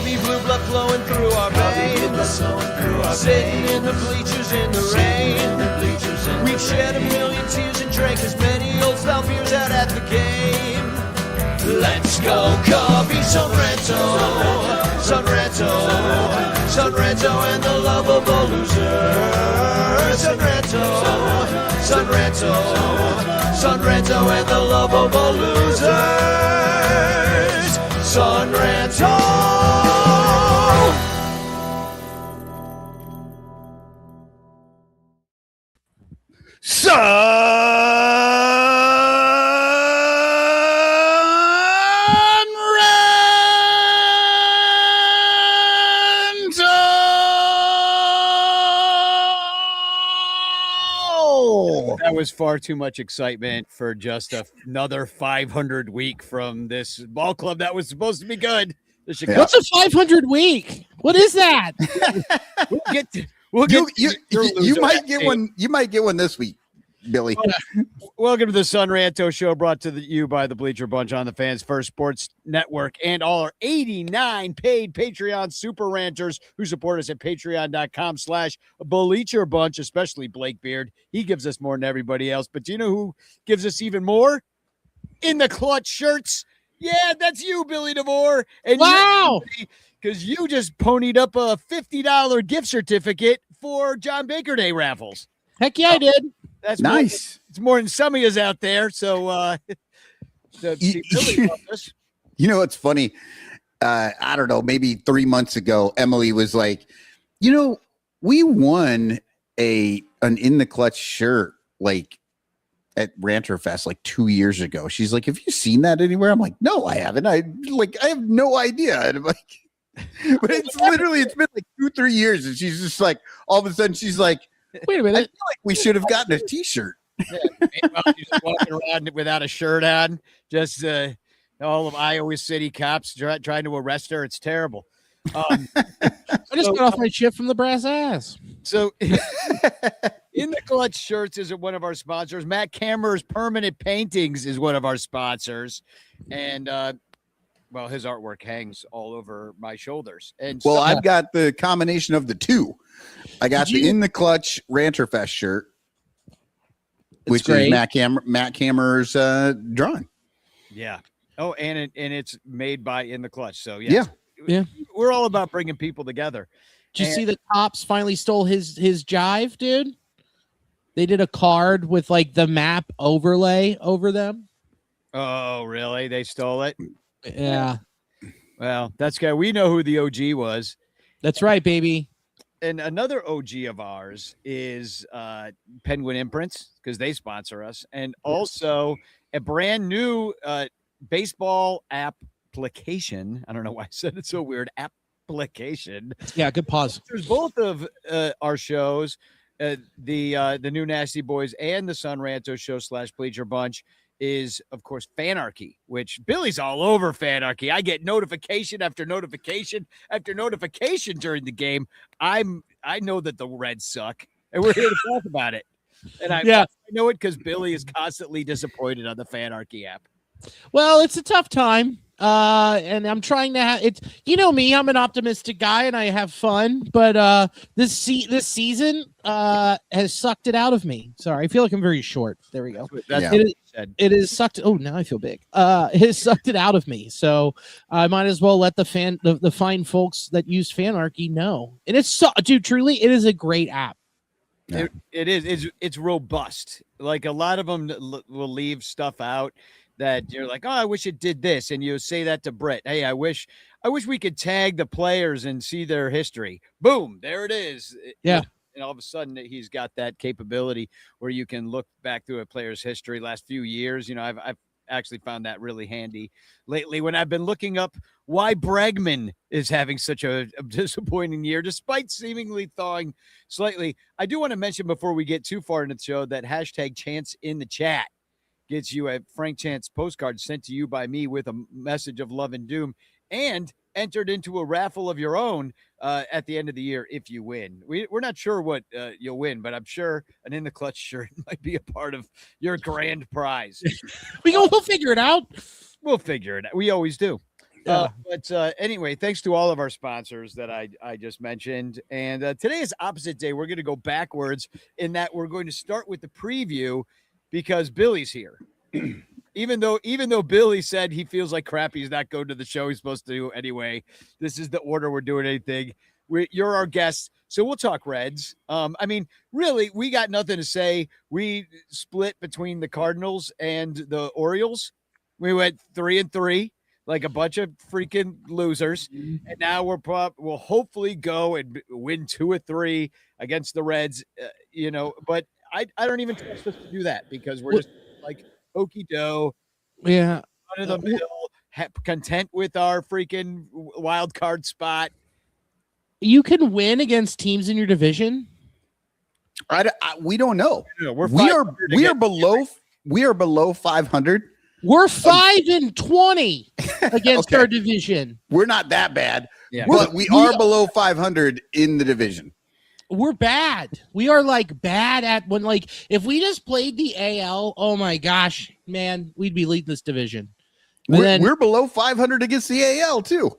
Navy blue blood flowing through our veins. Sitting in the bleachers in the rain. We've shed a million tears and drank as many old style beers out at the game. Let's go, Cubby, Son Ranto, Son Ranto, Son Ranto and the lovable loser. Son Ranto, Son Ranto, Son Ranto and the lovable losers. Son Ranto. That was far too much excitement for just another 500 week from this ball club that was supposed to be good. What's a 500 week? What is that? You might get one. You might get one this week, Billy. Welcome to the Son Ranto Show, brought to you by the Bleacher Bunch on the Fans First Sports Network and all our 89 paid Patreon super ranters who support us at patreon.com/Bleacher Bunch, especially Blake Beard. He gives us more than everybody else. But do you know who gives us even more? In the Clutch shirts. Yeah, that's you, Billy DeVore. And wow. Because you just ponied up a $50 gift certificate for John Baker Day raffles. Heck yeah, I did. That's nice. It's more than some of yous out there. So, you know, it's funny. I don't know, maybe 3 months ago, Emily was like, you know, we won an In the Clutch shirt like at Ranter Fest like 2 years ago. She's like, have you seen that anywhere? I'm like, no, I haven't. I have no idea. And I'm like, but it's been like 2-3 years. And she's just like, all of a sudden she's like, wait a minute. I feel like we should have gotten a t-shirt. Yeah, you're just walking around without a shirt on, just all of Iowa City cops trying to arrest her. It's terrible. I just got off my shift from the brass ass. So In the Clutch shirts is one of our sponsors. Matt Kammer's Permanent Paintings is one of our sponsors. And well, his artwork hangs all over my shoulders. And well, I've got the combination of the two. I got the In the Clutch Ranter Fest shirt, which is Matt Kammer's drawing. Yeah. Oh, and it's made by In the Clutch. So yes. Yeah. We're all about bringing people together. Did you see the Tops finally stole his jive, dude? They did a card with like the map overlay over them. Oh, really? They stole it? Yeah. Well, that's good. We know who the OG was. That's right, baby. And another OG of ours is Penguin Imprints, because they sponsor us. And also a brand new baseball application. I don't know why I said it so weird. Application. Yeah, good pause. There's both of our shows, the New Nasty Boys and the Son Ranto Show / Bleacher Bunch is, of course, Fanarchy, which Billy's all over Fanarchy. I get notification after notification after notification during the game. I know that the Reds suck, and we're here to talk about it. And I know it because Billy is constantly disappointed on the Fanarchy app. Well, it's a tough time. And I'm trying to have it. You know me, I'm an optimistic guy and I have fun, but this season has sucked it out of me. Sorry, I feel like I'm very short. There we go. It is sucked. Oh, now I feel big. It has sucked it out of me. So I might as well let the fine folks that use Fanarchy know. And it's dude, truly, it is a great app. Yeah. It is. It's robust. Like a lot of them will leave stuff out that you're like, oh, I wish it did this. And you say that to Brett. Hey, I wish we could tag the players and see their history. Boom, there it is. Yeah. And all of a sudden he's got that capability where you can look back through a player's history last few years. You know, I've actually found that really handy lately when I've been looking up why Bregman is having such a disappointing year, despite seemingly thawing slightly. I do want to mention before we get too far into the show that hashtag Chance in the chat gets you a Frank Chance postcard sent to you by me with a message of love and doom, and entered into a raffle of your own at the end of the year if you win. We're not sure what you'll win, but I'm sure an In the Clutch shirt might be a part of your grand prize. We'll figure it out. We'll figure it out. We always do. But anyway, thanks to all of our sponsors that I just mentioned. And today is opposite day. We're going to go backwards in that we're going to start with the preview because Billy's here. Even though Billy said he feels like crap, he's not going to the show he's supposed to do anyway. This is the order we're doing anything. You're our guest, so we'll talk Reds. I mean, really, we got nothing to say. We split between the Cardinals and the Orioles. We went 3-3. Like a bunch of freaking losers. And now we'll hopefully go and win 2 or 3 against the Reds, but I don't even trust us to do that because we're just like okey dough. Yeah. Out of the middle, content with our freaking wild card spot. You can win against teams in your division. We don't know. We are below 500. We're 5-20 against our division. We're not that bad, but we are below 500 in the division. We're bad. We are like bad at when if we just played the AL, oh my gosh, man, we'd be leading this division. We're below 500 against the AL too.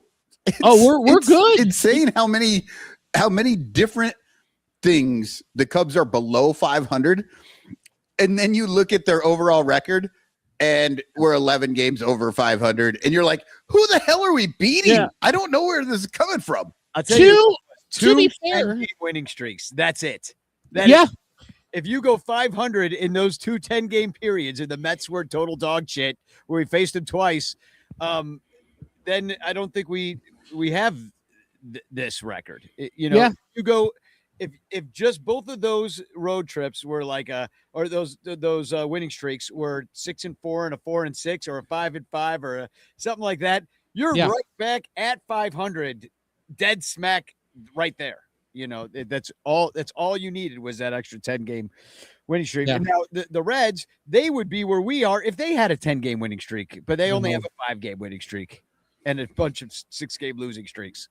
We're good. Insane how many different things the Cubs are below 500, and then you look at their overall record. And we're 11 games over 500. And you're like, who the hell are we beating? Yeah. I don't know where this is coming from. I'll tell you, to be fair, winning streaks. That's it. If you go 500 in those 2 10-game periods and the Mets were total dog shit, where we faced them twice, then I don't think we have this record. You go – If just both of those road trips were or those winning streaks were 6-4 and a 4-6 or a 5-5 or something like that, you're right back at 500, dead smack right there. That's all you needed was that extra 10-game winning streak. Yeah. And now the Reds, they would be where we are if they had a 10-game winning streak, but they only have a 5-game winning streak and a bunch of 6-game losing streaks.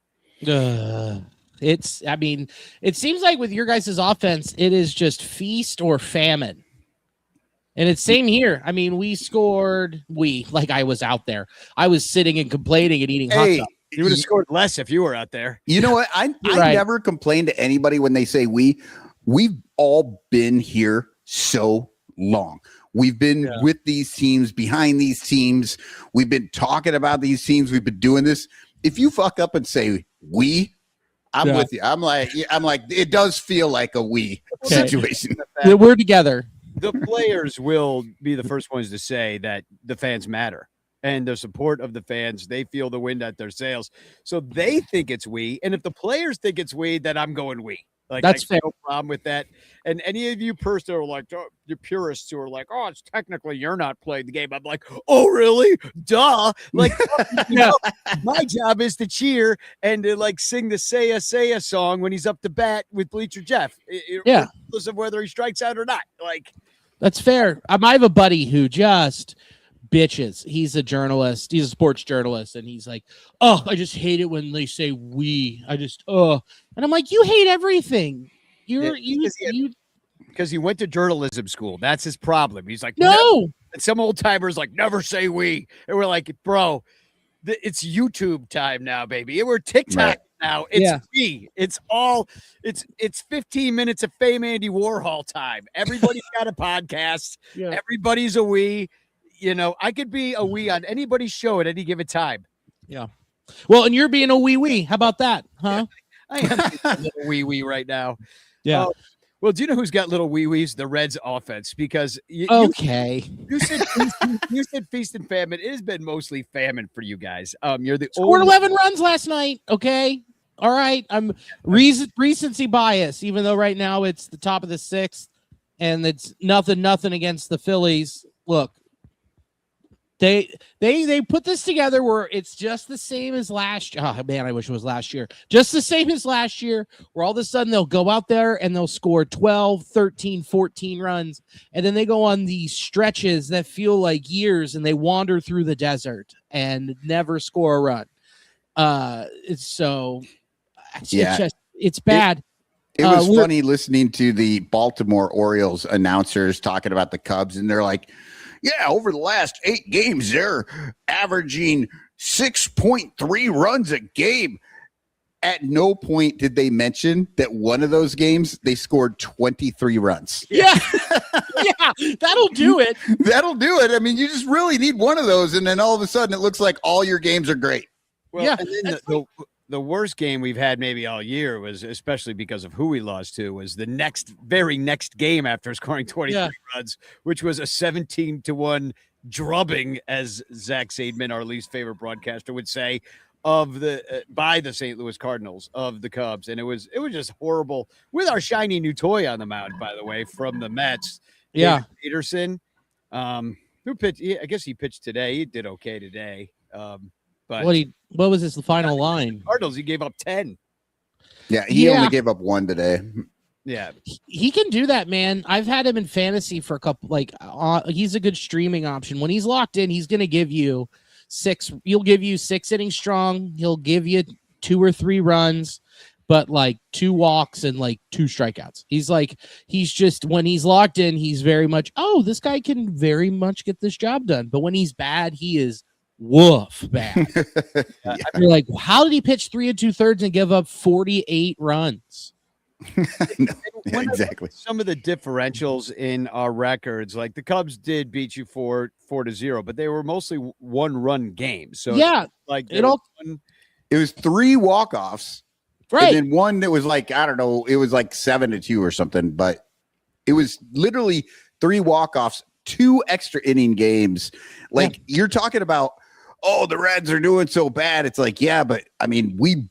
It seems like with your guys' offense, it is just feast or famine. And it's same here. I mean, I was out there. I was sitting and complaining and eating hot dogs. You would have scored less if you were out there. You know what? I never complain to anybody when they say we've all been here so long. We've been with these teams, behind these teams. We've been talking about these teams. We've been doing this. If you fuck up and say I'm with you. I'm like, it does feel like a situation. We're together. The players will be the first ones to say that the fans matter and the support of the fans. They feel the wind at their sails. So they think it's we. And if the players think it's we, then I'm going we. That's fair. No problem with that. And any of you personal are like, your purists who are like, oh, it's technically you're not playing the game. I'm like, oh, really? Duh. Like, my job is to cheer and to sing the Say a song when he's up to bat with Bleacher Jeff. Regardless of whether he strikes out or not. That's fair. I have a buddy who just bitches. He's a journalist. He's a sports journalist. And he's like, oh, I just hate it when they say we. And I'm like, you hate everything. Because he went to journalism school. That's his problem. He's like, no. And some old timers never say we. And we're like, bro, it's YouTube time now, baby. We're TikTok now. It's we. It's 15 minutes of Fame Andy Warhol time. Everybody's got a podcast. Yeah. Everybody's a we. I could be a we on anybody's show at any given time. Yeah. Well, and you're being a wee. How about that? Huh? I am a little wee right now. Yeah. Well, do you know who's got little wee-wees? The Reds offense, because you said feast and famine. It has been mostly famine for you guys. You're the scored 11 runs last night. Okay. All right. I'm recency bias, even though right now it's the top of the 6th and it's nothing against the Phillies. Look, They put this together where it's just the same as last year. Oh, man, I wish it was last year. Just the same as last year, where all of a sudden they'll go out there and they'll score 12, 13, 14 runs. And then they go on these stretches that feel like years and they wander through the desert and never score a run. It's bad. It was funny listening to the Baltimore Orioles announcers talking about the Cubs, and they're like, yeah, over the last 8 games, they're averaging 6.3 runs a game. At no point did they mention that one of those games they scored 23 runs. Yeah. Yeah, that'll do it. That'll do it. I mean, you just really need one of those, and then all of a sudden it looks like all your games are great. Well, Yeah, and then the worst game we've had maybe all year was, especially because of who we lost to, was the very next game after scoring 23 runs, which was a 17-1 drubbing, as Zach Seidman, our least favorite broadcaster, would say, of the by the St. Louis Cardinals of the Cubs. And it was just horrible with our shiny new toy on the mound, by the way, from the Mets. Yeah. David Peterson, who pitched, I guess he pitched today. He did okay today. But what was his final line? Cardinals, he gave up 10. Yeah, he only gave up 1 today. Yeah, he can do that, man. I've had him in fantasy for a couple. He's a good streaming option. When he's locked in, he's going to give you 6. He'll give you 6 innings strong. He'll give you 2 or 3 runs, but 2 walks and 2 strikeouts. He's just, when he's locked in, he's very much, this guy can very much get this job done. But when he's bad, he is woof bad. Yeah. You're like, how did he pitch 3 2/3 and give up 48 runs? No, yeah, exactly. Some of the differentials in our records, like the Cubs did beat you 4-0, but they were mostly 1-run games. So yeah, it was 3 walk-offs, right? and then one that was I don't know, it was 7-2 or something, but it was literally 3 walk-offs, 2 extra inning games. You're talking about, the Reds are doing so bad. It's but I mean, we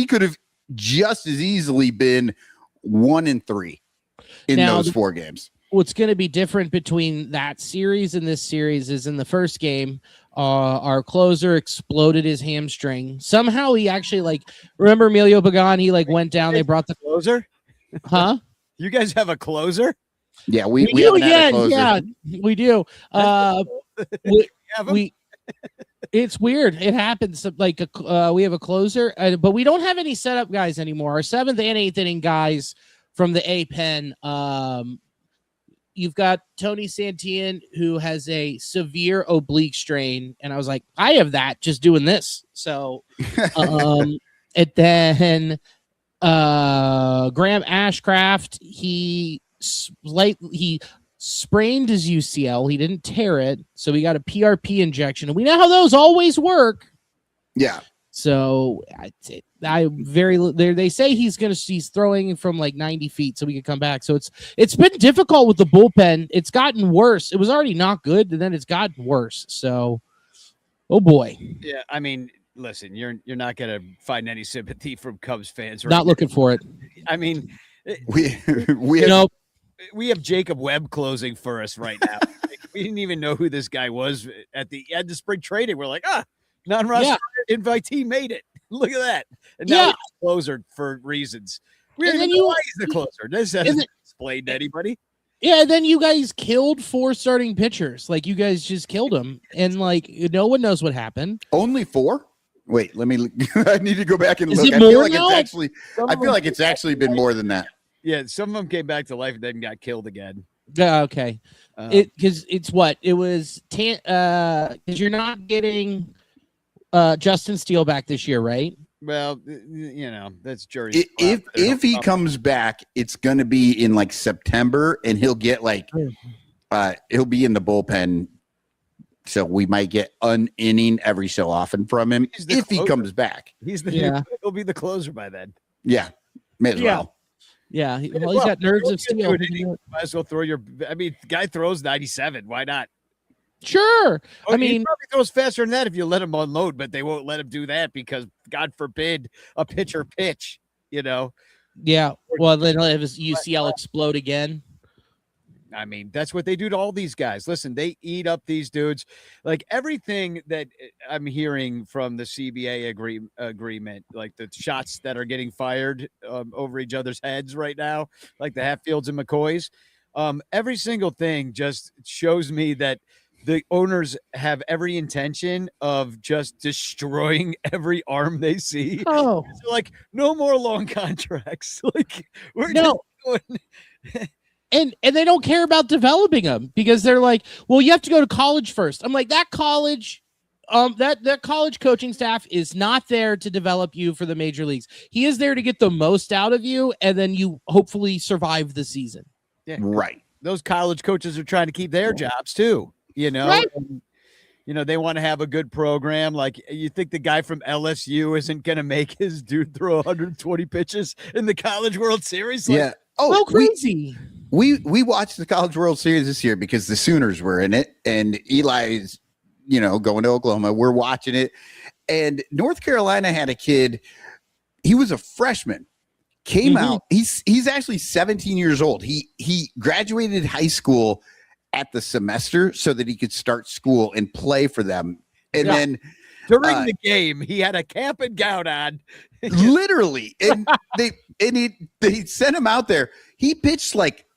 could have just as easily been 1-3 in those 4 games. What's going to be different between that series and this series is, in the first game, our closer exploded his hamstring. Somehow he actually remember Emilio Pagan, he went down, they brought the closer. Huh? You guys have a closer? Yeah, we haven't had a closer. Yeah, we do. We it's weird. It happens. We have a closer, but we don't have any setup guys anymore. Our 7th and 8th inning guys from the A pen. You've got Tony Santillan, who has a severe oblique strain, and I was like, I have that just doing this. So, and then Graham Ashcraft, he sprained his UCL. He didn't tear it, so he got a PRP injection, and we know how those always work. Yeah. So they say he's throwing from 90 feet, so we could come back. So it's been difficult with the bullpen. It's gotten worse. It was already not good, and then it's gotten worse. So, oh boy. Yeah, I mean, listen, you're not gonna find any sympathy from Cubs fans. Not looking for it. I mean, we have Jacob Webb closing for us right now. We didn't even know who this guy was at the spring training. We're like, non-roster invitee made it. Look at that. And now he's a closer for reasons. We didn't know why he's the closer. This hasn't explained to anybody. Yeah, and then you guys killed 4 starting pitchers. You guys just killed them. And no one knows what happened. Only 4? Wait, I need to go back and look. I feel like it's actually been more than that. Yeah, some of them came back to life and then got killed again. Okay. Because it was because you're not getting Justin Steele back this year, right? Well, that's jury. If he comes back, it's going to be in September, and he'll get he'll be in the bullpen. So we might get an inning every so often from him if he comes back. He'll be the closer by then. Yeah, may as well. Yeah, he's got nerves of steel. Might as well throw guy throws 97. Why not? Sure. He probably throws faster than that if you let him unload, but they won't let him do that because, God forbid, a pitcher pitch, Yeah. Well, then he'll have his UCL explode again. I mean, that's what they do to all these guys. Listen, they eat up these dudes. Everything that I'm hearing from the CBA agreement, the shots that are getting fired over each other's heads right now, the Hatfields and McCoys, every single thing just shows me that the owners have every intention of just destroying every arm they see. Oh, so no more long contracts. We're no. just going. and they don't care about developing them because they're like, well, you have to go to college first. I'm like, that college coaching staff is not there to develop you for the major leagues. He is there to get the most out of you, and then you hopefully survive the season. Yeah, Right. Those college coaches are trying to keep their jobs too, Right. And, they want to have a good program. Like, you think the guy from LSU isn't going to make his dude throw 120 pitches in the College World Series? Like, Yeah. Oh, So crazy. we watched the College World Series this year because the Sooners were in it, and Eli's, going to Oklahoma. We're watching it, and North Carolina had a kid. He was a freshman. Came out. He's actually 17 years old. He graduated high school at the semester so that he could start school and play for them. And then during the game, he had a cap and gown on. Literally. And they sent him out there. He pitched like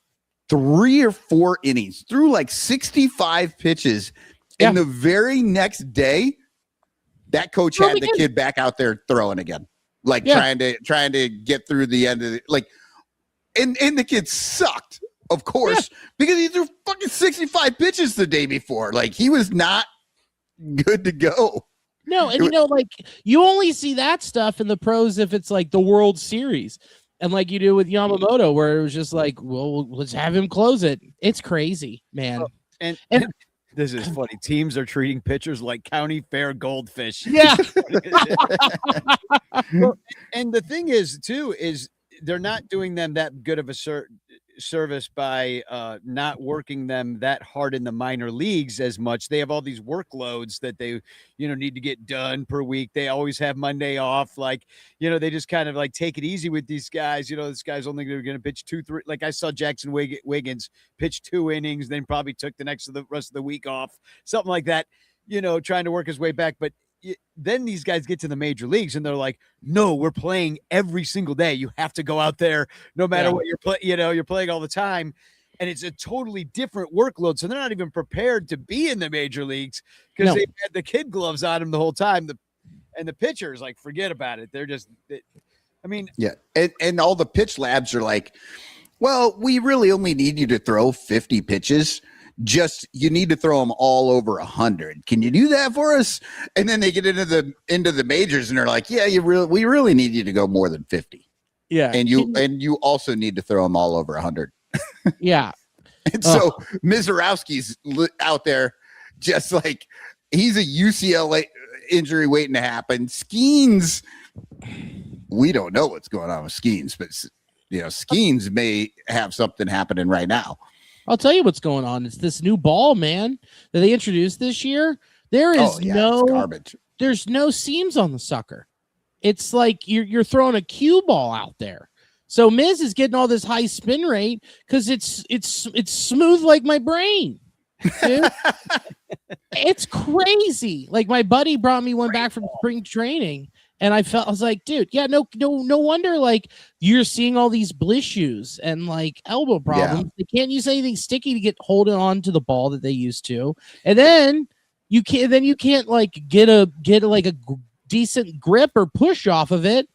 3 or 4 innings, threw like 65 pitches. Yeah. And the very next day, that coach had the kid back out there throwing again. Like trying to get through the end of the and the kid sucked. Of course, because he threw fucking 65 pitches the day before. Like, he was not good to go. No, and like, you only see that stuff in the pros if it's like the World Series, and like you do with Yamamoto, where it was just like, well, let's have him close it. It's crazy, man. And this is funny. Teams are treating pitchers like county fair goldfish. Yeah. And the thing is, too, is they're not doing them that good of a service by not working them that hard in the minor leagues as much. They have all these workloads that they need to get done per week. They always have Monday off. Like, they just kind of like take it easy with these guys. This guy's only going to pitch 2-3. Like, I saw Jackson Wiggins pitch 2 innings, then probably took the rest of the week off, something like that, trying to work his way back. But then these guys get to the major leagues and they're like, no, we're playing every single day. You have to go out there no matter what you're playing. You're playing all the time, and it's a totally different workload. So they're not even prepared to be in the major leagues because they had the kid gloves on them the whole time. And the pitchers, like, forget about it. They're just, yeah. And all the pitch labs are like, well, we really only need you to throw 50 pitches. Just, you need to throw them all over 100. Can you do that for us? And then they get into the majors and they're like, yeah, we really need you to go more than 50. Yeah. And you also need to throw them all over 100. Yeah. And so Mizorowski's out there just like, he's a UCLA injury waiting to happen. Skeens, we don't know what's going on with Skeens, but Skeens may have something happening right now. I'll tell you what's going on. It's this new ball, man, that they introduced this year. There is it's garbage. There's no seams on the sucker. It's like you're throwing a cue ball out there. So Miz is getting all this high spin rate because it's smooth like my brain. Dude. It's crazy. Like, my buddy brought me one back from spring training. And I was like, dude, no wonder, like, you're seeing all these blisters and like elbow problems. They can't use anything sticky to get holding on to the ball that they used to. And then you can't like get a decent grip or push off of it.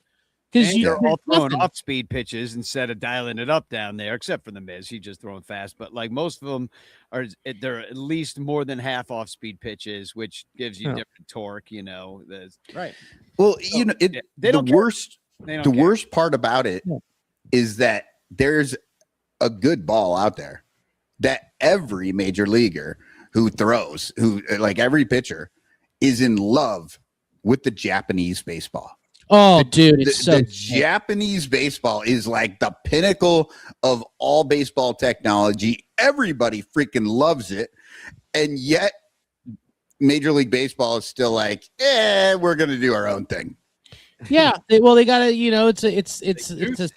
Because you're all throwing off speed pitches instead of dialing it up down there, except for the Miz. He's just throwing fast. But like, most of them they're at least more than half off speed pitches, which gives you different torque, Right. Well, the worst part about it is that there's a good ball out there that every major leaguer who throws, like every pitcher, is in love with the Japanese baseball. Oh, dude, it's the Japanese baseball is like the pinnacle of all baseball technology. Everybody freaking loves it. And yet Major League Baseball is still like, we're going to do our own thing. Yeah. They got to,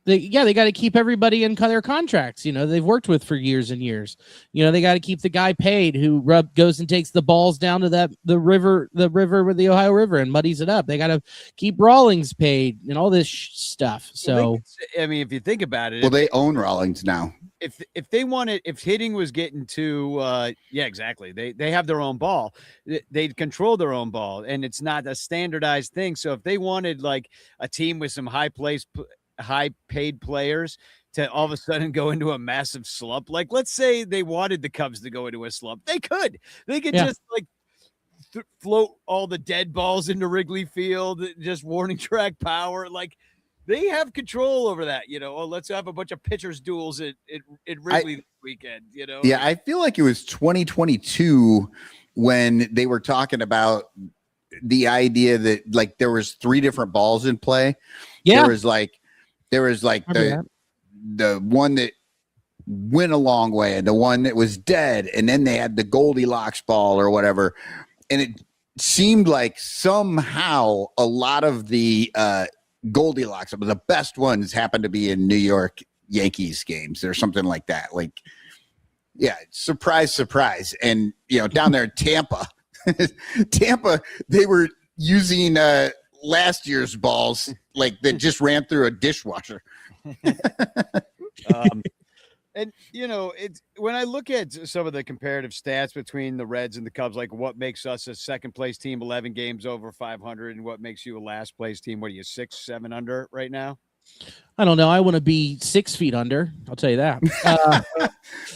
they got to keep everybody in their contracts, they've worked with for years and years. They got to keep the guy paid who goes and takes the balls down to the river with the Ohio River and muddies it up. They got to keep Rawlings paid and all this stuff. So, if you think about it, well, they own Rawlings now. If they wanted, if hitting was getting to, exactly. They have their own ball. They control their own ball, and it's not a standardized thing. So if they wanted like a team with some high paid players to all of a sudden go into a massive slump. Like, let's say they wanted the Cubs to go into a slump. They could just like float all the dead balls into Wrigley Field, just warning track power. Like, they have control over that, Oh, let's have a bunch of pitchers duels at Wrigley this weekend, Yeah, I feel like it was 2022 when they were talking about the idea that like there was 3 different balls in play. Yeah. There was like the one that went a long way and the one that was dead, and then they had the Goldilocks ball or whatever. And it seemed like somehow a lot of the Goldilocks, the best ones, happened to be in New York Yankees games or something like that. Like, yeah, surprise, surprise. And down there in Tampa, they were using last year's balls like that just ran through a dishwasher. And it's when I look at some of the comparative stats between the Reds and the Cubs, like what makes us a second place team 11 games over 500, and what makes you a last place team? What are you, 6-7 under right now? I don't know. I want to be 6 feet under. I'll tell you that.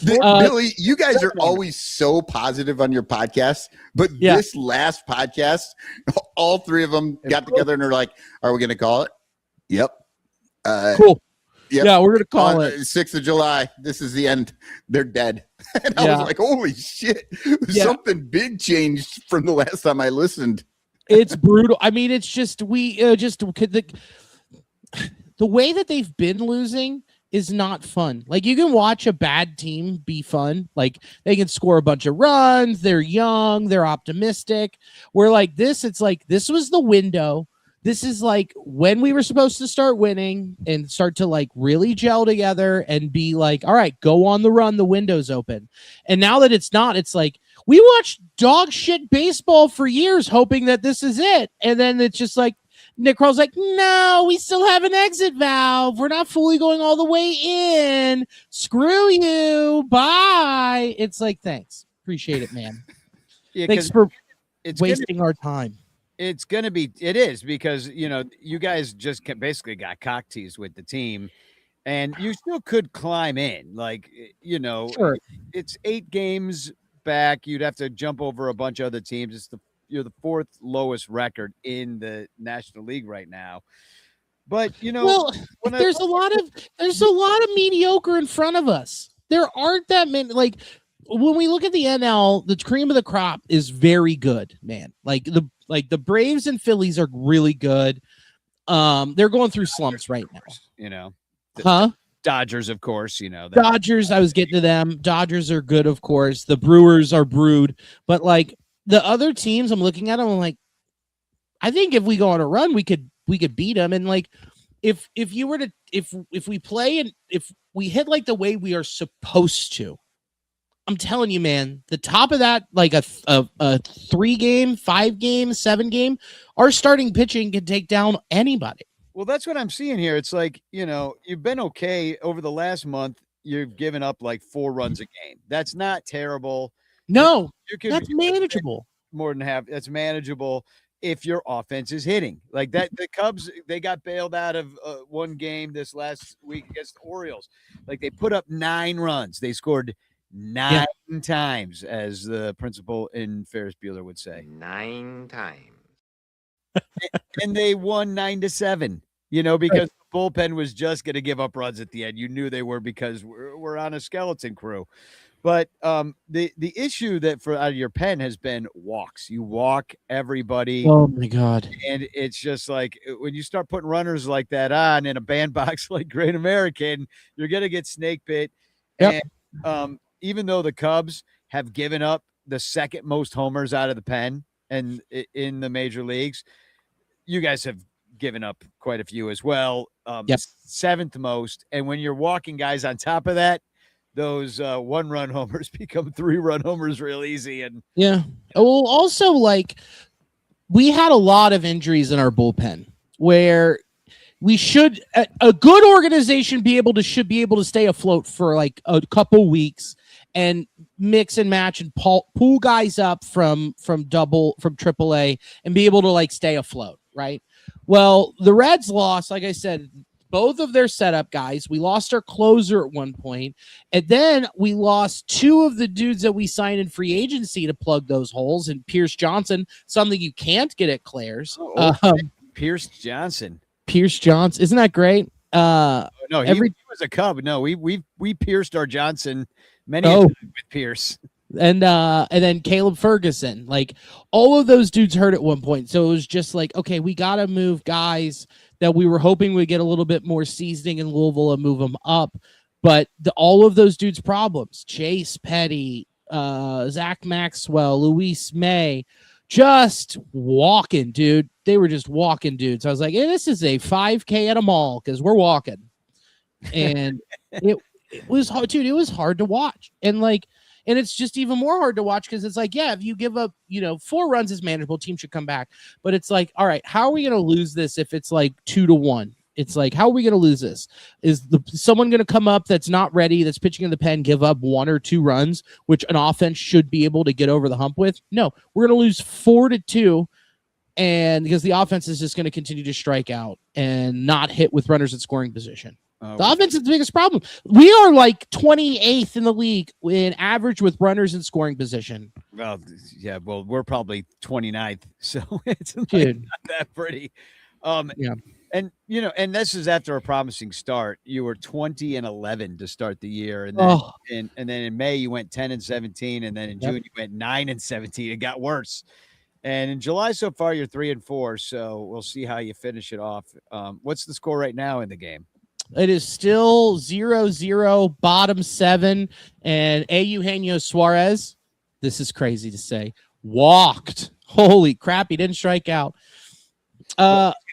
Billy, you guys are always so positive on your podcast, but this last podcast, all 3 of them got together and are like, "Are we going to call it?" Yep. Cool. Yep. Yeah, we're gonna call it 6th of July. This is the end. They're dead. And I was like, "Holy shit!" Something big changed from the last time I listened. It's brutal. I mean, it's just the way that they've been losing is not fun. Like, you can watch a bad team be fun. Like, they can score a bunch of runs. They're young. They're optimistic. Where like this, it's like this was the window. This is like when we were supposed to start winning and start to like really gel together and be like, all right, go on the run. The window's open. And now that it's not, it's like we watched dog shit baseball for years, hoping that this is it. And then it's just like Nick Kroll's like, no, we still have an exit valve. We're not fully going all the way in. Screw you. Bye. It's like, thanks. Appreciate it, man. Thanks for wasting our time. It is because, you guys just basically got cock teased with the team, and you still could climb in. Like, Sure. It's 8 games back. You'd have to jump over a bunch of other teams. You're the 4th lowest record in the National League right now. But, there's a lot of mediocre in front of us. There aren't that many, like, when we look at the NL, the cream of the crop is very good, man. Like the Braves and Phillies are really good. They're going through slumps right now. Dodgers, of course, Dodgers, I was getting to them. Dodgers are good, of course. The Brewers are brewed, but like the other teams I'm looking at them, I'm like, I think if we go on a run, we could beat them. And like, if we play and if we hit like the way we are supposed to, I'm telling you, man, the top of that, like a 3-game, 5-game, 7-game, our starting pitching can take down anybody. Well, that's what I'm seeing here. It's like, you've been okay over the last month. You've given up like 4 runs a game. That's not terrible. No, that's manageable. More than half. That's manageable if your offense is hitting like that. The Cubs, they got bailed out of one game this last week against the Orioles. Like, they put up 9 runs. They scored 9 times, as the principal in Ferris Bueller would say. 9 times. And they won 9-7, because the bullpen was just going to give up runs at the end. You knew they were, because we're on a skeleton crew. But the issue that for out of your pen has been walks. You walk everybody. Oh my God. And it's just like when you start putting runners like that on in a bandbox like Great American, you're going to get snake bit. Yep. And even though the Cubs have given up the 2nd most homers out of the pen and in the major leagues, you guys have given up quite a few as well. 7th most. And when you're walking guys on top of that, those 1-run homers become 3-run homers real easy. And well, also, like, we had a lot of injuries in our bullpen where we should, a good organization should be able to stay afloat for like a couple weeks and mix and match and pull guys up from AAA and be able to like stay afloat. Right. Well, the Reds lost, like I said, both of their setup guys. We lost our closer at one point, and then we lost two of the dudes that we signed in free agency to plug those holes. And Pierce Johnson, something you can't get at Claire's. Pierce Johnson. Pierce Johnson, isn't that great? No, he was a Cub. No, we pierced our Johnson many Oh. a time with Pierce. And then Caleb Ferguson, like all of those dudes hurt at one point. So it was just like, okay, we got to move guys that we were hoping would get a little bit more seasoning in Louisville and move them up. But all of those dudes' problems, Chase Petty, Zach Maxwell, Luis May, just walking, dude. They were just walking dudes. I was like, hey, this is a 5K at a mall because we're walking. And it was hard, dude. It was hard to watch. And it's just even more hard to watch because it's like, yeah, if you give up, 4 runs is manageable, team should come back. But it's like, all right, how are we going to lose this if it's like 2-1? It's like, how are we going to lose this? Is someone going to come up that's not ready, that's pitching in the pen, give up 1 or 2 runs, which an offense should be able to get over the hump with? No, we're going to lose 4-2. And because the offense is just going to continue to strike out and not hit with runners in scoring position. The offense is the biggest problem. We are like 28th in the league in average with runners in scoring position. Well, yeah, we're probably 29th, so it's not that pretty. Yeah. And and this is after a promising start. You were 20-11 to start the year, and then and then in May you went 10-17, and then in June you went 9-17. It got worse. And in July so far you're 3-4. So we'll see how you finish it off. What's the score right now in the game? It is still 0-0, bottom 7, and Eugenio Suarez, this is crazy to say, walked. Holy crap, he didn't strike out.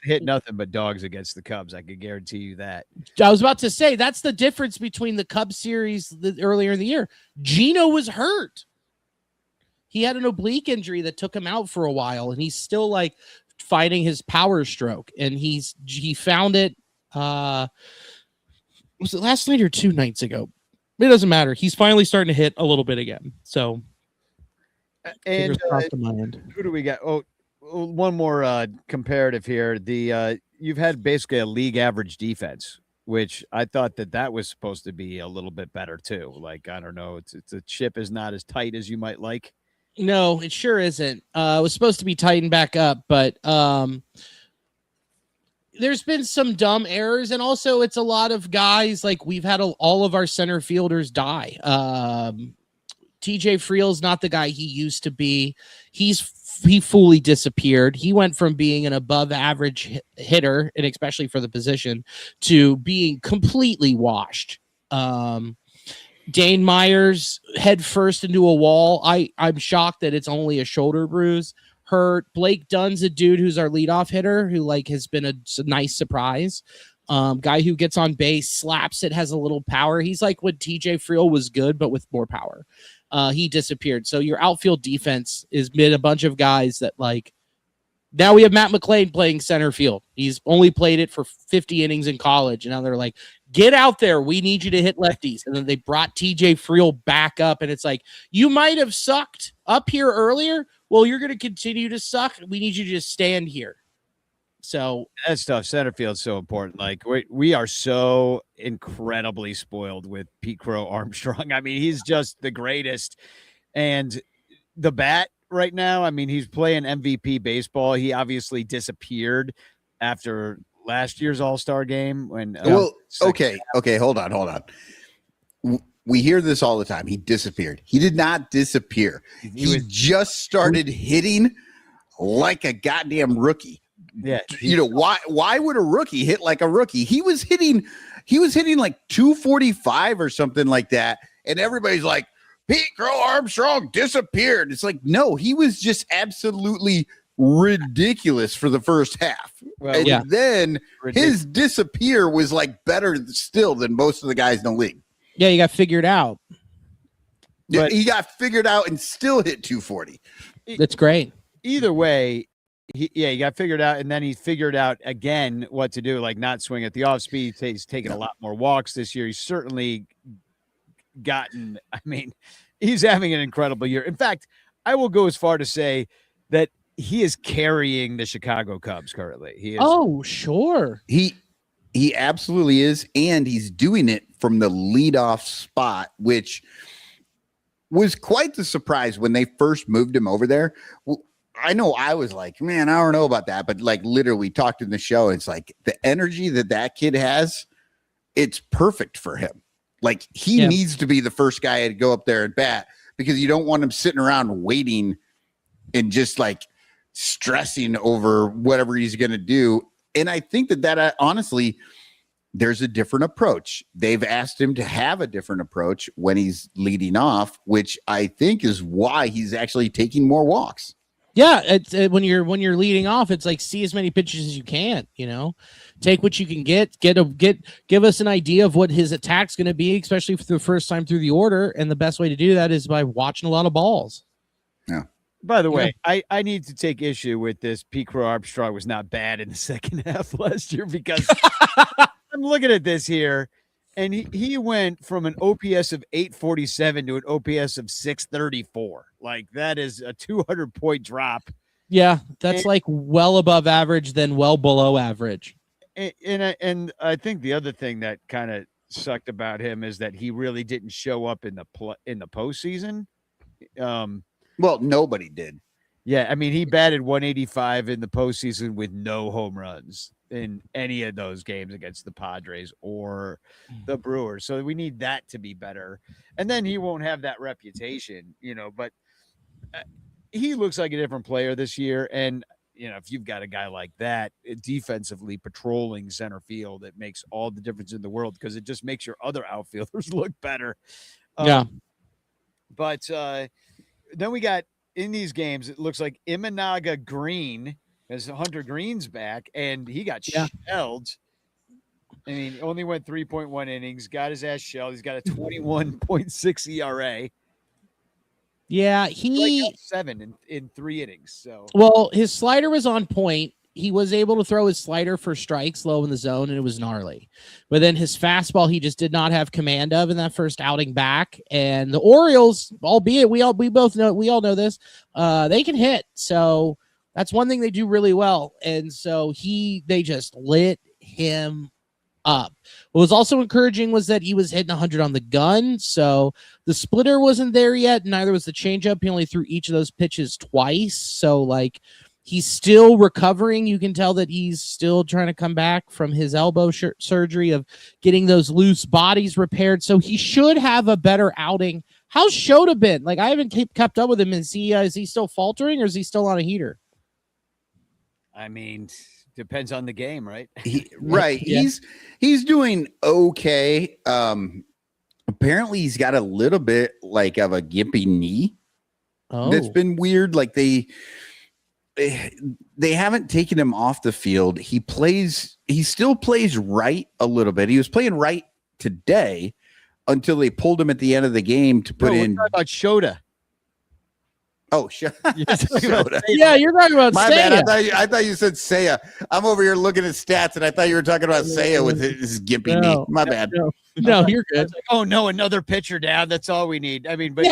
Hit nothing but dogs against the Cubs. I can guarantee you that. I was about to say, that's the difference between the Cubs series earlier in the year. Gino was hurt. He had an oblique injury that took him out for a while, and he's still like fighting his power stroke, and he found it. Was it last night or 2 nights ago? It doesn't matter. He's finally starting to hit a little bit again. So, and mind. Who do we got? Oh, one more comparative here. You've had basically a league average defense, which I thought that was supposed to be a little bit better too. Like, I don't know, it's the chip is not as tight as you might like. No, it sure isn't. It was supposed to be tightened back up, but there's been some dumb errors, and also it's a lot of guys, like we've had all of our center fielders die. TJ Friel's not the guy he used to be. He fully disappeared. He went from being an above average hitter, and especially for the position, to being completely washed. Dane Myers head first into a wall. I'm shocked that it's only a shoulder bruise. Hurt. Blake Dunn's a dude who's our leadoff hitter who has been a nice surprise. Guy who gets on base, slaps it, has a little power. He's like when TJ Friel was good, but with more power. He disappeared. So your outfield defense has been a bunch of guys that now we have Matt McLean playing center field. He's only played it for 50 innings in college. And now they're like, get out there. We need you to hit lefties. And then they brought TJ Friel back up. And it's like, you might have sucked up here earlier. Well, you're going to continue to suck. We need you to just stand here. So that's tough. Center field's so important. Like we are so incredibly spoiled with Pete Crow Armstrong. I mean, he's just the greatest. And the bat right now, I mean, he's playing MVP baseball. He obviously disappeared after last year's All-Star game when okay, hold on. We hear this all the time. He disappeared. He did not disappear. He just started hitting like a goddamn rookie. Yeah. Why would a rookie hit like a rookie? He was hitting like 245 or something like that. And everybody's like, Pete Crow Armstrong disappeared. It's like, no, he was just absolutely ridiculous for the first half. Well, and then his disappear was like better still than most of the guys in the league. Yeah, you got figured out. But he got figured out and still hit 240. That's great. Either way, he got figured out, and then he figured out again what to do, like not swing at the off speed. He's taken a lot more walks this year. He's certainly gotten, I mean, he's having an incredible year. In fact, I will go as far to say that he is carrying the Chicago Cubs currently. He is. Oh, sure. He absolutely is, and he's doing it from the leadoff spot, which was quite the surprise when they first moved him over there. I know I was like, man, I don't know about that, but like literally talked in the show. It's like the energy that kid has, it's perfect for him. Like he needs to be the first guy to go up there and bat because you don't want him sitting around waiting and just like stressing over whatever he's going to do. And I think that honestly, there's a different approach. They've asked him to have a different approach when he's leading off, which I think is why he's actually taking more walks. Yeah, it's when you're leading off, it's like see as many pitches as you can. Take what you can give us an idea of what his attack's going to be, especially for the first time through the order. And the best way to do that is by watching a lot of balls. Yeah. By the way, I need to take issue with this. Pete Crow Armstrong was not bad in the second half last year because I'm looking at this here, and he went from an OPS of 847 to an OPS of 634. Like that is a 200-point drop. Yeah, that's like well above average, then well below average. And I think the other thing that kind of sucked about him is that he really didn't show up in the postseason. Well, nobody did. Yeah, I mean, he batted 185 in the postseason with no home runs in any of those games against the Padres or the Brewers. So we need that to be better. And then he won't have that reputation, but he looks like a different player this year. And, if you've got a guy like that defensively patrolling center field, it makes all the difference in the world because it just makes your other outfielders look better. But then we got in these games, it looks like Imanaga Green, as Hunter Green's back, and he got shelled. I mean, only went 3.1 innings, got his ass shelled. He's got a 21.6 ERA. Yeah, he 7 in 3 innings. So his slider was on point. He was able to throw his slider for strikes low in the zone, and it was gnarly. But then his fastball, he just did not have command of in that first outing back. And the Orioles, albeit we all know this, they can hit. So that's one thing they do really well. And so they just lit him up. What was also encouraging was that he was hitting 100 on the gun. So the splitter wasn't there yet. Neither was the changeup. He only threw each of those pitches twice. So like, he's still recovering. You can tell that he's still trying to come back from his elbow surgery of getting those loose bodies repaired. So he should have a better outing. How's Shota been? Like, I haven't kept up with him. Is he still faltering or is he still on a heater? I mean, depends on the game, right? Right. Yeah. He's doing okay. Apparently he's got a little bit like of a gimpy knee. Oh, that's been weird. Like they haven't taken him off the field. He still plays right a little bit. He was playing right today until they pulled him at the end of the game to put in. What about Shota? Oh, Shota. Yeah, you're talking about my Seiya. bad. I thought you said Seiya. I'm over here looking at stats, and I thought you were talking about Seiya with his gimpy knee. My bad. No, you're good. Like, oh no, another pitcher down. That's all we need. I mean, but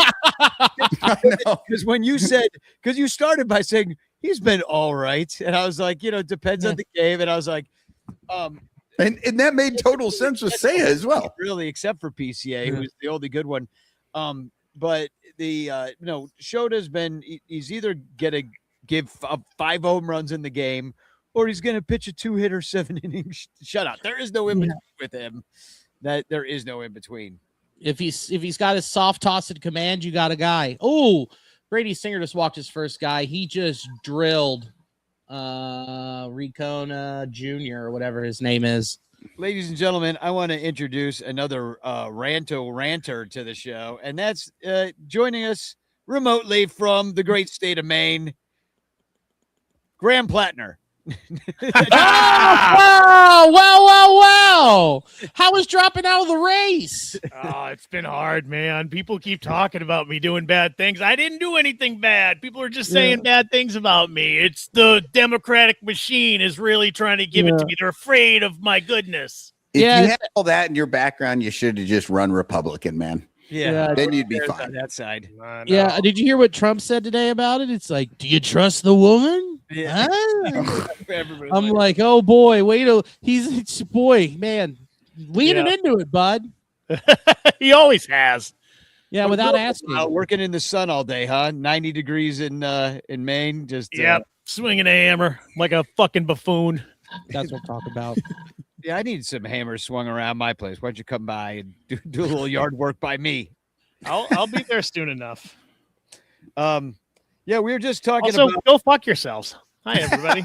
because when you said, because you started by saying he's been all right, and I was like, it depends on the game, and I was like, and that made total sense with Seiya as well. Really, except for PCA, who's the only good one. But the Shota's been, he's either gonna give 5 home runs in the game, or he's gonna pitch a 2-hitter 7-inning shutout. There is no in between with him. There is no in between. If he's got his soft toss at command, you got a guy. Oh, Brady Singer just walked his first guy. He just drilled Ricona Jr. or whatever his name is. Ladies and gentlemen, I want to introduce another ranter to the show, and that's joining us remotely from the great state of Maine, Graham Plattner. Wow. How was dropping out of the race? Oh, it's been hard, man. People keep talking about me doing bad things. I didn't do anything bad. People are just saying bad things about me. It's the Democratic machine is really trying to give it to me. They're afraid of my goodness. If you had all that in your background, you should have just run Republican, man. Yeah, then you'd be fine on that side. Yeah, did you hear what Trump said today about it? It's like, do you trust the woman? Yeah. Huh? Everybody's I'm like, oh boy, wait till boy, man, leaning Yeah. into it, bud. He always has. Yeah, without asking. working in the sun all day, huh? 90 degrees in Maine. Just Yep. Swinging a hammer like a fucking buffoon. That's what I'm talking about. Yeah, I need some hammers swung around my place. Why don't you come by and do a little yard work by me? I'll be there soon enough. Yeah, we were just talking Also, about. go fuck yourselves. Hi, everybody.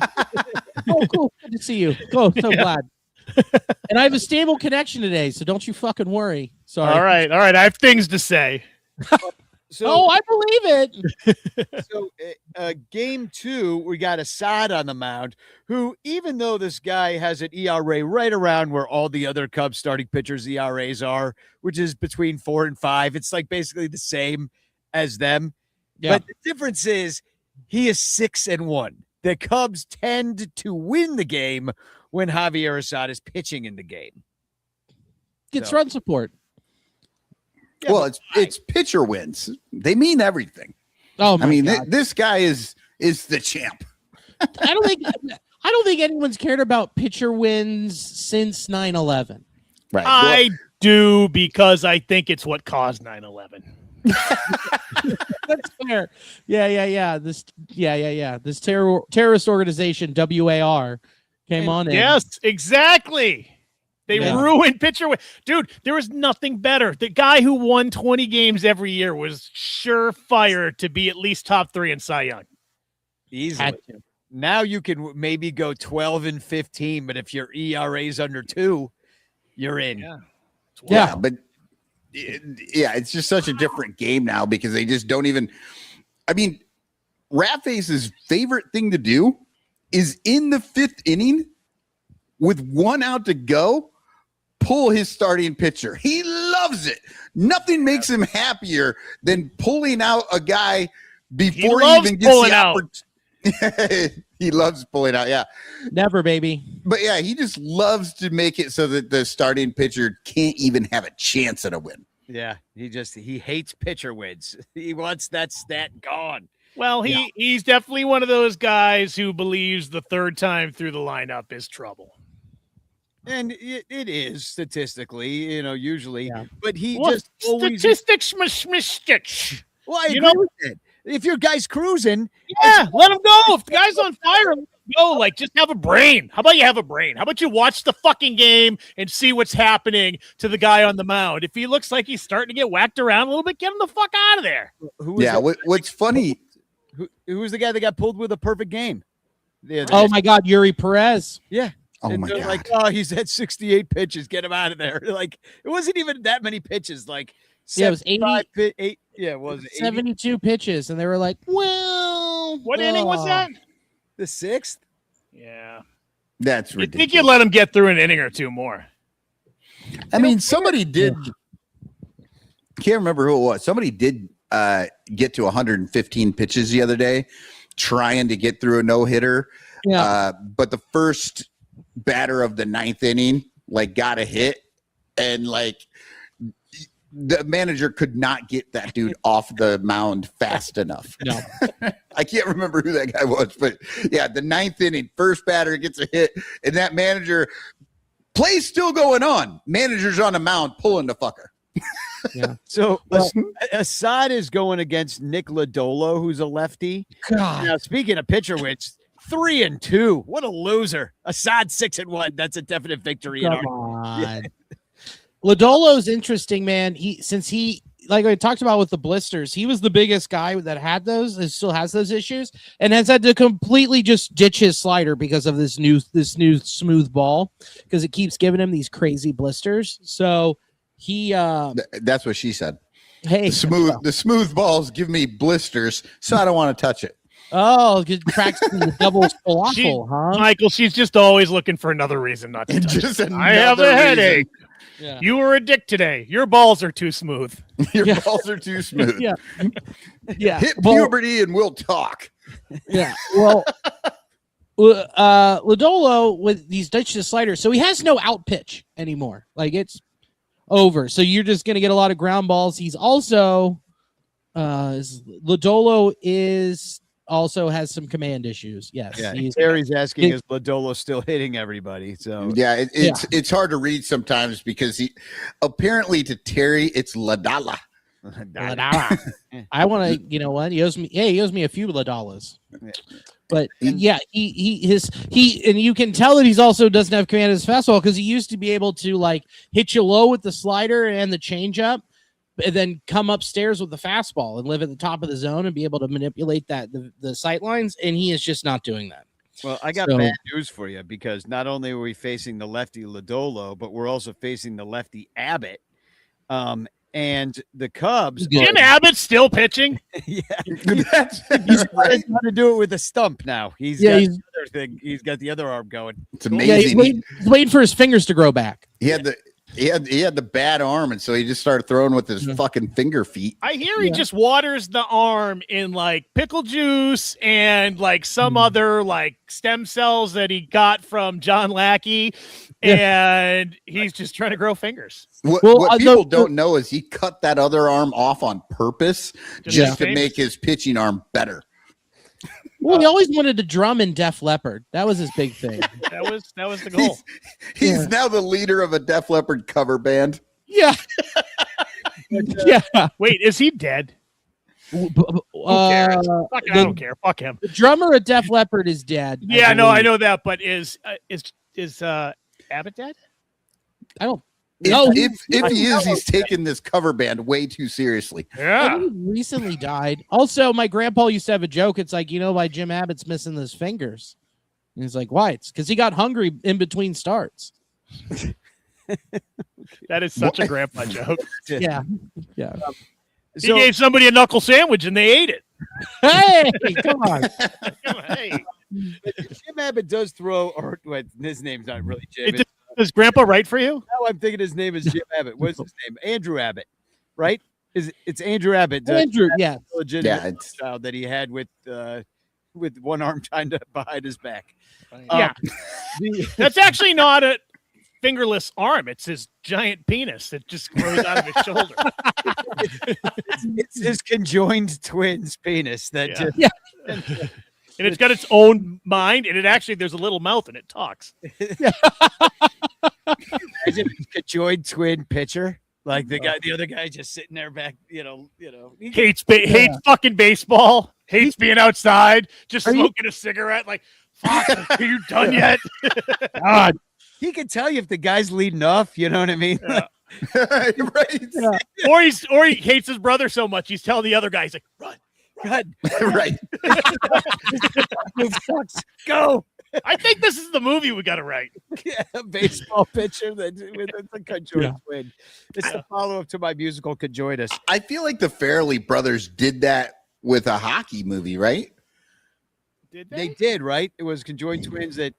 Oh, cool. Good to see you. So glad. And I have a stable connection today, so don't you fucking worry. Sorry. All right. I have things to say. Oh, I believe it. So, game 2, we got Assad on the mound, who, even though this guy has an ERA right around where all the other Cubs starting pitchers' ERAs are, which is between 4 and 5, it's like basically the same as them. Yeah. But the difference is he is 6-1. The Cubs tend to win the game when Javier Assad is pitching in the game. Gets So- run support. Yeah, Well, but it's pitcher wins. They mean everything. Oh my I mean, God. this guy is the champ. I don't think anyone's cared about pitcher wins since 9/11. Right. I do, because I think it's what caused 9/11. That's fair. Yeah. This terrorist organization WAR came on in. Yes, exactly. They Yeah. ruined pitcher win. Dude, there was nothing better. The guy who won 20 games every year was surefire to be at least top 3 in Cy Young. easily. Had to. Now you can maybe go 12 and 15, but if your ERA is under 2, you're in. Yeah. Yeah. But it's just such a different game now because they just don't even. I mean, Ratface's favorite thing to do is in the 5th inning with 1 out to go, pull his starting pitcher. He loves it. Nothing makes him happier than pulling out a guy before he loves even gets pulling the out. opportunity. He loves pulling out. Yeah. Never, baby. But yeah, he just loves to make it so that the starting pitcher can't even have a chance at a win. Yeah, he hates pitcher wins. He wants that stat gone. Well, he's definitely one of those guys who believes the third time through the lineup is trouble. And it is statistically, usually. Yeah. But he What just always. statistics. Well, I you agree know- with it. If your guy's cruising, Yeah, let him go. If the guy's on fire, let him go. Like, just have a brain. How about you have a brain? How about you watch the fucking game and see what's happening to the guy on the mound? If he looks like he's starting to get whacked around a little bit, get him the fuck out of there. who was Yeah. What's funny? who was the guy that got pulled with a perfect game? Oh my God, Yuri Perez. Yeah. Oh And my they're God. like, oh, he's had 68 pitches. Get him out of there. Like, it wasn't even that many pitches. Like, Yeah, it was 80. Yeah, it was 80? 72 pitches, and they were like, well, What inning was that? The 6th? Yeah. That's You ridiculous. think you'd let him get through an inning or two more? I mean, somebody did. Can't remember who it was. Somebody did get to 115 pitches the other day, trying to get through a no hitter. Yeah. But the first batter of the 9th inning, got a hit, and the manager could not get that dude off the mound fast enough. No. I can't remember who that guy was, but yeah, the 9th inning, first batter gets a hit, and that manager, play's still going on. Manager's on the mound pulling the fucker. Yeah. So Well- Assad is going against Nick Lodolo, who's a lefty. God. Now, speaking of pitcher wins, 3-2. What a loser. Assad 6-1. That's a definite victory. In Come our, on. Lodolo's interesting, man. Since like I talked about with the blisters, he was the biggest guy that had those and still has those issues, and has had to completely just ditch his slider because of this new smooth ball, because it keeps giving him these crazy blisters. So he That's what she said. hey The smooth balls give me blisters, so I don't want to touch it. oh, practicing the double falafel, huh? Michael, she's just always looking for another reason not to touch. Just I have a another headache. Yeah. You were a dick today. Your balls are too smooth. Your Yeah. balls are too smooth. Yeah. Yeah. Hit Well, puberty and we'll talk. yeah. Well, Lodolo with these Dutch sliders, so he has no out pitch anymore. Like, it's over. So you're just gonna get a lot of ground balls. He's also Lodolo is also has some command issues. Yes. Yeah, He's, Terry's asking, is Lodolo still hitting everybody? So Yeah, it's hard to read sometimes because apparently to Terry it's Ladala. I want to, you know what? He owes me a few dollars. But yeah, he and you can tell that he's also doesn't have command of his fastball because he used to be able to like hit you low with the slider and the changeup, and then come upstairs with the fastball and live at the top of the zone and be able to manipulate the sight lines. And he is just not doing that. Well, I got bad news for you because not only are we facing the lefty Lodolo, but we're also facing the lefty Abbott. And the Cubs. Jim Abbott's still pitching. Yeah, he's right. How to do it with a stump now. He's got the other thing. He's got the other arm going. It's amazing. Yeah, he's waiting for his fingers to grow back. He had the bad arm, and so he just started throwing with his fucking finger feet. I hear he just waters the arm in like pickle juice and like some other like stem cells that he got from John Lackey, and he's just trying to grow fingers. What people don't know is he cut that other arm off on purpose just to make his pitching arm better. Well, he always wanted to drum in Def Leppard. That was his big thing. That was the goal. He's now the leader of a Def Leppard cover band. Yeah. Yeah. Wait, is he dead? Who cares? I don't care. Fuck him. The drummer at Def Leppard is dead. Yeah, no, I know that, but is Abbott dead? I don't. If he is, he's taking this cover band way too seriously. Yeah. He recently died. Also, my grandpa used to have a joke. It's like, why Jim Abbott's missing his fingers? And he's like, why? It's because he got hungry in between starts. That is such a grandpa joke. Yeah. Yeah. He gave somebody a knuckle sandwich and they ate it. Hey, come on. Hey. Jim Abbott does throw, or his name's not really Jim. Is Grandpa right for you? Now I'm thinking his name is Jim Abbott. What's his name? Andrew Abbott, right? It's Andrew Abbott. Andrew, yeah. Legitimate child that he had with one arm tied behind his back. Yeah. That's actually not a fingerless arm. It's his giant penis that just grows out of his shoulder. It's his conjoined twins penis that just. Yeah. And it's got its own mind, and there's a little mouth and it talks. Imagine a conjoined twin pitcher, like the other guy just sitting there back, hates fucking baseball, hates being outside, just smoking a cigarette. Like, fuck, are you done yet? God, he can tell you if the guy's leading off. You know what I mean? Yeah. Right. Yeah. Or he hates his brother so much he's telling the other guy, he's like, run. God, Right. It sucks. Go. I think this is the movie we got to write. Yeah, a baseball pitcher that's a conjoined twin. It's a follow-up to my musical Conjoinus. I feel like the Farrelly brothers did that with a hockey movie, right? Did They did, right? It was conjoined twins that.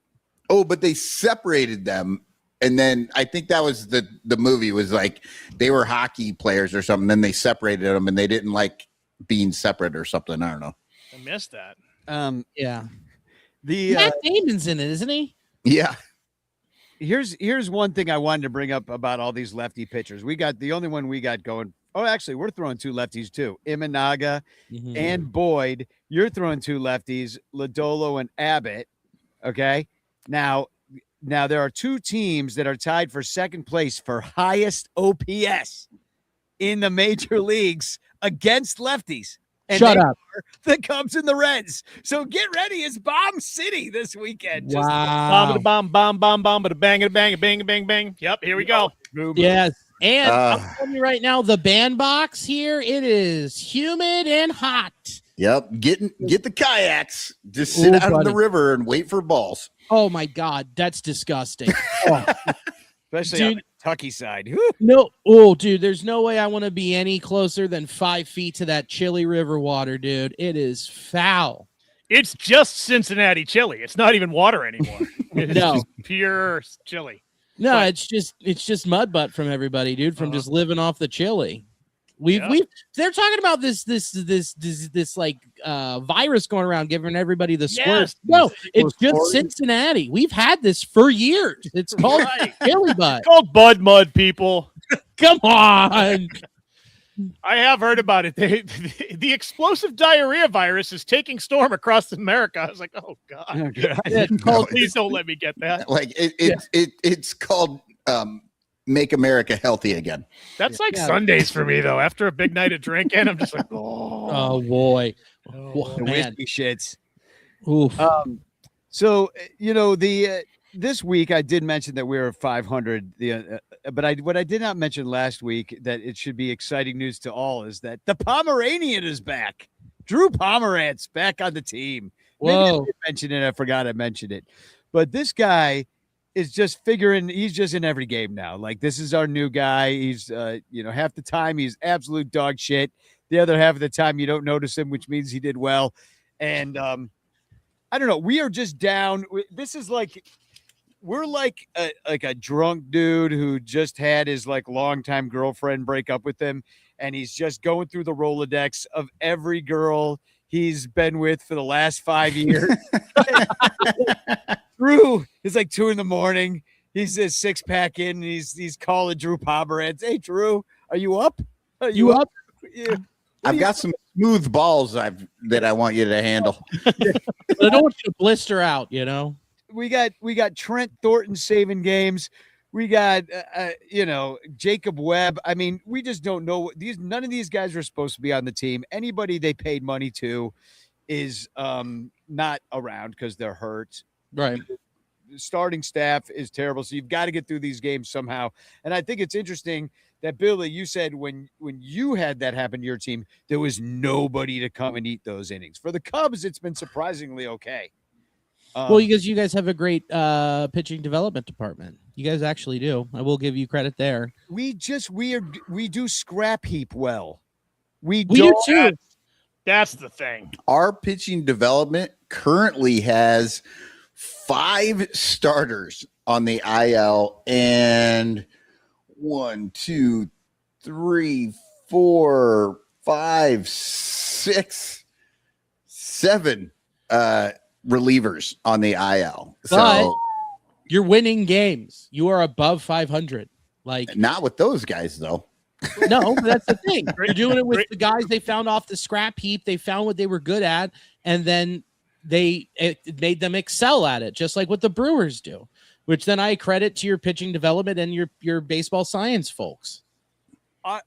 Oh, but they separated them. And then I think that was the movie was like they were hockey players or something. Then they separated them and they didn't like being separate or something. I don't know. I missed that. Yeah. The Matt Damon's in it, isn't he? Yeah. Here's one thing I wanted to bring up about all these lefty pitchers. We got the only one we got going. Oh, actually, we're throwing two lefties too. Imanaga and Boyd. You're throwing two lefties, Lodolo and Abbott. Okay. Now there are two teams that are tied for second place for highest OPS in the major leagues against lefties. And Shut up. The Cubs and the Reds. So get ready. It's Bomb City this weekend. Wow. Bomb, bang, bang, bang, bang, bang. Yep, here we go. Yes. And I'm telling you right now, the bandbox here, it is humid and hot. Yep. Get the kayaks. Just sit out in the river and wait for balls. Oh my God, that's disgusting. Especially on the Kentucky side. No, oh, dude, there's no way I want to be any closer than 5 feet to that chilly river water, dude. It is foul. It's just Cincinnati chili. It's not even water anymore. It's No. just pure chili. No, But- it's just mud butt from everybody, dude, from just living off the chili. They're talking about this like virus going around giving everybody the squirt. Yes. No, it's just Cincinnati. We've had this for years. It's called chili butt. It's called Bud Mud, people. Come on. I have heard about it. The explosive diarrhea virus is taking storm across America. I was like, oh God. Oh, God. It's called Please don't let me get that. Like it's called Make America Healthy Again. That's like Yeah. Sundays for me, though. After a big night of drinking, I'm just like, Oh boy. Oh, The Man. whiskey shits. Oof. So this week I did mention that we were 500. But what I did not mention last week that it should be exciting news to all is that the Pomeranian is back. Drew Pomerantz back on the team. Maybe I Whoa. did mention it. I forgot I mentioned it. But this guy is just figuring. He's just in every game now. Like, this is our new guy. He's half the time he's absolute dog shit. The other half of the time you don't notice him, which means he did well. And I don't know. We are just down. This is like we're like a drunk dude who just had his like longtime girlfriend break up with him, and he's just going through the Rolodex of every girl he's been with for the last 5 years. Drew is like 2 a.m. He's a 6-pack in, and he's calling Drew Pomerantz. Hey, Drew, are you up? Are You up? Yeah. I've got some smooth balls that I want you to handle. But I don't want you to blister out, you know? We got Trent Thornton saving games. We got Jacob Webb. I mean, we just don't know none of these guys are supposed to be on the team. Anybody they paid money to is not around because they're hurt. Right. The starting staff is terrible, so you've got to get through these games somehow. And I think it's interesting that, Billy, you said when you had that happen to your team, there was nobody to come and eat those innings. For the Cubs, it's been surprisingly okay. Well, because you guys have a great pitching development department. You guys actually do. I will give you credit there. we do scrap heap well. We do too. that's the thing. Our pitching development currently has 5 starters on the IL and 1, 2, 3, 4, 5, 6, 7 relievers on the IL. But So you're winning games. You are above 500. Like, not with those guys though. no, but that's the thing. You're doing it with the guys they found off the scrap heap. They found what they were good at, and then it made them excel at it, just like what the Brewers do. Which then I credit to your pitching development and your baseball science folks.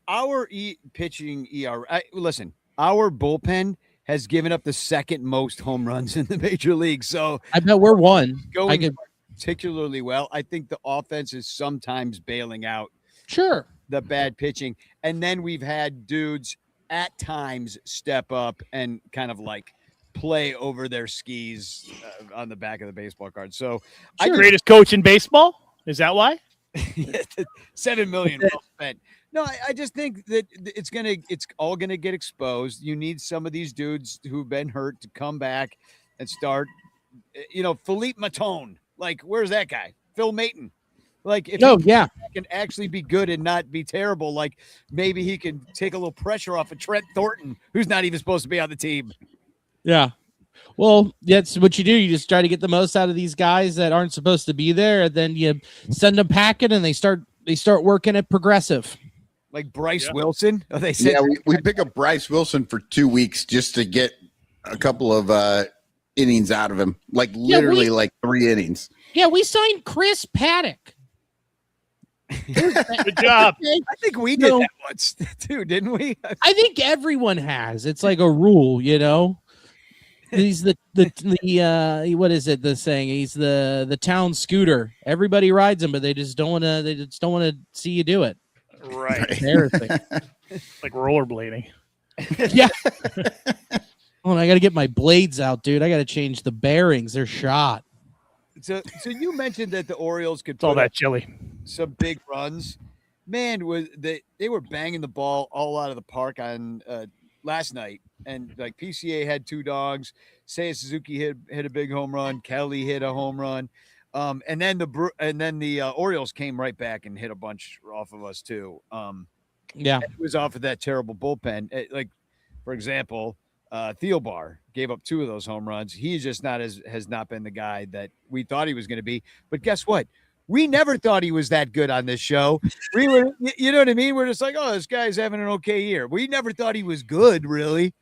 Our pitching ERA. Listen, our bullpen has given up the second most home runs in the major league. So I bet we're one. going particularly well. I think the offense is sometimes bailing out Sure. the bad pitching. And then we've had dudes at times step up and kind of like play over their skis on the back of the baseball card. So Greatest coach in baseball? Is that why? $7 million well spent. No, I just think that it's all gonna get exposed. You need some of these dudes who've been hurt to come back and start. Philippe Matone. Like, where's that guy? Phil Maton. Like, if he can actually be good and not be terrible, like maybe he can take a little pressure off of Trent Thornton, who's not even supposed to be on the team. Yeah. Well, that's what you do. You just try to get the most out of these guys that aren't supposed to be there, and then you send them packing, and they start working at Progressive. Like Bryce Wilson. Oh, they said we pick up Bryce Wilson for 2 weeks just to get a couple of innings out of him. Like literally like 3 innings. Yeah, we signed Chris Paddock. Good job. I think we did that once too, didn't we? I think everyone has. It's like a rule, you know. He's the what is it? The saying? He's the town scooter. Everybody rides him, but they just don't want to. They just don't want to see you do it. Right. Embarrassing. Like rollerblading. Yeah. Oh, and I got to get my blades out, dude. I got to change the bearings. They're shot. So you mentioned that the Orioles could It's all put that up chili. some big runs. Man, they were banging the ball all out of the park on last night, and like PCA had 2 dogs. Seiya Suzuki hit a big home run. Kelly hit a home run, and then the Orioles came right back and hit a bunch off of us too. Yeah, it was off of that terrible bullpen. Like, for example, Thielbar gave up 2 of those home runs. He just has not been the guy that we thought he was going to be. But guess what? We never thought he was that good on this show. We were, you know what I mean? We're just like, oh, this guy's having an okay year. We never thought he was good, really.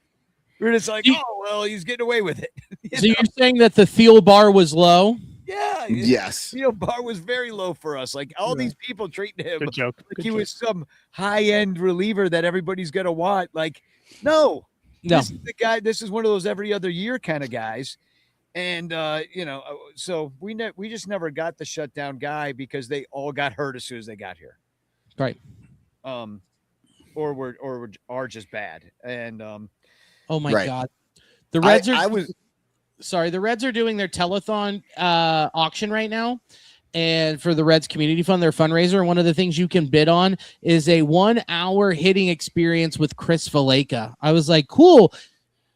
We're just like, oh, well, he's getting away with it. So you're saying that the Thiel bar was low? Yeah. Yes. Bar was very low for us. Like all these people treating him Good joke. like he was some high-end reliever that everybody's going to want. Like, no. This is the guy. This is one of those every other year kind of guys. And, so we just never got the shutdown guy because they all got hurt as soon as they got here. Right. Or are just bad. And, oh my Right. God. The Reds the Reds are doing their telethon auction right now. And for the Reds Community Fund, their fundraiser, one of the things you can bid on is a 1 hour hitting experience with Chris Valleca. I was like, cool.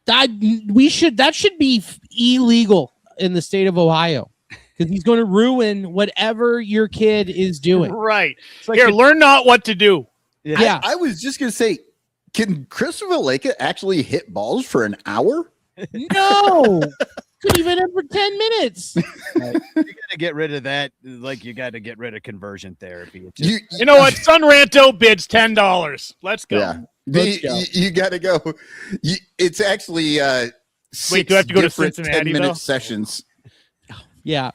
That should be illegal in the state of Ohio because he's going to ruin whatever your kid is doing. Right. like Here, learn not what to do. Yeah. I was just going to say, can Chris Valleca actually hit balls for an hour? No. Could even have for 10 minutes. You got to get rid of that. Like you got to get rid of conversion therapy. It's just, You know what? Son Ranto bids $10. Let's go. Yeah. Let's go. You got to go. It's actually Wait, do I have to go to different Cincinnati, 10-minute though? sessions. Yeah.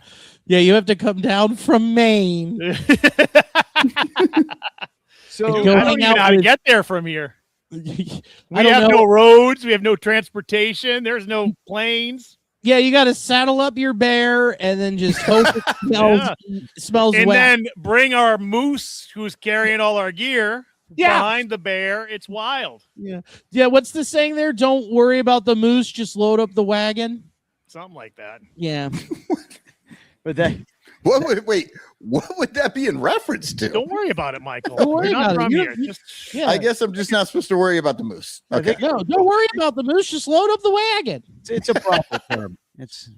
Yeah, you have to come down from Maine. so Go I hang don't even out know how to with- get there from here. I We don't have know. no roads. We have no transportation. There's no planes. Yeah, you got to saddle up your bear and then just hope it smells And wet. then bring our moose who's carrying all our gear Yeah. behind the bear. It's wild. Yeah, what's the saying there? Don't worry about the moose, just load up the wagon. Something like that. Yeah. but that What would that be in reference to? Don't worry about it, Michael. Don't worry You're not about it. from You're- here. you- Just Yeah. I guess I'm just not supposed to worry about the moose. Okay. No, don't worry about the moose, just load up the wagon. it's a proper term. It's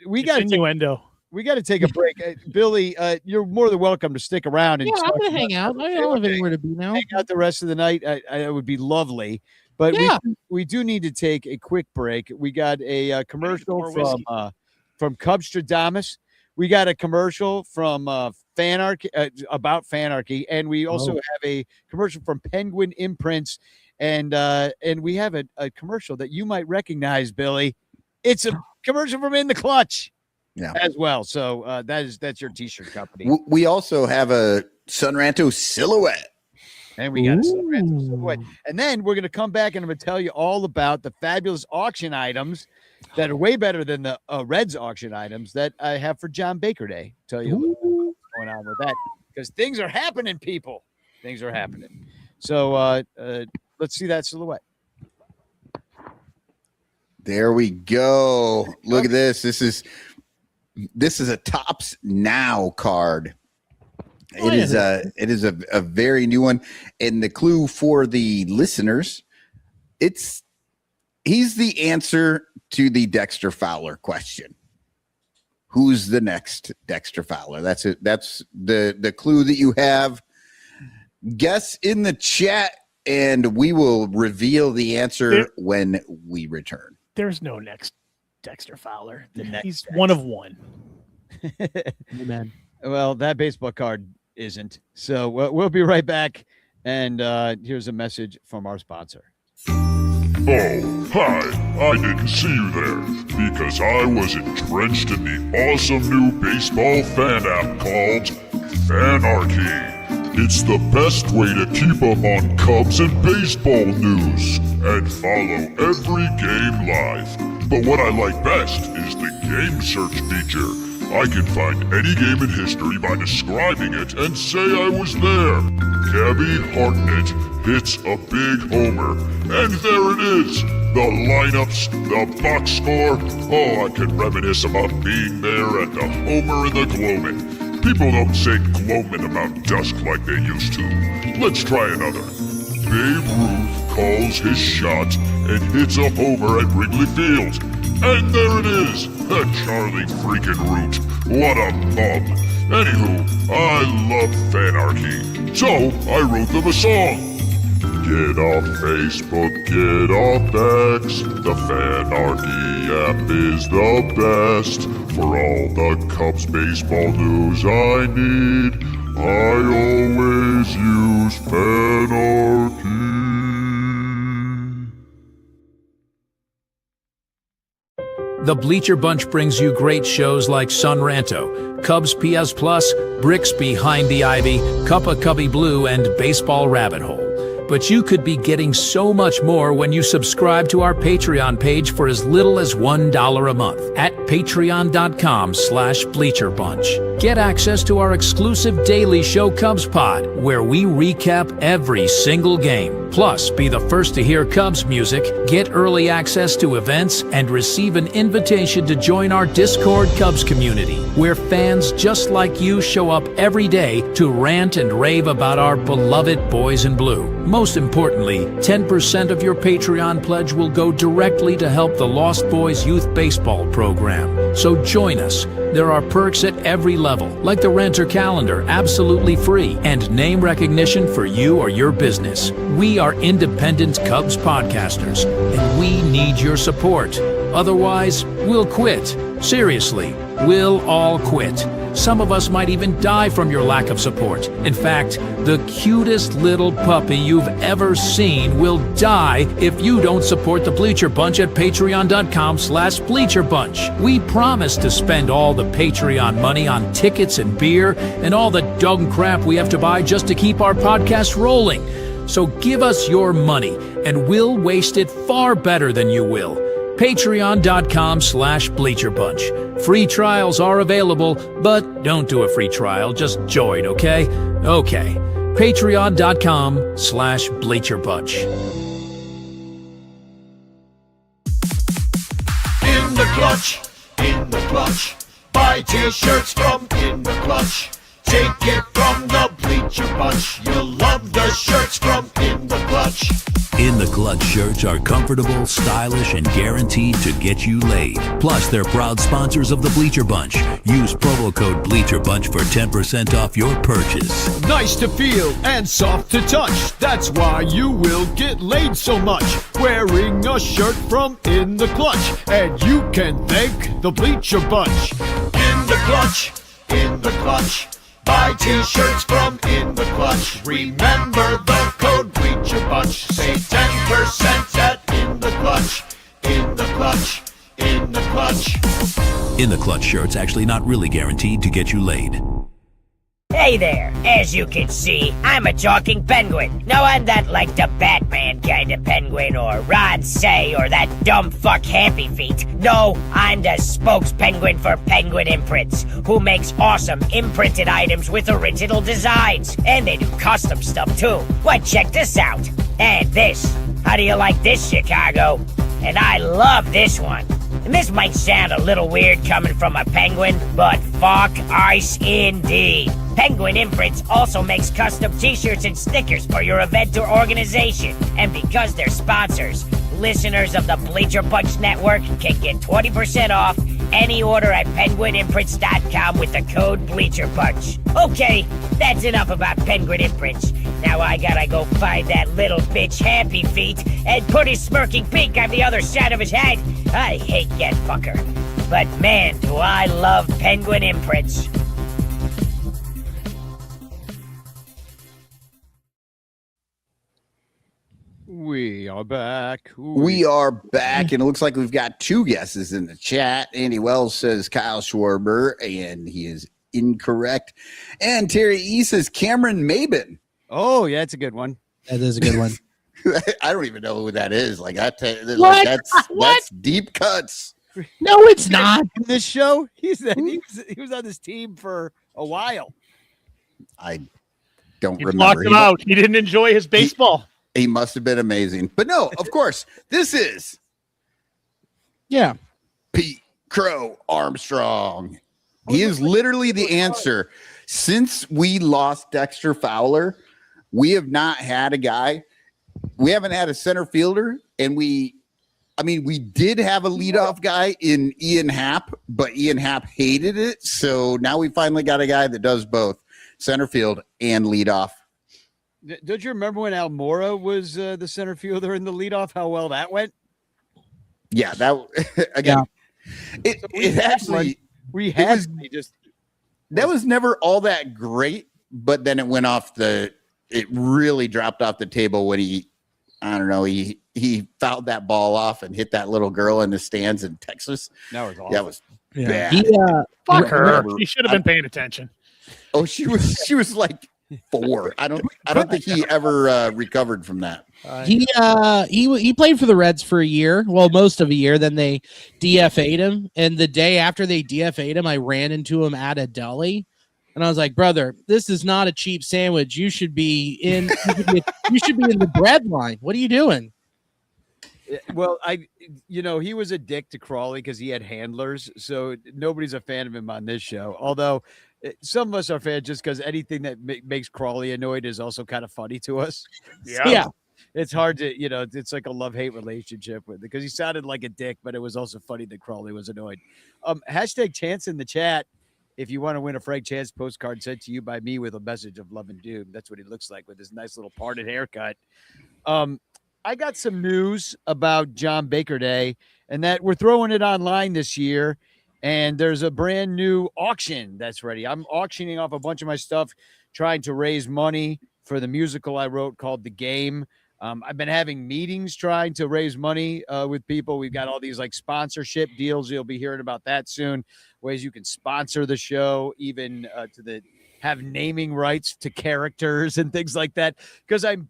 we it's got innuendo. to take a break. Billy, you're more than welcome to stick around and Yeah, I'm talk gonna about- hang out. I don't have anywhere to be now. hang out the rest of the night. It would be lovely. But Yeah. we do need to take a quick break. We got a commercial more whiskey. from Cubstradamus. We got a commercial from Fanarchy about Fanarchy, and we also have a commercial from Penguin Imprints, and we have a commercial that you might recognize, Billy. It's a commercial from In the Clutch, as well. So that's your T-shirt company, We also have a Sunranto silhouette. and we got a silhouette. And then we're gonna come back and I'm gonna tell you all about the fabulous auction items that are way better than the Reds auction items that I have for John Baker Day. Tell you a little bit about what's going on with that because things are happening, people. Things are happening. So let's see that silhouette. There we go. Look at this. This is a Topps Now card. It is a very new one. And the clue for the listeners, he's the answer to the Dexter Fowler question. Who's the next Dexter Fowler? That's it. That's the clue that you have. Guess in the chat, and we will reveal the answer when we return. There's no next Dexter Fowler. next He's Dexter. one of one. Amen. Well, that baseball card isn't. So we'll be right back. And here's a message from our sponsor. Oh, hi. I didn't see you there because I was entrenched in the awesome new baseball fan app called Fanarchy. It's the best way to keep up on Cubs and baseball news and follow every game live. But what I like best is the game search feature. I can find any game in history by describing it and say I was there. Gabby Hartnett hits a big homer, and there it is. The lineups, the box score. Oh, I can reminisce about being there at the homer and the Gloman. People don't say Gloman about dusk like they used to. Let's try another. Babe Ruth calls his shot and hits a homer at Wrigley Field. And there it is, Charlie freaking Root. What a bum. Anywho, I love Fanarchy, so I wrote them a song. Get off Facebook, get off X. The Fanarchy app is the best. For all the Cubs baseball news I need, I always use Fanarchy. The Bleacher Bunch brings you great shows like Sun Ranto, Cubs PS Plus, Bricks Behind the Ivy, Cuppa Cubby Blue, and Baseball Rabbit Hole. But you could be getting so much more when you subscribe to our Patreon page for as little as $1 a month at patreon.com/BleacherBunch. Get access to our exclusive daily show Cubs Pod, where we recap every single game. Plus, be the first to hear Cubs music, get early access to events, and receive an invitation to join our Discord Cubs community, where fans just like you show up every day to rant and rave about our beloved boys in blue. Most importantly, 10% of your Patreon pledge will go directly to help the Lost Boys Youth Baseball program. So join us. There are perks at every level, like the Renter Calendar, absolutely free, and name recognition for you or your business. We are independent Cubs podcasters, and we need your support. Otherwise, we'll quit. Seriously, we'll all quit. Some of us might even die from your lack of support. In fact, the cutest little puppy you've ever seen will die if you don't support the Bleacher Bunch at patreon.com/BleacherBunch. We promise to spend all the Patreon money on tickets and beer and all the dung crap we have to buy just to keep our podcast rolling. So give us your money, and we'll waste it far better than you will. Patreon.com/BleacherBunch. Free trials are available, but don't do a free trial. Just join, okay? Okay. Patreon.com/BleacherBunch. In the clutch, in the clutch. Buy t-shirts from In the Clutch. Take it from the Bleacher Bunch. You'll love the shirts from In the Clutch. In the Clutch shirts are comfortable, stylish, and guaranteed to get you laid. Plus, they're proud sponsors of the Bleacher Bunch. Use promo code BleacherBunch for 10% off your purchase. Nice to feel and soft to touch. That's why you will get laid so much. Wearing a shirt from In the Clutch. And you can thank the Bleacher Bunch. In the Clutch, in the Clutch. Buy t-shirts from In the Clutch. Remember the code Bleacher Bunch. Save 10% at In the Clutch. In the Clutch. In the Clutch. In the Clutch shirts actually not really guaranteed to get you laid. Hey there, as you can see, I'm a talking penguin. No, I'm not like the Batman kind of penguin or Rod Say or that dumb fuck Happy Feet. No, I'm the spokespenguin for Penguin Imprints, who makes awesome imprinted items with original designs. And they do custom stuff too. Why, check this out. And this. How do you like this, Chicago? And I love this one. And this might sound a little weird coming from a penguin, but fuck ice indeed. Penguin Imprints also makes custom t-shirts and stickers for your event or organization. And because they're sponsors, listeners of the Bleacher Bunch Network can get 20% off any order at penguinimprints.com with the code Bleacher Bunch. Okay, that's enough about Penguin Imprints. Now I gotta go find that little bitch Happy Feet and put his smirking beak on the other side of his head. I hate that fucker. But man, do I love Penguin Imprints. We are back. We are back, and it looks like we've got two guesses in the chat. Andy Wells says Kyle Schwarber, and he is incorrect. And Terry E says Cameron Maben. Oh, yeah, that's a good one. That is a good one. I don't even know who that is. Like What? That's deep cuts. No, it's not. In this show, he was on this team for a while. I don't You remember. blocked him out. He didn't enjoy his baseball. He must have been amazing. But no, of course, this is Yeah. Pete Crow Armstrong. He is literally the answer. Since we lost Dexter Fowler, we have not had a guy. We haven't had a center fielder, and we did have a leadoff guy in Ian Happ, but Ian Happ hated it. So now we finally got a guy that does both center field and leadoff. Don't you remember when Almora was the center fielder in the leadoff? How well that went? Yeah, that again. It actually we had that was never all that great, but then it went off it really dropped off the table when he fouled that ball off and hit that little girl in the stands in Texas. That was awful. That was Yeah. bad. Fuck her. She should have been paying attention. Oh, she was like 4. I don't think he ever recovered from that. He played for the Reds for a year, well, most of a year. Then they DFA'd him, and the day after they DFA'd him, I ran into him at a deli, and I was like, "Brother, this is not a cheap sandwich. You should be in. You should be in the bread line. What are you doing?" Well, he was a dick to Crawley because he had handlers, so nobody's a fan of him on this show. Although some of us are fans just because anything that makes Crawley annoyed is also kind of funny to us. Yeah. It's hard to, it's like a love-hate relationship with it because he sounded like a dick, but it was also funny that Crawley was annoyed. Hashtag Chance in the chat. If you want to win a Frank Chance postcard sent to you by me with a message of love and doom, that's what he looks like with his nice little parted haircut. I got some news about John Baker Day and that we're throwing it online this year. And there's a brand new auction that's ready. I'm auctioning off a bunch of my stuff, trying to raise money for the musical I wrote called The Game. I've been having meetings trying to raise money with people. We've got all these like sponsorship deals. You'll be hearing about that soon. Ways you can sponsor the show, even have naming rights to characters and things like that. Because I'm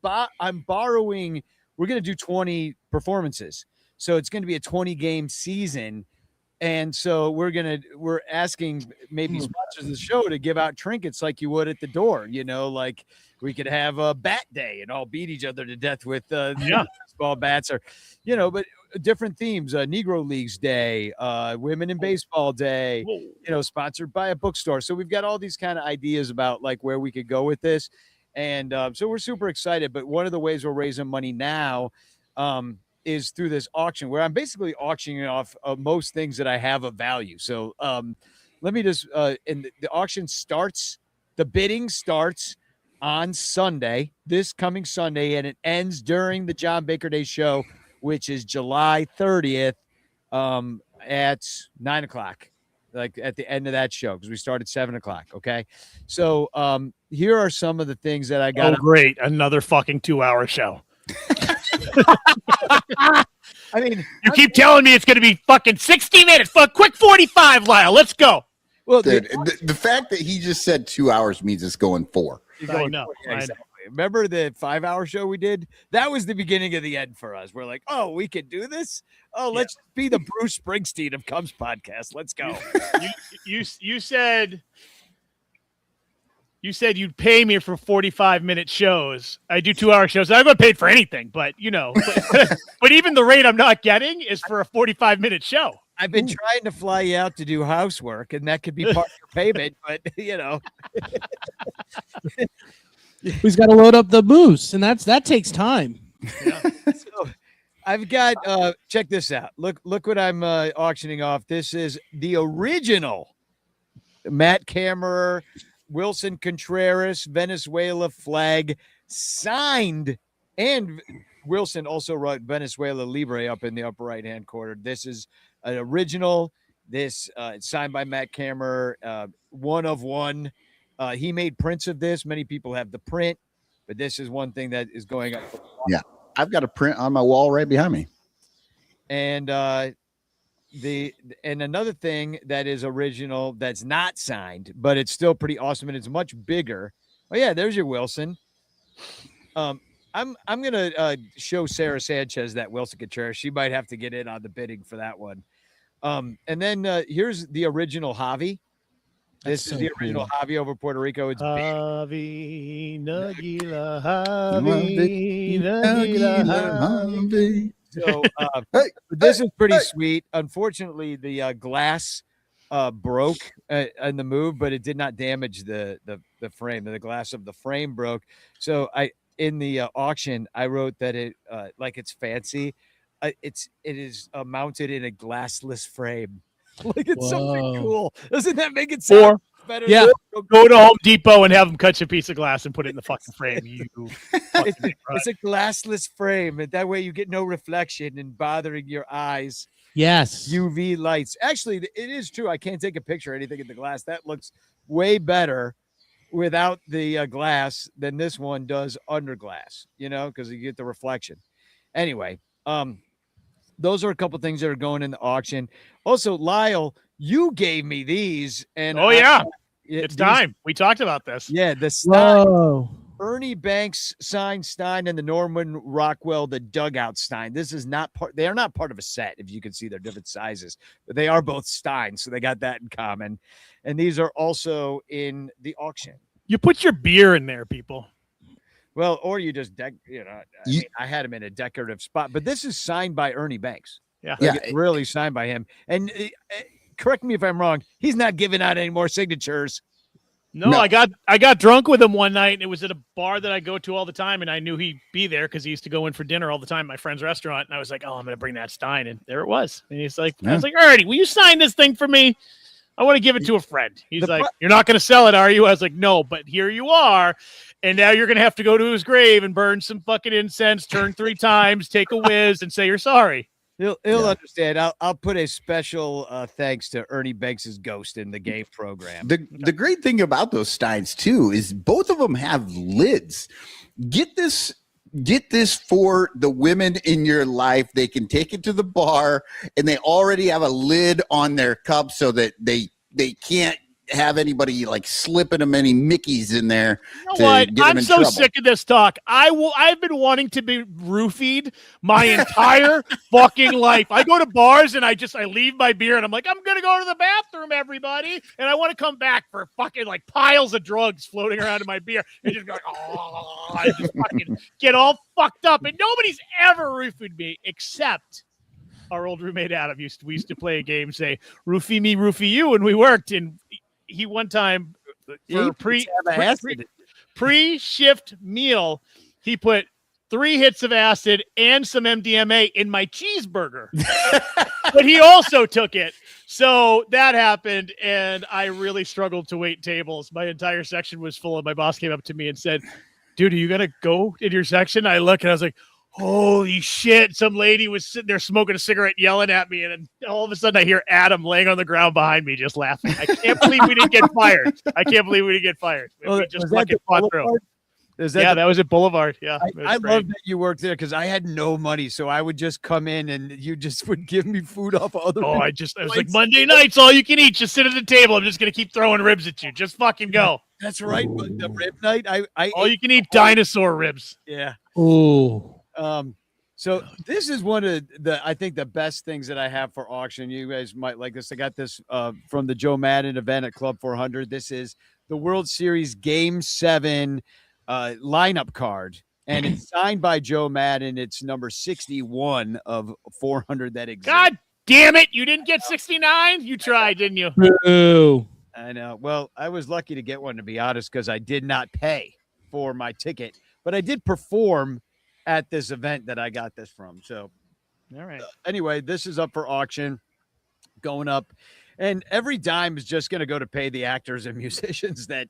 borrowing. We're going to do 20 performances, so it's going to be a 20-game season. And so we're asking maybe sponsors of the show to give out trinkets like you would at the door, like we could have a bat day and all beat each other to death with baseball bats or, but different themes, Negro Leagues Day, Women in Baseball Day, sponsored by a bookstore. So we've got all these kind of ideas about like where we could go with this. And so we're super excited. But one of the ways we're raising money now is through this auction where I'm basically auctioning off most things that I have of value. So let me just, and the auction starts, the bidding starts on Sunday, this coming Sunday, and it ends during the John Baker Day show, which is July 30th at 9:00, like at the end of that show, because we start at 7:00. Okay. So here are some of the things that I got. Oh, great. Another fucking 2-hour show. I mean, you keep telling me it's going to be fucking 60 minutes for a quick 45, Lyle. Let's go. Well, dude, the fact that he just said 2 hours means it's going 4. I know. Exactly. Remember the 5-hour show we did? That was the beginning of the end for us. We're like, oh, we could do this. Oh, let's be the Bruce Springsteen of Cubs podcast. Let's go. You said you'd pay me for 45-minute shows. I do 2-hour shows. I haven't paid for anything, but but even the rate I'm not getting is for a 45-minute show. I've been trying to fly you out to do housework, and that could be part of your payment, but He's got to load up the moose, and that takes time. Yeah. So I've got check this out. Look what I'm auctioning off. This is the original Matt Kammerer, Wilson Contreras, Venezuela flag signed, and Wilson also wrote Venezuela Libre up in the upper right-hand corner. This is an original. This it's signed by Matt Kammerer, one of one. He made prints of this. Many people have the print, but this is one thing that is going up. Yeah, I've got a print on my wall right behind me. And another thing that is original that's not signed, but it's still pretty awesome and it's much bigger. Oh yeah, there's your Wilson. I'm gonna show Sarah Sanchez that Wilson Contreras. She might have to get in on the bidding for that one. And then here's the original Javi. This is the original Javi over Puerto Rico. It's Javi, Nagila, Javi, Nagila, So this is pretty sweet. Unfortunately, the glass broke in the move, but it did not damage the frame. The glass of the frame broke. So in the auction, I wrote that it like it's fancy. It is mounted in a glassless frame. Like it's something cool. Doesn't that make it sound better. Yeah. Go to Home Depot and have them cut you a piece of glass and put it in the fucking frame. It's a glassless frame, and that way you get no reflection and bothering your eyes. Yes. UV lights. Actually, it is true. I can't take a picture or anything in the glass. That looks way better without the glass than this one does under glass, because you get the reflection. Anyway, those are a couple things that are going in the auction. Also, Lyle, you gave me these. And it's time. We talked about this. Yeah, the Whoa. Ernie Banks signed Stein and the Norman Rockwell, the dugout Stein. This is not part. They are not part of a set. If you can see, they're different sizes, but they are both Stein, so they got that in common. And these are also in the auction. You put your beer in there, people. Well, or you just I had him in a decorative spot, but this is signed by Ernie Banks. Yeah, it's really signed by him. And correct me if I'm wrong. He's not giving out any more signatures. No, I got drunk with him one night, and it was at a bar that I go to all the time, and I knew he'd be there because he used to go in for dinner all the time at my friend's restaurant. And I was like, "Oh, I'm gonna bring that Stein," and there it was. And he's like, "I was like, alrighty, will you sign this thing for me? I want to give it to a friend." He's like, "You're not gonna sell it, are you?" I was like, "No, but here you are, and now you're gonna have to go to his grave and burn some fucking incense, turn 3 times, take a whiz, and say you're sorry." He'll understand. I'll put a special thanks to Ernie Banks's ghost in the game program. The great thing about those Steins too is both of them have lids. Get this for the women in your life. They can take it to the bar, and they already have a lid on their cup so that they can't have anybody like slipping them any Mickeys in there. You know what? I'm so sick of this talk. I've been wanting to be roofied my entire fucking life. I go to bars and I leave my beer and I'm like, I'm gonna go to the bathroom, everybody, and I want to come back for fucking like piles of drugs floating around in my beer and just go like, oh, I just fucking get all fucked up. And nobody's ever roofied me except our old roommate Adam. We used to play a game, say roofie me, roofie you, and we worked. And he one time for pre-shift meal, he put 3 hits of acid and some MDMA in my cheeseburger, but he also took it. So that happened, and I really struggled to wait tables. My entire section was full, and my boss came up to me and said, "Dude, are you gonna go in your section?" I look and I was like, holy shit, some lady was sitting there smoking a cigarette yelling at me, and then all of a sudden I hear Adam laying on the ground behind me just laughing. I can't believe we didn't get fired. Well, we just fucking fought through. That was at Boulevard. Yeah, I love that you worked there because I had no money, so I would just come in and you just would give me food off of other. I was like, Monday nights, all you can eat. Just sit at the table. I'm just gonna keep throwing ribs at you. Just fucking go. That's right. But the rib night, I all you can eat dinosaur ribs. Yeah. Ooh. So this is one of I think the best things that I have for auction. You guys might like this. I got this from the Joe Madden event at Club 400. This is the World Series Game 7 lineup card, and it's signed by Joe Madden. It's number 61 of 400 that exists. God damn it. You didn't get 69? You tried, didn't you? Ooh. I know. Well, I was lucky to get one, to be honest, because I did not pay for my ticket, but I did perform at this event that I got this from. So, all right. Anyway, this is up for auction, going up, and every dime is just going to go to pay the actors and musicians that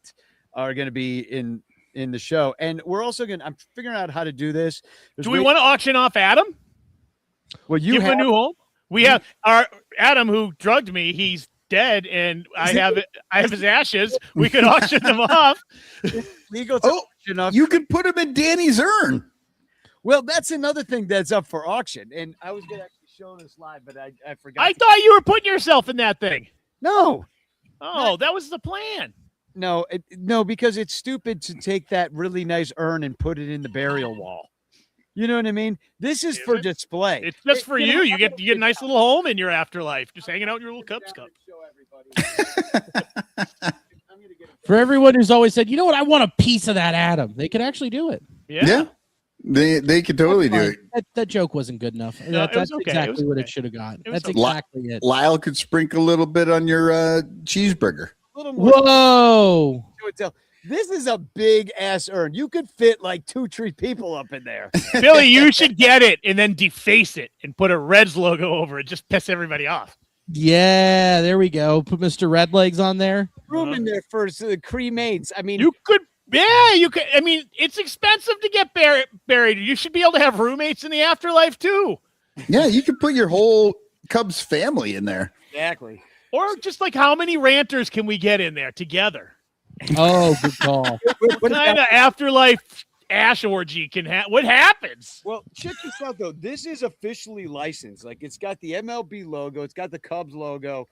are going to be in the show. And we're also I'm figuring out how to do this. Do we want to auction off Adam? Well, you give have him a new home. We have our Adam who drugged me. He's dead, and I have his ashes. We could auction them off. Legal to auction off. You could put him in Danny's urn. Well, that's another thing that's up for auction. And I was going to actually show this live, but I forgot. I thought you were putting yourself in that thing. No. Oh, that was the plan. No, no, because it's stupid to take that really nice urn and put it in the burial wall. You know what I mean? This is for display. It's just for you. You get a nice little home in your afterlife, just hanging out in your little Cubs cup. For everyone who's always said, you know what, I want a piece of that Adam. They could actually do it. Yeah. They could totally do it. That joke wasn't good enough. No, that's okay. exactly what it should have got. That's okay. exactly it. Lyle could sprinkle a little bit on your cheeseburger. A little more. Whoa. This is a big ass urn. You could fit like 2-3 people up in there. Billy, you should get it and then deface it and put a Reds logo over it. Just piss everybody off. Yeah, there we go. Put Mr. Red Legs on there. room in there for cremates. I mean, You could. Yeah, you could. I mean, it's expensive to get buried. You should be able to have roommates in the afterlife too. Yeah, you could put your whole Cubs family in there. exactly. Or just like how many ranters can we get in there together? Oh, good call. What kind of afterlife ash orgy can what happens? Well, check this out though. This is officially licensed. Like it's got the MLB logo, it's got the Cubs logo.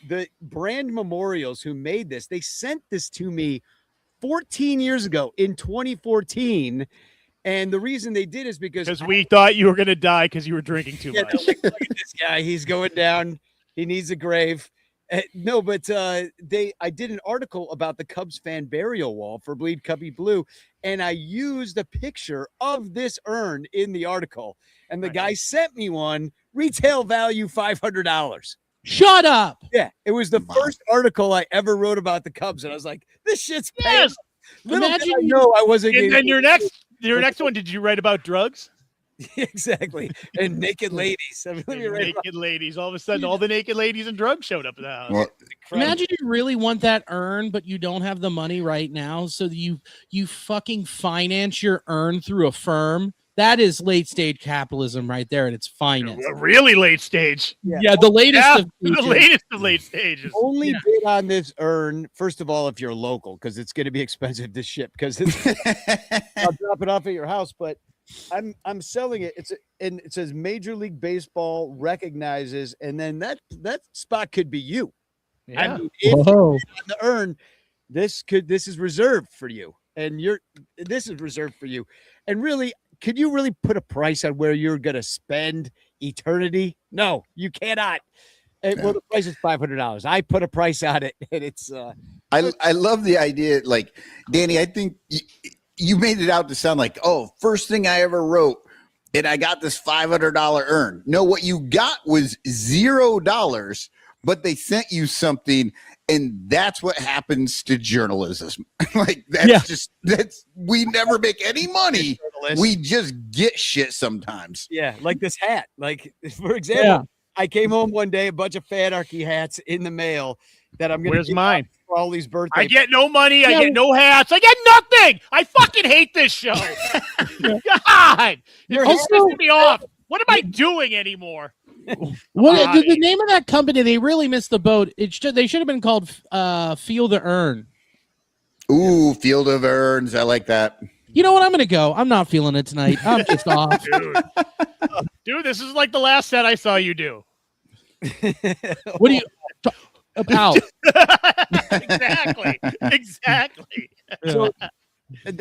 The brand memorials who made this, they sent this to me 14 years ago in 2014. And the reason they did is because we thought you were going to die because you were drinking too much. Look at this guy. He's going down. He needs a grave. No, but I did an article about the Cubs fan burial wall for Bleed Cubby Blue, and I used a picture of this urn in the article. And the guy sent me one, retail value $500. Shut up. Yeah, it was the first article I ever wrote about the Cubs, and I was like, "This shit's paying." Yes. Little Imagine did I know I wasn't. And then getting- your next one, did you write about drugs? exactly, and naked ladies. I mean, let me write about- Naked ladies. All of a sudden, all the naked ladies and drugs showed up at the house. Well, Imagine you really want that urn, but you don't have the money right now, so you fucking finance your urn through a firm. That is late stage capitalism right there, and it's finance. Really late stage. Yeah, the latest Yeah, of the stages. latest of late stages. Only bid on this urn, first of all, if you're local, because it's going to be expensive to ship. Because I'll drop it off at your house, but I'm selling it. And it says Major League Baseball recognizes, and then that spot could be you. Yeah. I mean, if Whoa. on the urn, this is reserved for you, and this is reserved for you. And really, could you really put a price on where you're going to spend eternity? No, you cannot. Well, the price is $500. I put a price on it, and it's. I love the idea. Like, Danny, I think you made it out to sound like, oh, first thing I ever wrote, and I got this $500 urn. No, what you got was $0, but they sent you something, and that's what happens to journalism. Like that's we never make any money. We just get shit sometimes. Yeah, like this hat. Like, for example, I came home one day, a bunch of Fanarchy hats in the mail that I'm going to. Where's mine? For all these birthdays. I get no money. I get no hats. I get nothing. I fucking hate this show. God, you're pissing me off. What am I doing anymore? What the name of that company? They really missed the boat. They should have been called Feel the Urn. Ooh, Field of Urns. I like that. You know what? I'm gonna go. I'm not feeling it tonight. I'm just off. Dude, this is like the last set I saw you do. What do you about? Exactly. So,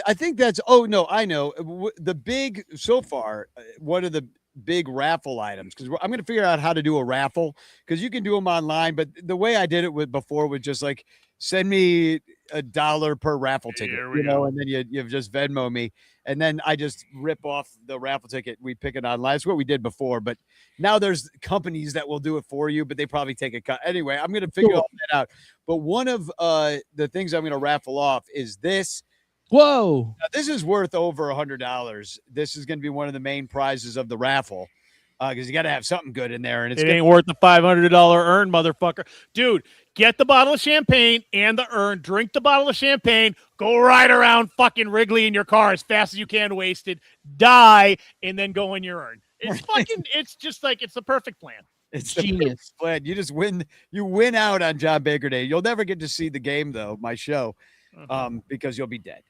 I think that's. Oh no, I know the big so far. One of the big raffle items, because I'm going to figure out how to do a raffle, because you can do them online. But the way I did it before was just like, send me $1 per raffle ticket, and then you just Venmo me, and then I just rip off the raffle ticket. We pick it online. It's what we did before, but now there's companies that will do it for you, but they probably take a cut. Anyway, I'm going to figure all that out. But one of the things I'm going to raffle off is this. Whoa. Now, this is worth over $100. This is going to be one of the main prizes of the raffle, because you got to have something good in there. And it ain't worth the $500 urn, motherfucker. Dude, get the bottle of champagne and the urn, drink the bottle of champagne, go ride around fucking Wrigley in your car as fast as you can, wasted, die, and then go in your urn. It's fucking, it's just like, it's the perfect plan. It's genius. Plan. You just win. You win out on John Baker Day. You'll never get to see the game though, my show, because you'll be dead.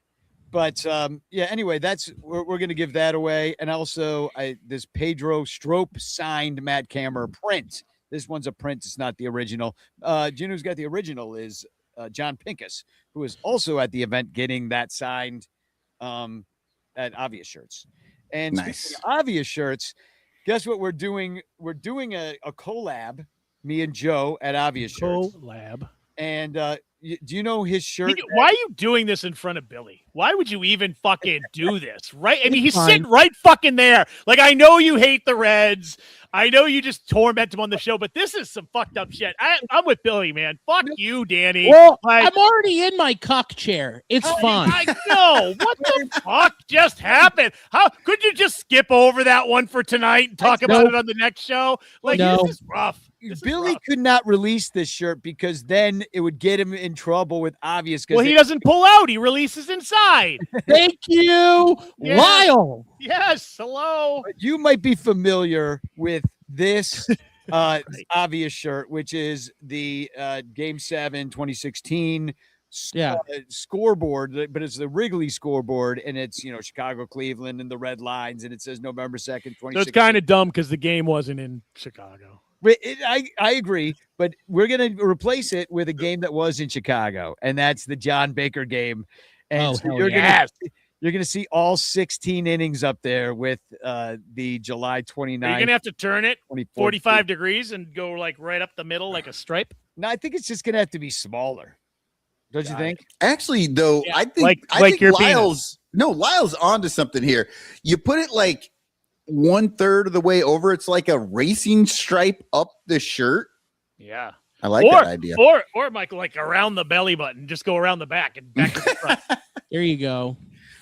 But yeah, anyway, we're going to give that away. And also this Pedro Strop signed Matt Kammer print. This one's a print. It's not the original. You know who's got the original is John Pincus, who is also at the event getting that signed at Obvious Shirts. And speaking of Obvious Shirts, guess what we're doing? We're doing a collab, me and Joe at Obvious Shirts. Collab. And do you know his shirt? Why are you doing this in front of Billy? Why would you even fucking do this? Right? I mean, he's sitting right fucking there. Like, I know you hate the Reds. I know you just torment him on the show, but this is some fucked up shit. I'm with Billy, man. Fuck you, Danny. Well, Like, I'm already in my cuck chair. It's fine. I know. What the fuck just happened? How could you just skip over that one for tonight and talk about it on the next show? Like, No. this is rough. This is Billy rough. could not release this shirt because then it would get him in trouble with obvious. Well, he doesn't pull out. He releases inside. Thank you, Yeah. Lyle. Yes. Hello. You might be familiar with this obvious shirt, which is the Game 7 2016 scoreboard, but it's the Wrigley scoreboard, and it's Chicago, Cleveland, and the red lines, and it says November 2nd, 2016. So it's kind of dumb because the game wasn't in Chicago. I agree, but we're going to replace it with a game that was in Chicago, and that's the John Baker game. And so you're going to see all 16 innings up there with the July 29th. Are you going to have to turn it 45 degrees and go like right up the middle like a stripe? No, I think it's just going to have to be smaller. Don't you think? Actually, though, Yeah. I think your Lyle's onto something here. You put it like 1/3 of the way over. It's like a racing stripe up the shirt. Yeah. I like that idea. Or Michael, like around the belly button, just go around the back and back to the front. There you go.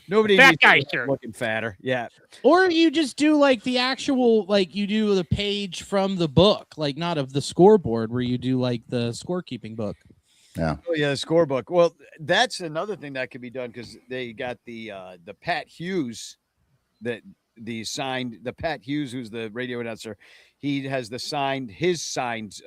Nobody Fat needs guy to shirt. looking fatter. Yeah. Or you just do like the actual, like you do the page from the book, like not of the scoreboard, where you do like the scorekeeping book. Yeah. Oh yeah, the scorebook. Well, that's another thing that could be done because they got the Pat Hughes, the Pat Hughes, who's the radio announcer. He has his signed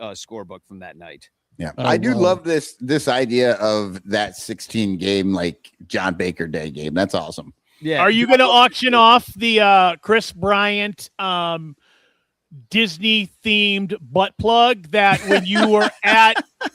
scorebook from that night. Yeah, Oh, I do wow. love this idea of that 16 game like John Baker Day game. That's awesome. Yeah. Are you going to auction off the Chris Bryant Disney themed butt plug that when you were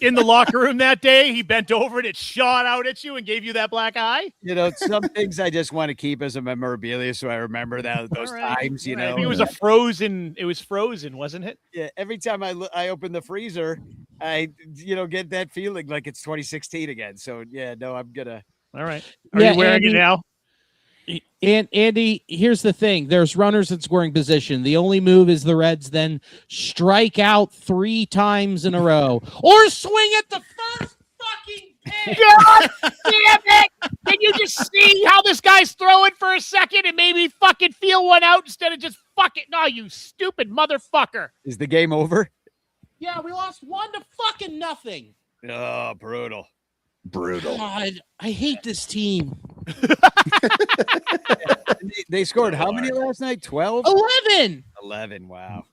in the locker room that day, he bent over and it shot out at you and gave you that black eye? Some things I just want to keep as a memorabilia, so I remember those times. I think it was frozen. It was frozen, wasn't it? Yeah. Every time I open the freezer, I get that feeling like it's 2016 again. So yeah, no, I'm gonna. All right. Are you wearing it now? And Andy, here's the thing: there's runners in scoring position. The only move is the Reds then strike out 3 times in a row, or swing at the first fucking pitch. God damn it! Can you just see how this guy's throwing for a second and maybe fucking feel one out instead of just fuck it? No, you stupid motherfucker. Is the game over? Yeah, we lost 1-0. Oh, brutal. God, I hate this team. They scored how many last night? 12? 11. 11. Wow.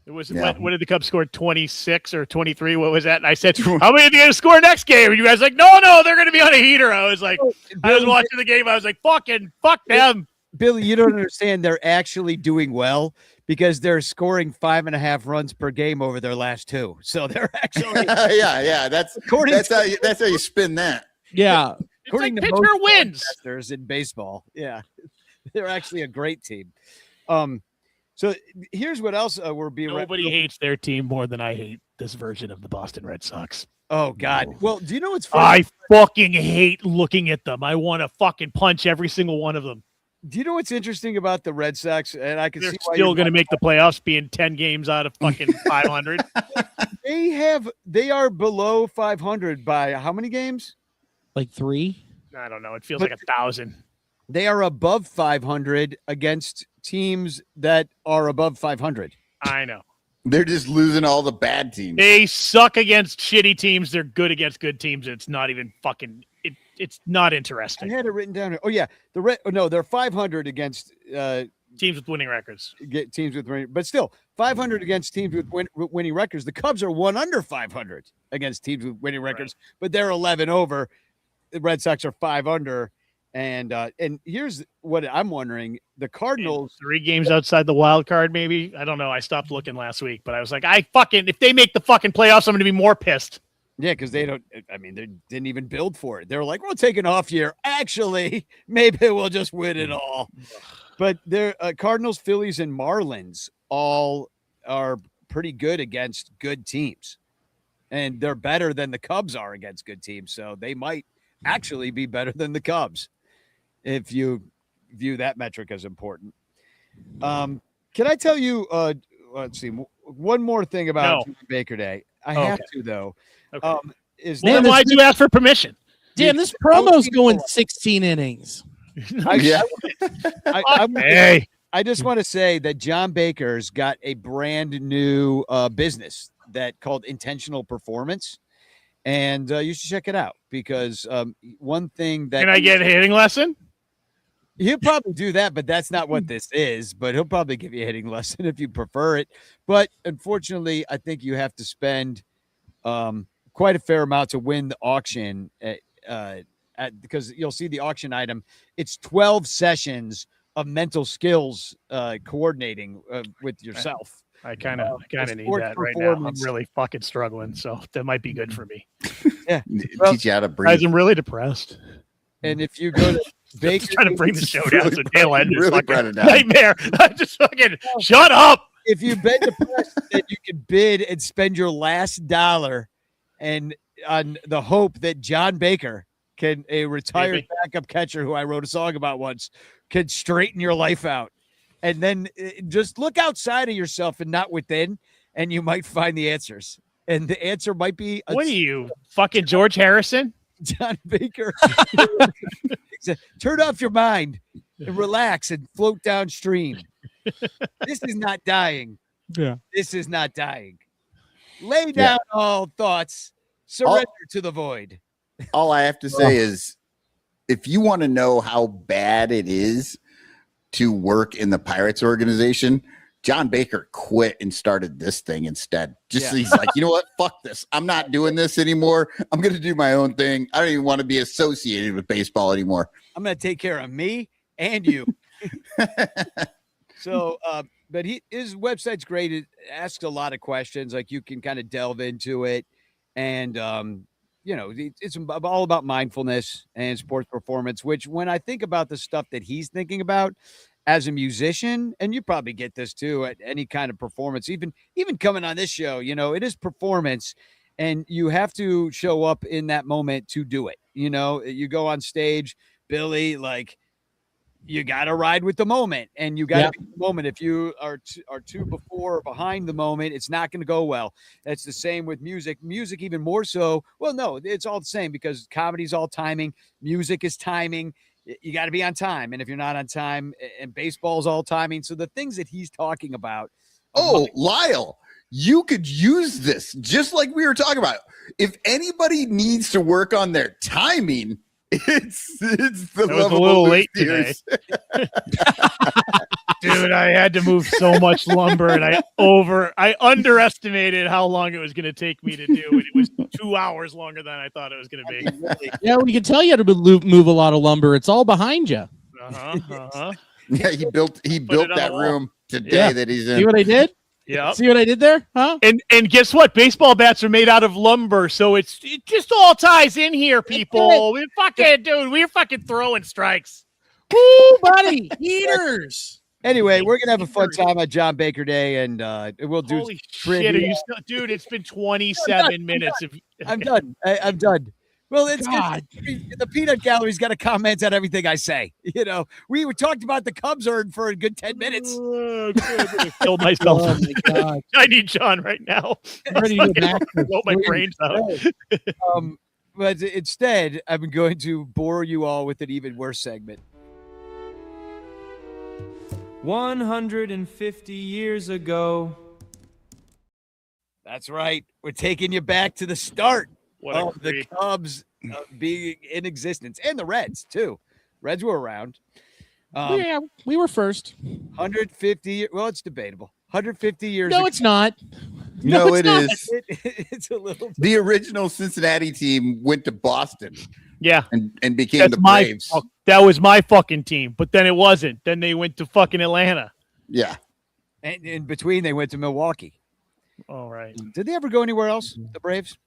It was what did the Cubs score? 26 or 23? What was that? And I said, how many are they going to score next game? And you guys were like, no, they're going to be on a heater. I was like, I was watching the game. I was like, fuck them. Billy, you don't understand. They're actually doing well because they're scoring 5.5 runs per game over their last 2. So they're actually yeah. That's how you spin that. Yeah. It's like according to pitcher most wins. investors in baseball. Yeah, they're actually a great team. So here's what else we're being. Nobody hates their team more than I hate this version of the Boston Red Sox. Oh God. Well, do you know what's funny? I fucking hate looking at them. I want to fucking punch every single one of them. Do you know what's interesting about the Red Sox? And I can They're see why still going to make the playoffs, being 10 games out of fucking 500. They are below 500 by how many games? Like 3. I don't know. It feels like 1,000. They are above 500 against teams that are above 500. I know. They're just losing all the bad teams. They suck against shitty teams. They're good against good teams. It's not even fucking. It's not I interesting. had it written down. Oh yeah, they're 500 against Teams with winning records. teams with winning, but still 500 against teams with winning records. The Cubs are 1 under 500 against teams with winning records, but they're 11 over. The Red Sox are 5 under, and here's what I'm wondering: the Cardinals. 3 games outside the wild card, maybe. I don't know. I stopped looking last week, but I was like, if they make the fucking playoffs, I'm going to be more pissed. Yeah, because they don't. I mean, they didn't even build for it. They were like, "We'll take an off year. Actually, maybe we'll just win it all." But they're Cardinals, Phillies, and Marlins all are pretty good against good teams, and they're better than the Cubs are against good teams. So they might actually be better than the Cubs if you view that metric as important. Can I tell you let's see. One more thing about John Baker Day. I have to though. Okay. Man, then why'd you ask for permission? Damn, this promo's going 16 innings. Yeah. I just want to say that John Baker's got a brand new business that called Intentional Performance, and you should check it out because one thing that can I get a hitting lesson? He'll probably do that, but that's not what this is. But he'll probably give you a hitting lesson if you prefer it. But unfortunately, I think you have to spend quite a fair amount to win the auction because you'll see the auction item. It's 12 sessions of mental skills coordinating with yourself. I kind of need that right now. I'm really fucking struggling, so that might be good for me. Yeah, teach you how to breathe. Guys, I'm really depressed. And if you go to Baker, trying to bring the show down to tail end, really brought it down. Nightmare. I just fucking shut up. If you've been depressed, then you can bid and spend your last dollar, and on the hope that John Baker, a retired backup catcher who I wrote a song about once, can straighten your life out. And then just look outside of yourself and not within, and you might find the answers. And the answer might be what are you, fucking George Harrison? John Baker. Turn off your mind and relax and float downstream. This is not dying. Yeah. This is not dying. Lay down all thoughts. Surrender to the void. All I have to say is if you want to know how bad it is to work in the Pirates organization, John Baker quit and started this thing instead. He's like, you know what? Fuck this. I'm not doing this anymore. I'm going to do my own thing. I don't even want to be associated with baseball anymore. I'm going to take care of me and you. So, but his website's great. It asks a lot of questions. Like you can kind of delve into it. And, it's all about mindfulness and sports performance, which when I think about the stuff that he's thinking about, as a musician, and you probably get this too at any kind of performance, even coming on this show, it is performance and you have to show up in that moment to do it. You go on stage, Billy, like you got to ride with the moment and you got to be the moment. If you are too before or behind the moment, it's not going to go well. That's the same with music even more so. Well, no, it's all the same because comedy's all timing. Music is timing. You got to be on time. And if you're not on time, and baseball's all timing. So the things that he's talking about. Oh, Lyle, you could use this just like we were talking about. If anybody needs to work on their timing, it's the it was a little late today. Dude, I had to move so much lumber and I underestimated how long it was going to take me to do. And it was 2 hours longer than I thought it was going to be. Yeah, we can tell you how to move a lot of lumber. It's all behind you. Yeah, he built that room today that he's in. See what I did? Yeah. See what I did there? Huh? And guess what? Baseball bats are made out of lumber, so it just all ties in here, people. We're fucking throwing strikes. Woo, buddy. Heaters. Anyway, we're gonna have a fun time at John Baker Day, and we'll do. Holy shit! Dude, it's been 27 minutes. I'm done. I'm done. Well, it's good. The peanut gallery's got to comment on everything I say. We talked about the Cubs earned for a good 10 minutes. I'm gonna kill myself. Oh my God! I need John right now. I'm ready to go back. Blow my brains out. But instead, I'm going to bore you all with an even worse segment. 150 years ago. That's right. We're taking you back to the start of the creep. Cubs being in existence, and the Reds too. Reds were around. Yeah, we were first. 150. Well, it's debatable. 150 years. No, ago. it's not. No, it not. is. It's a little. The original Cincinnati team went to Boston. Yeah, and became the Braves. That was my fucking team, but then it wasn't. Then they went to fucking Atlanta. Yeah, and in between they went to Milwaukee. All right. Did they ever go anywhere else? The Braves?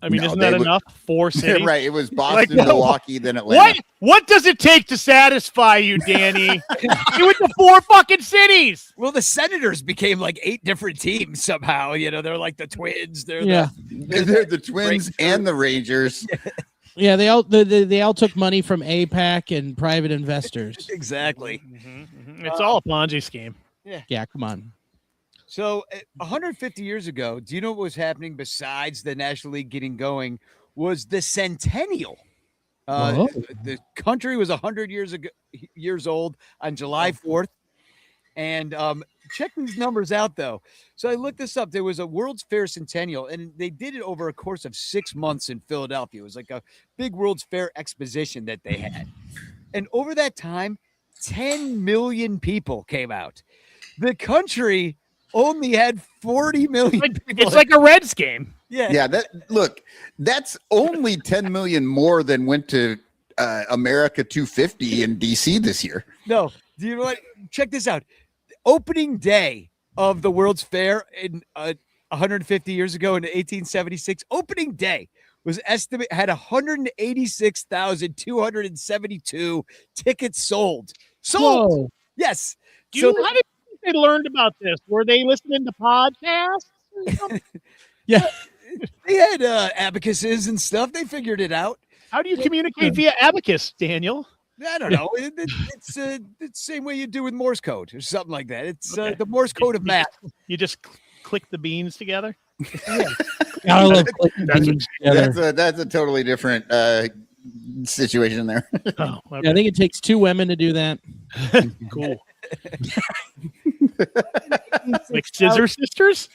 I mean, isn't that enough? 4 cities. Right. It was Boston, Milwaukee, then Atlanta. What does it take to satisfy you, Danny? You went to 4 fucking cities. Well, the Senators became like 8 different teams somehow. They're like the Twins. They're the Twins and the Rangers. Yeah, they all took money from APAC and private investors. Exactly. It's all a Ponzi scheme. Yeah, come on. So 150 years ago, do you know what was happening besides the National League getting going? Was the centennial. Whoa. The country was 100 years old on July 4th. And check these numbers out, though. So I looked this up. There was a World's Fair Centennial, and they did it over a course of 6 months in Philadelphia. It was like a big World's Fair exposition that they had. And over that time, 10 million people came out. The country only had 40 million people. It's like a Reds game. Yeah. That's only 10 million more than went to America 250 in DC this year. No, do you know what? Check this out. Opening day of the World's Fair in 150 years ago in 1876, opening day was had 186,272 tickets sold. Whoa. Yes. How did you think they learned about this? Were they listening to podcasts? Yeah. They had abacuses and stuff. They figured it out. How do you communicate via abacus, Daniel? I don't know. It's the same way you do with Morse code or something like that. It's the Morse code of math. You just click the beans together. I love That's a totally different situation there. Oh, okay. Yeah, I think it takes 2 women to do that. Cool. Like Scissor Sisters?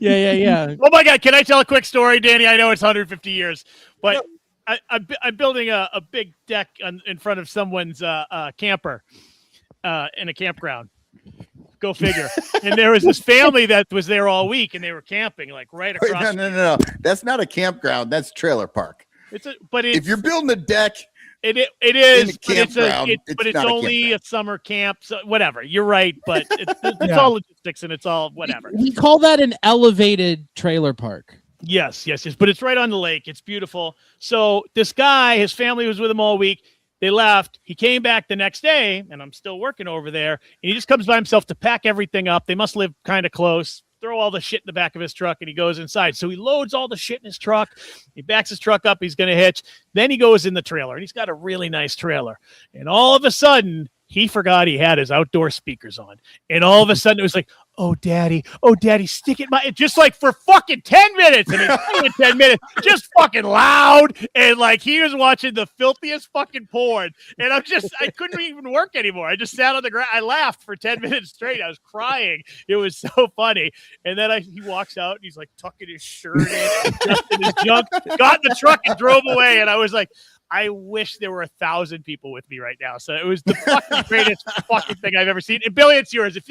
Yeah. Oh my God! Can I tell a quick story, Danny? I know it's 150 years, but I'm building a big deck in front of someone's camper in a campground. Go figure. And there was this family that was there all week, and they were camping like right across. No. That's not a campground. That's trailer park. If you're building a deck, it is. In a campground, but it's not a only a summer camp. So whatever. You're right, but it's Yeah. all logistics and it's all whatever. We call that an elevated trailer park. Yes. But it's right on the lake. It's beautiful. So this guy, his family was with him all week. They left. He came back the next day, and I'm still working over there. And he just comes by himself to pack everything up. They must live kind of close. Throw all the shit in the back of his truck, and he goes inside. So he loads all the shit in his truck. He backs his truck up. He's going to hitch. Then he goes in the trailer, and he's got a really nice trailer. And all of a sudden, he forgot he had his outdoor speakers on. And all of a sudden, it was like, oh, daddy, stick it. Just like for fucking 10 minutes. And it's not even 10 minutes, just fucking loud. And like he was watching the filthiest fucking porn. And I couldn't even work anymore. I just sat on the ground. I laughed for 10 minutes straight. I was crying. It was so funny. And then he walks out and he's like tucking his shirt in, in his junk, got in the truck and drove away. And I was like, I wish there were 1,000 people with me right now. So it was the fucking greatest fucking thing I've ever seen. And Billy, it's yours. If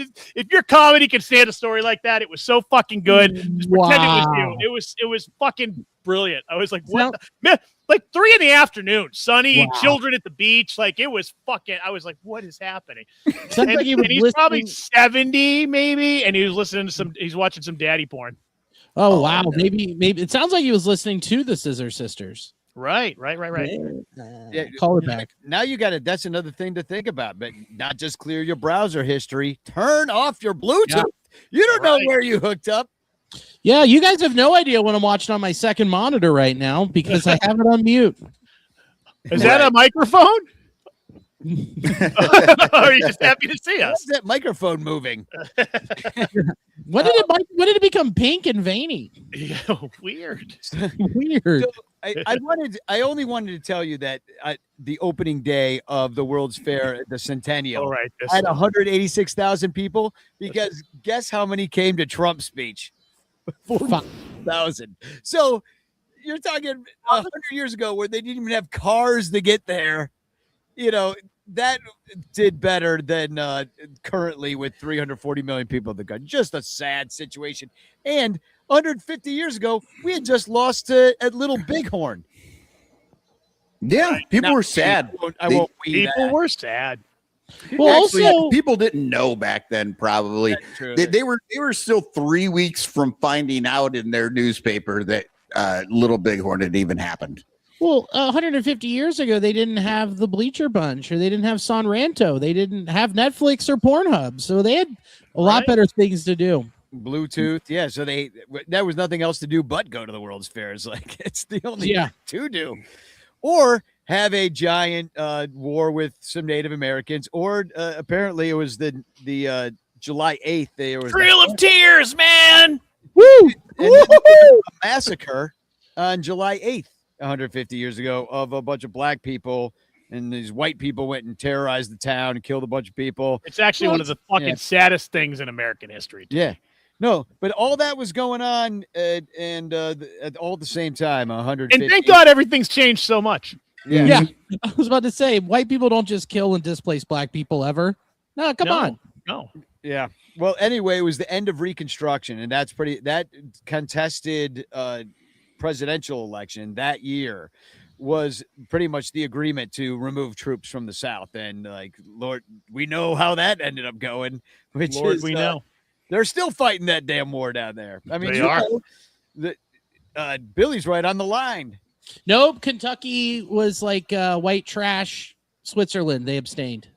your comedy can stand a story like that, it was so fucking good. Just pretend it was you. It was fucking brilliant. I was like, what? Like 3 PM, sunny, children at the beach. Like it was fucking. I was like, what is happening? And he's probably 70, maybe, and he was listening to he's watching some daddy porn. Oh wow, maybe it sounds like he was listening to the Scissor Sisters. Right. Yeah, Call it back. Now you got it. That's another thing to think about. But not just clear your browser history. Turn off your Bluetooth. Yeah. You don't know where you hooked up. Yeah, you guys have no idea what I'm watching on my second monitor right now because I have it on mute. Is that a microphone? Or are you just happy to see us? What's that microphone moving? When did it become pink and veiny? Yeah, weird. Weird. So I only wanted to tell you that the opening day of the World's Fair, the Centennial, All right, had 186,000 people. Because guess how many came to Trump's speech? 40,000. So you're talking 100 years ago where they didn't even have cars to get there. You know, that did better than currently with 340 million people in the country. Just a sad situation. And 150 years ago, we had just lost to at Little Bighorn. Yeah, people were sad. People were sad. Well, Actually, also, people didn't know back then. Probably they were still 3 weeks from finding out in their newspaper that Little Bighorn had even happened. well, 150 years ago, they didn't have the Bleacher Bunch, or they didn't have Ranto. They didn't have Netflix or Pornhub, so they had a lot better things to do. Bluetooth, yeah. So there was nothing else to do but go to the World's Fair. It's like it's the only thing to do, or have a giant war with some Native Americans, or apparently it was the July 8th, there was Trail of Tears, man. Woo! and then there was a massacre on July 8th, 150 years ago, of a bunch of black people, and these white people went and terrorized the town and killed a bunch of people. It's actually one of the fucking saddest things in American history. Yeah. No, but all that was going on at all the same time, 150. And thank God everything's changed so much. Yeah. I was about to say, white people don't just kill and displace black people ever. No, come on. No. Yeah. Well, anyway, it was the end of Reconstruction, and that contested presidential election that year was pretty much the agreement to remove troops from the South. And like, Lord, we know how that ended up going, which Lord, is we know. they're still fighting that damn war down there. I mean, They are. Billy's right on the line. Nope. Kentucky was like white trash Switzerland. They abstained.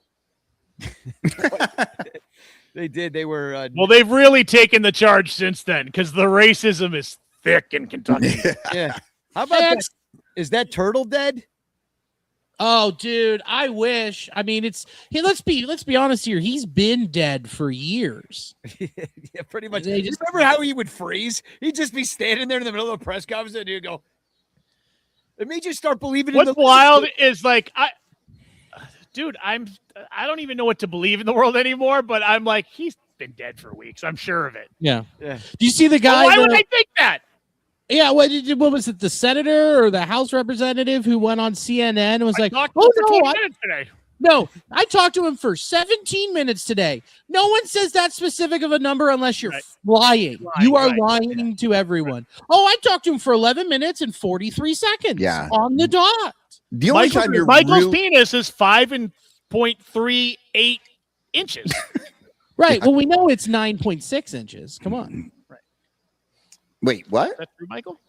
They did. They were. Well, they've really taken the charge since then because the racism is thick in Kentucky. Yeah. How about that? Is that turtle dead? Oh, dude, I wish. I mean, let's be honest here. He's been dead for years. Yeah, pretty much. They just- Remember how he would freeze? He'd just be standing there in the middle of a press conference and he'd go, it made you start believing in What's the wild is like I don't even know what to believe in the world anymore, but I'm like, he's been dead for weeks. I'm sure of it. Yeah. Yeah. Do you see the guy? Why would I think that? Yeah, what was it? The senator or the House representative who went on CNN and was like, Talked "Oh for no, 20 minutes today. no, I talked to him for 17 minutes today." No one says that specific of a number unless you're lying. You are lying to everyone. Oh, I talked to him for 11 minutes and 43 seconds. Yeah. On the dot. The only time you're Michael's penis is 5.38 inches. Right. Well, we know it's 9.6 inches. Come on. Wait, what? That's true, Michael?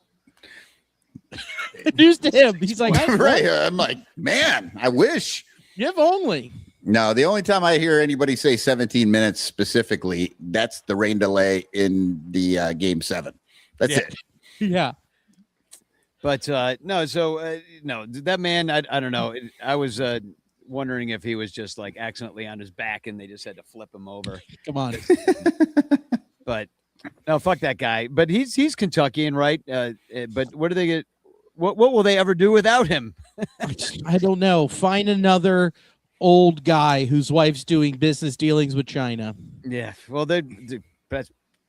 News to him. He's like, right. I'm like, man, I wish. If only. No, the only time I hear anybody say 17 minutes specifically, that's the rain delay in the game 7. That's it. Yeah. But no, so no, that man, I don't know. I was wondering if he was just like accidentally on his back and they just had to flip him over. Come on. But no, fuck that guy. But he's Kentuckian, right? But what do they get? What will they ever do without him? I don't know. Find another old guy whose wife's doing business dealings with China. Yeah. Well, that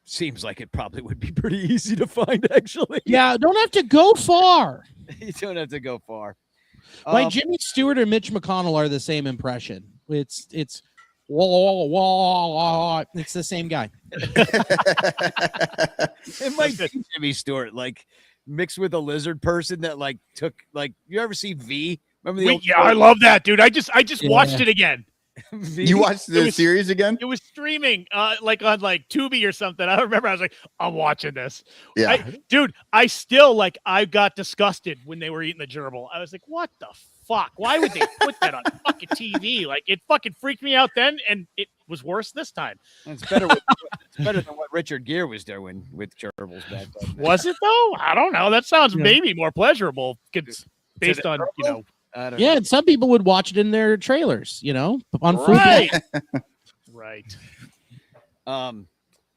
seems like it probably would be pretty easy to find, actually. Yeah, don't have to go far. You don't have to go far. Like Jimmy Stewart or Mitch McConnell are the same impression. It's it's the same guy. It might be Jimmy Stewart, like mixed with a lizard person that like took like you ever see V? Remember the old I love that, dude. I just watched it again. You watched the series again? It was streaming like on like Tubi or something. I remember I was like, I'm watching this. Yeah. I still I got disgusted when they were eating the gerbil. I was like, what the fuck? Why would they put that on fucking TV? Like it fucking freaked me out then, and it was worse this time. It's better than what Richard Gere was doing with gerbils back then. Was it though? I don't know. That sounds maybe more pleasurable based on, I don't Yeah, know. and some people would watch it in their trailers, on food. Right. Right. All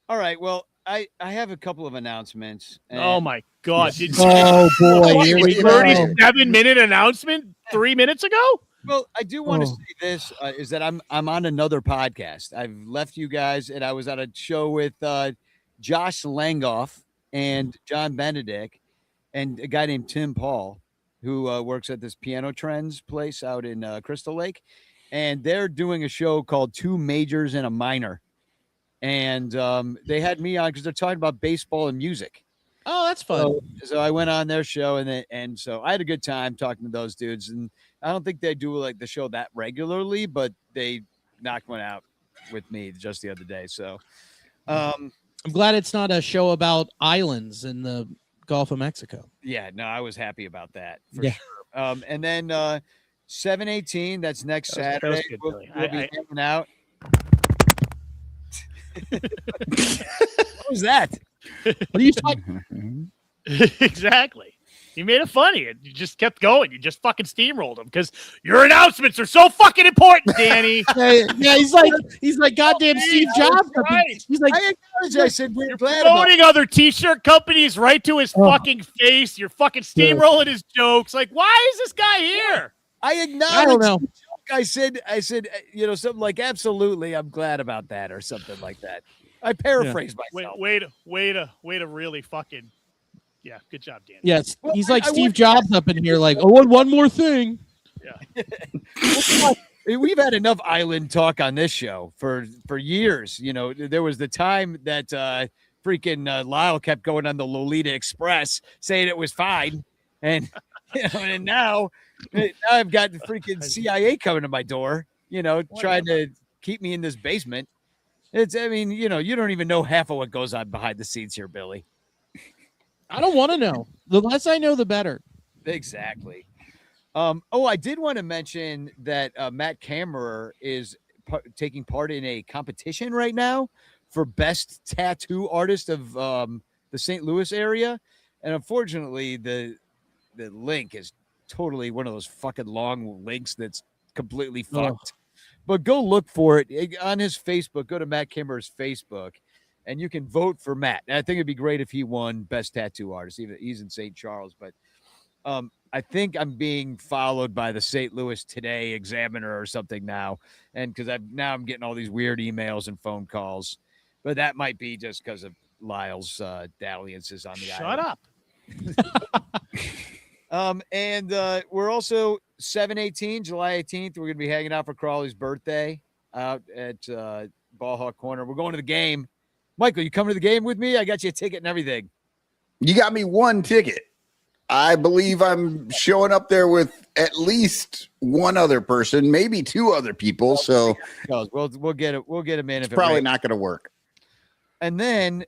right. Well, I have a couple of announcements. Oh my God. Oh boy, here we go. 37-minute announcement 3 minutes ago? Well, I do want to say this is that I'm on another podcast. I've left you guys, and I was on a show with Josh Langoff and John Benedict and a guy named Tim Paul, who works at this Piano Trends place out in Crystal Lake. And they're doing a show called Two Majors and a Minor. And they had me on because they're talking about baseball and music. Oh, that's fun. So I went on their show, and so I had a good time talking to those dudes. And I don't think they do like the show that regularly, but they knocked one out with me just the other day. So I'm glad it's not a show about islands in the Gulf of Mexico. yeah, no, I was happy about that for Yeah. sure. And then 7/18, that's next Saturday. good, We'll Billy. be hanging out. What was that? What are you talking? Exactly. You made it funny. And you just kept going. You just fucking steamrolled him because your announcements are so fucking important, Danny. Yeah, he's like goddamn Steve Jobs. Right. He's like, I acknowledge. I said we're You're glad about. promoting other t-shirt companies right to his fucking face. You're fucking steamrolling his jokes. Like, why is this guy here? I I acknowledge. don't know. I said, something like, absolutely, I'm glad about that, or something like that. I paraphrased myself. Way to really fucking, yeah, good job, Danny. Yes, Well, he's like I Steve want- Jobs up in here, like, oh, one more thing. We've had enough island talk on this show for years. You know, there was the time that freaking Lyle kept going on the Lolita Express saying it was fine, and and now I've got the freaking CIA coming to my door. Trying to keep me in this basement. You don't even know half of what goes on behind the scenes here, Billy. I don't want to know. The less I know, the better. Exactly. I did want to mention that Matt Kammerer is taking part in a competition right now for best tattoo artist of the St. Louis area, and unfortunately, the link is totally one of those fucking long links that's completely fucked. But go look for it on his Facebook. Go to Matt Kimmerer's Facebook, and you can vote for Matt. And I think it'd be great if he won Best Tattoo Artist. Even he's in St. Charles, but I think I'm being followed by the St. Louis Today Examiner or something now, and because I'm getting all these weird emails and phone calls, but that might be just because of Lyle's dalliances on the Shut island. up. And we're also 7/18, July 18th. We're gonna be hanging out for Crawley's birthday out at Ballhawk Corner. We're going to the game. Michael, you coming to the game with me? I got you a ticket and everything. You got me one ticket. I believe I'm showing up there with at least one other person, maybe two other people. So we'll get it. We'll get him in. It's probably not going to work. And then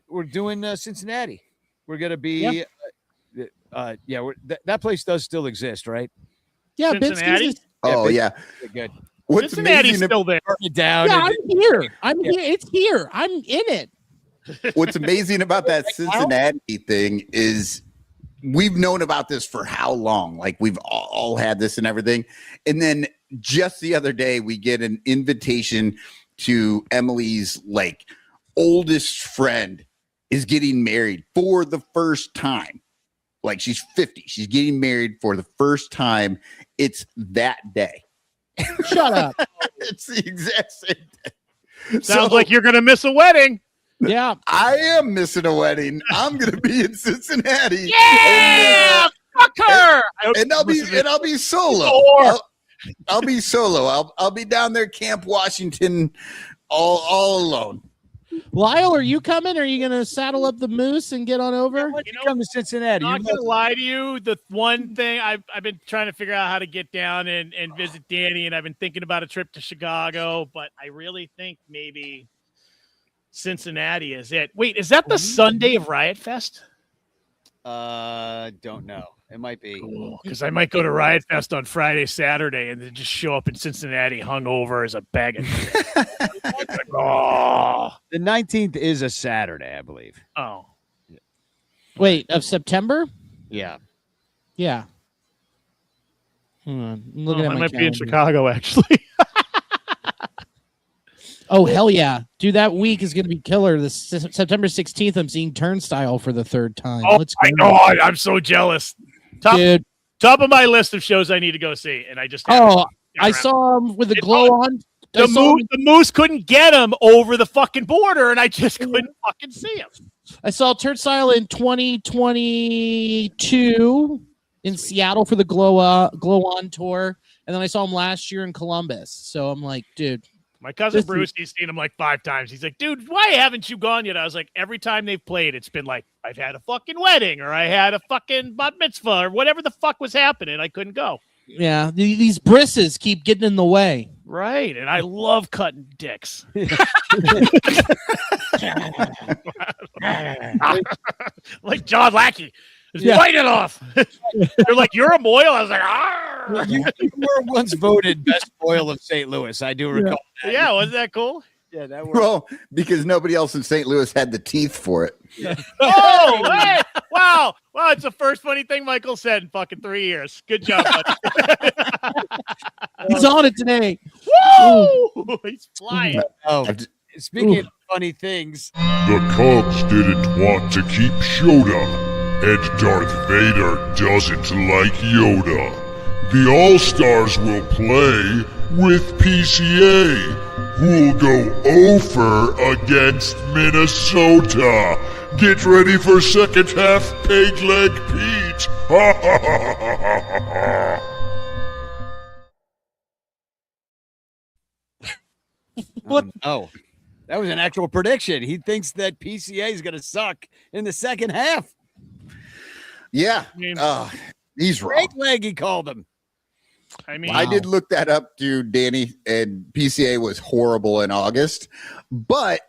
we're doing Cincinnati. We're gonna be. That place does still exist, right? Yeah, Cincinnati? Oh yeah. Good. What's Cincinnati's amazing? still there. Burn it down. Yeah, and- I'm here. I'm here. It's here. I'm in it. What's amazing about that Cincinnati thing is we've known about this for how long? Like we've all had this and everything. And then just the other day, we get an invitation to Emily's like oldest friend is getting married for the first time. Like she's 50. She's getting married for the first time. It's that day. Shut up. It's the exact same day. Sounds like you're gonna miss a wedding. Yeah. I am missing a wedding. I'm gonna be in Cincinnati. Yeah, fuck her. And I'll be solo. I'll be solo. I'll be down there, Camp Washington, all alone. Lyle, are you coming? Are you going to saddle up the moose and get on over? come to Cincinnati. I'm not gonna lie to you. The one thing I've been trying to figure out how to get down and visit Danny, and I've been thinking about a trip to Chicago, but I really think maybe Cincinnati is it. Wait, is that the Sunday of Riot Fest? Don't know. It might be. Because I might go to Riot Fest on Friday, Saturday, and then just show up in Cincinnati hungover as a bag of shit. Oh. The 19th is a Saturday, I believe. Oh. Wait, of September? Yeah. Yeah. Hold on. I'm looking at I my might be in calendar. Chicago, actually. Oh, hell yeah. Dude, that week is going to be killer. This September 16th, I'm seeing Turnstile for the third time. Oh, Let's my go. God. I'm so jealous. Dude. Top of my list of shows I need to go see, and I just I saw him with the glow on. The Moose couldn't get him over the fucking border, and I just couldn't fucking see him. I saw Turnstile in 2022 in Seattle for the Glow On tour, and then I saw him last year in Columbus. So I'm like, dude. My cousin This Bruce, he's seen him like 5 times. He's like, dude, why haven't you gone yet? I was like, every time they've played, it's been like, I've had a fucking wedding, or I had a fucking bat mitzvah, or whatever the fuck was happening. I couldn't go. Yeah, these brisses keep getting in the way. Right, and I love cutting dicks. Like John Lackey. Just bite it off. They're like, you're a moil? I was like, You were once voted best boil of St. Louis. I do recall that. yeah, wasn't that cool? Yeah, that works. Well, because nobody else in St. Louis had the teeth for it. Oh, hey! Wow. Wow, it's the first funny thing Michael said in fucking 3 years. Good job, buddy. He's on it today. Woo! He's flying. Oh, speaking of funny things, The Cubs didn't want to keep Yoda, and Darth Vader doesn't like Yoda. The All-Stars will play with PCA, who'll go over against Minnesota. Get ready for second half Peg Leg Pete. Ha ha ha ha ha ha. What? Oh, that was an actual prediction. He thinks that PCA is going to suck in the second half. Yeah. I mean, He's wrong. Great leg, he called him. I mean, I did look that up too, Danny, and PCA was horrible in August, but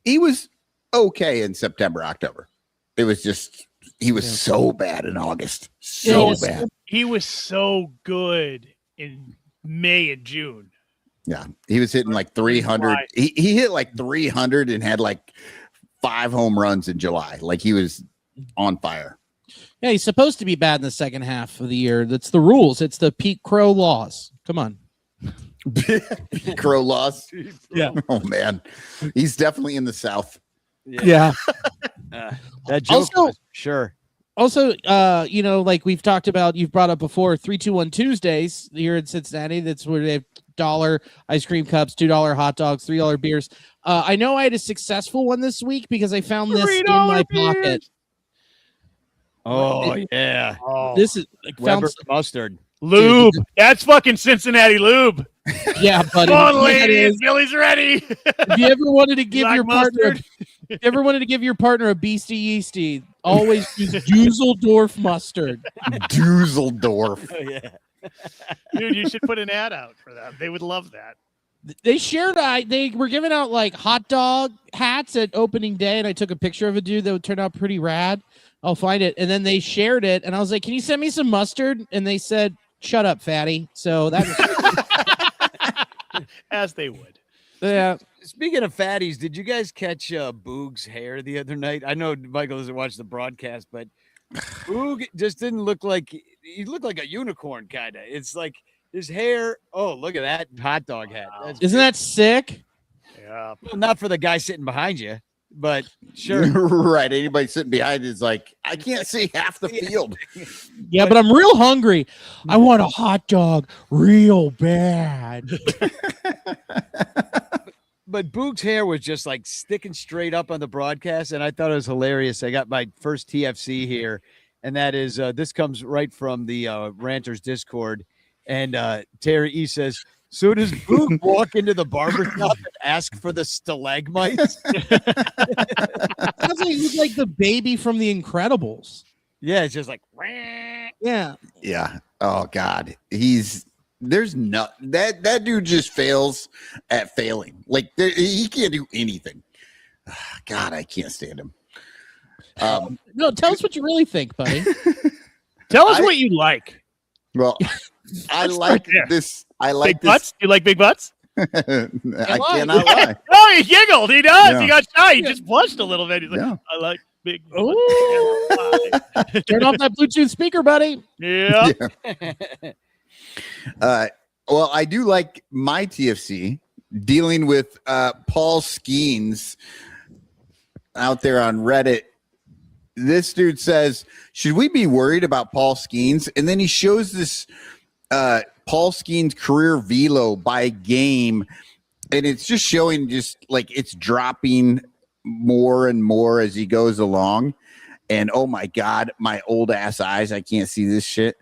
he was okay in September, October. It was just, he was so bad in August. So bad. he was so good in May and June. Yeah. He was hitting like 300. He hit like 300 and had like 5 home runs in July. Like he was on fire. Yeah, he's supposed to be bad in the second half of the year. That's the rules. It's the Pete Crow laws. Come on. Crow loss. Yeah. Oh man. He's definitely in the South. Yeah. That joke Also- was, sure. Also, you know, like we've talked about, you've brought up before, 3-2-1 Tuesdays here in Cincinnati. That's where they have $1 ice cream cups, $2 hot dogs, $3 beers. I know I had a successful one this week because I found this in my pocket. Oh, yeah. Oh, This is found, Weber mustard. lube. That's fucking Cincinnati lube. yeah, buddy. Come on, Yeah, it ladies. is. Billy's ready. If you ever wanted to give like your partner, mustard? if you ever wanted to give your partner a beastie yeasty, always use Dusseldorf mustard. Dusseldorf. Oh, yeah. Dude, you should put an ad out for that. They would love that. They shared, they were giving out like hot dog hats at opening day, and I took a picture of a dude that would turn out pretty rad. I'll find it. And then they shared it, and I was like, "Can you send me some mustard?" And they said, "Shut up, fatty." So that was As they would. yeah. Speaking of fatties, did you guys catch Boog's hair the other night? I know Michael doesn't watch the broadcast, but Boog just didn't look like he looked like a unicorn, kind of. It's like his hair. Oh, look at that hot dog hat. That's Isn't that sick? Yeah. well, not for the guy sitting behind you, but sure. Right. Anybody sitting behind is like, I can't see half the field. Yeah, but I'm real hungry. I want a hot dog real bad. But Boog's hair was just like sticking straight up on the broadcast, and I thought it was hilarious. I got my first TFC here, and that is this comes right from the Ranters Discord. And Terry E says, "So does Boog walk into the barbershop and ask for the stalagmites?" Sounds like he's like the baby from The Incredibles. Yeah, it's just like, Yeah. Yeah. Oh God. There's not that dude just fails at failing. Like he can't do anything. God, I can't stand him. No, tell us what you really think, buddy. Tell us what you like. Well, I like this. I like Big butts? You like big butts? I cannot lie. Oh, he giggled. He does. Yeah. He got shy. He just blushed a little bit. He's like, Yeah. I like big butts. Ooh. Turn off that Bluetooth speaker, buddy. Yeah. Well, I do like my TFC dealing with Paul Skeens out there on Reddit. This dude says, should we be worried about Paul Skeens? And then he shows this Paul Skeens career velo by game, and it's just showing just like it's dropping more and more as he goes along. And oh my God, my old ass eyes, I can't see this shit.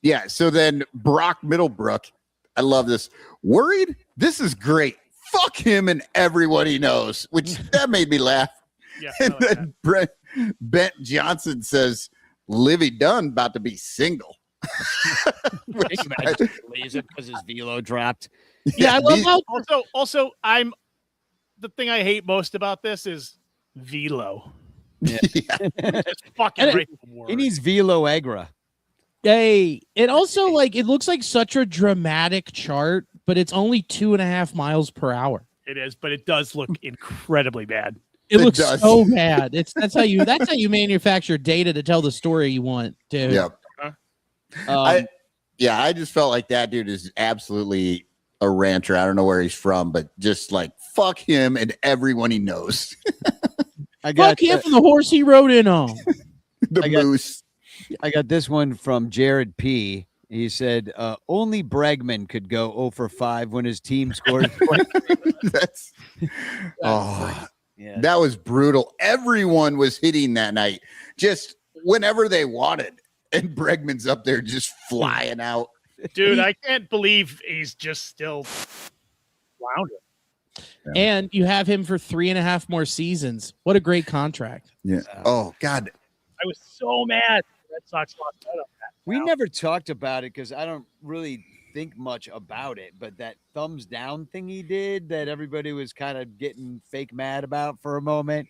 Yeah, so then Brock Middlebrook, I love this. Worried? This is great. Fuck him and everyone he knows, which that made me laugh. Yeah. And then Bent Johnson says, Livy Dunn about to be single. because his velo dropped. Yeah, I love how Also, I'm the thing I hate most about this is velo. Just fucking And right from word. He needs velo agra. Hey, it also like it looks like such a dramatic chart, but it's only 2.5 miles per hour. It is, but it does look incredibly bad. It looks does. so bad. That's how you manufacture data to tell the story you want, dude. Yep. I just felt like that dude is absolutely a rancher. I don't know where he's from, but just like fuck him and everyone he knows. Fuck him for the horse he rode in on. Moose. I got this one from Jared P. He said, only Bregman could go 0 for 5 when his team scored. That was brutal. Everyone was hitting that night, just whenever they wanted. And Bregman's up there just flying out. Dude, I can't believe he's just still floundering. Yeah. And you have him for 3.5 more seasons. What a great contract. Yeah. Oh, God. I was so mad. Red Sox lost out on that. We never talked about it because I don't really think much about it, but that thumbs down thing he did that everybody was kind of getting fake mad about for a moment.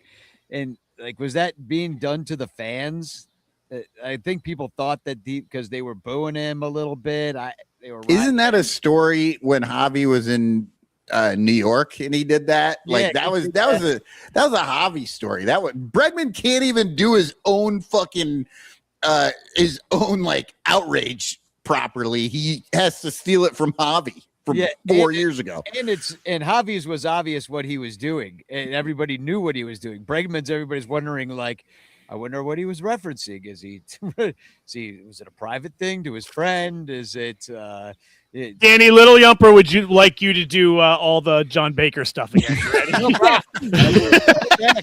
And like, was that being done to the fans? I think people thought that because they were booing him a little bit. Isn't that a story when Javi was in New York and he did that? Like that was a Javi story. That was Bregman can't even do his own fucking like outrage properly. He has to steal it from Javi from 4 years ago. And Javi's was obvious what he was doing, and everybody knew what he was doing. Bregman's, everybody's wondering, like, I wonder what he was referencing. Was it a private thing to his friend? Is it Danny Little Yumper, would you like you to do all the John Baker stuff again?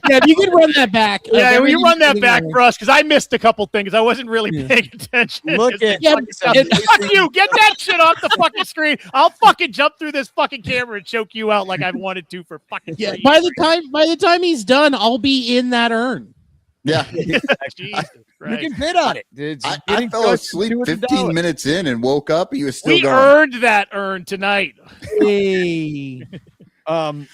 Yeah, you can run that back. Yeah, you run that back for us because I missed a couple things. I wasn't really paying attention. Look at fuck you. Get that shit off the fucking screen. I'll fucking jump through this fucking camera and choke you out like I've wanted to for fucking 3 years. By the time he's done, I'll be in that urn. Yeah. Jesus you Christ. can bid on it. I fell asleep 15 minutes in and woke up. He was still We going. earned that urn tonight. Hey. And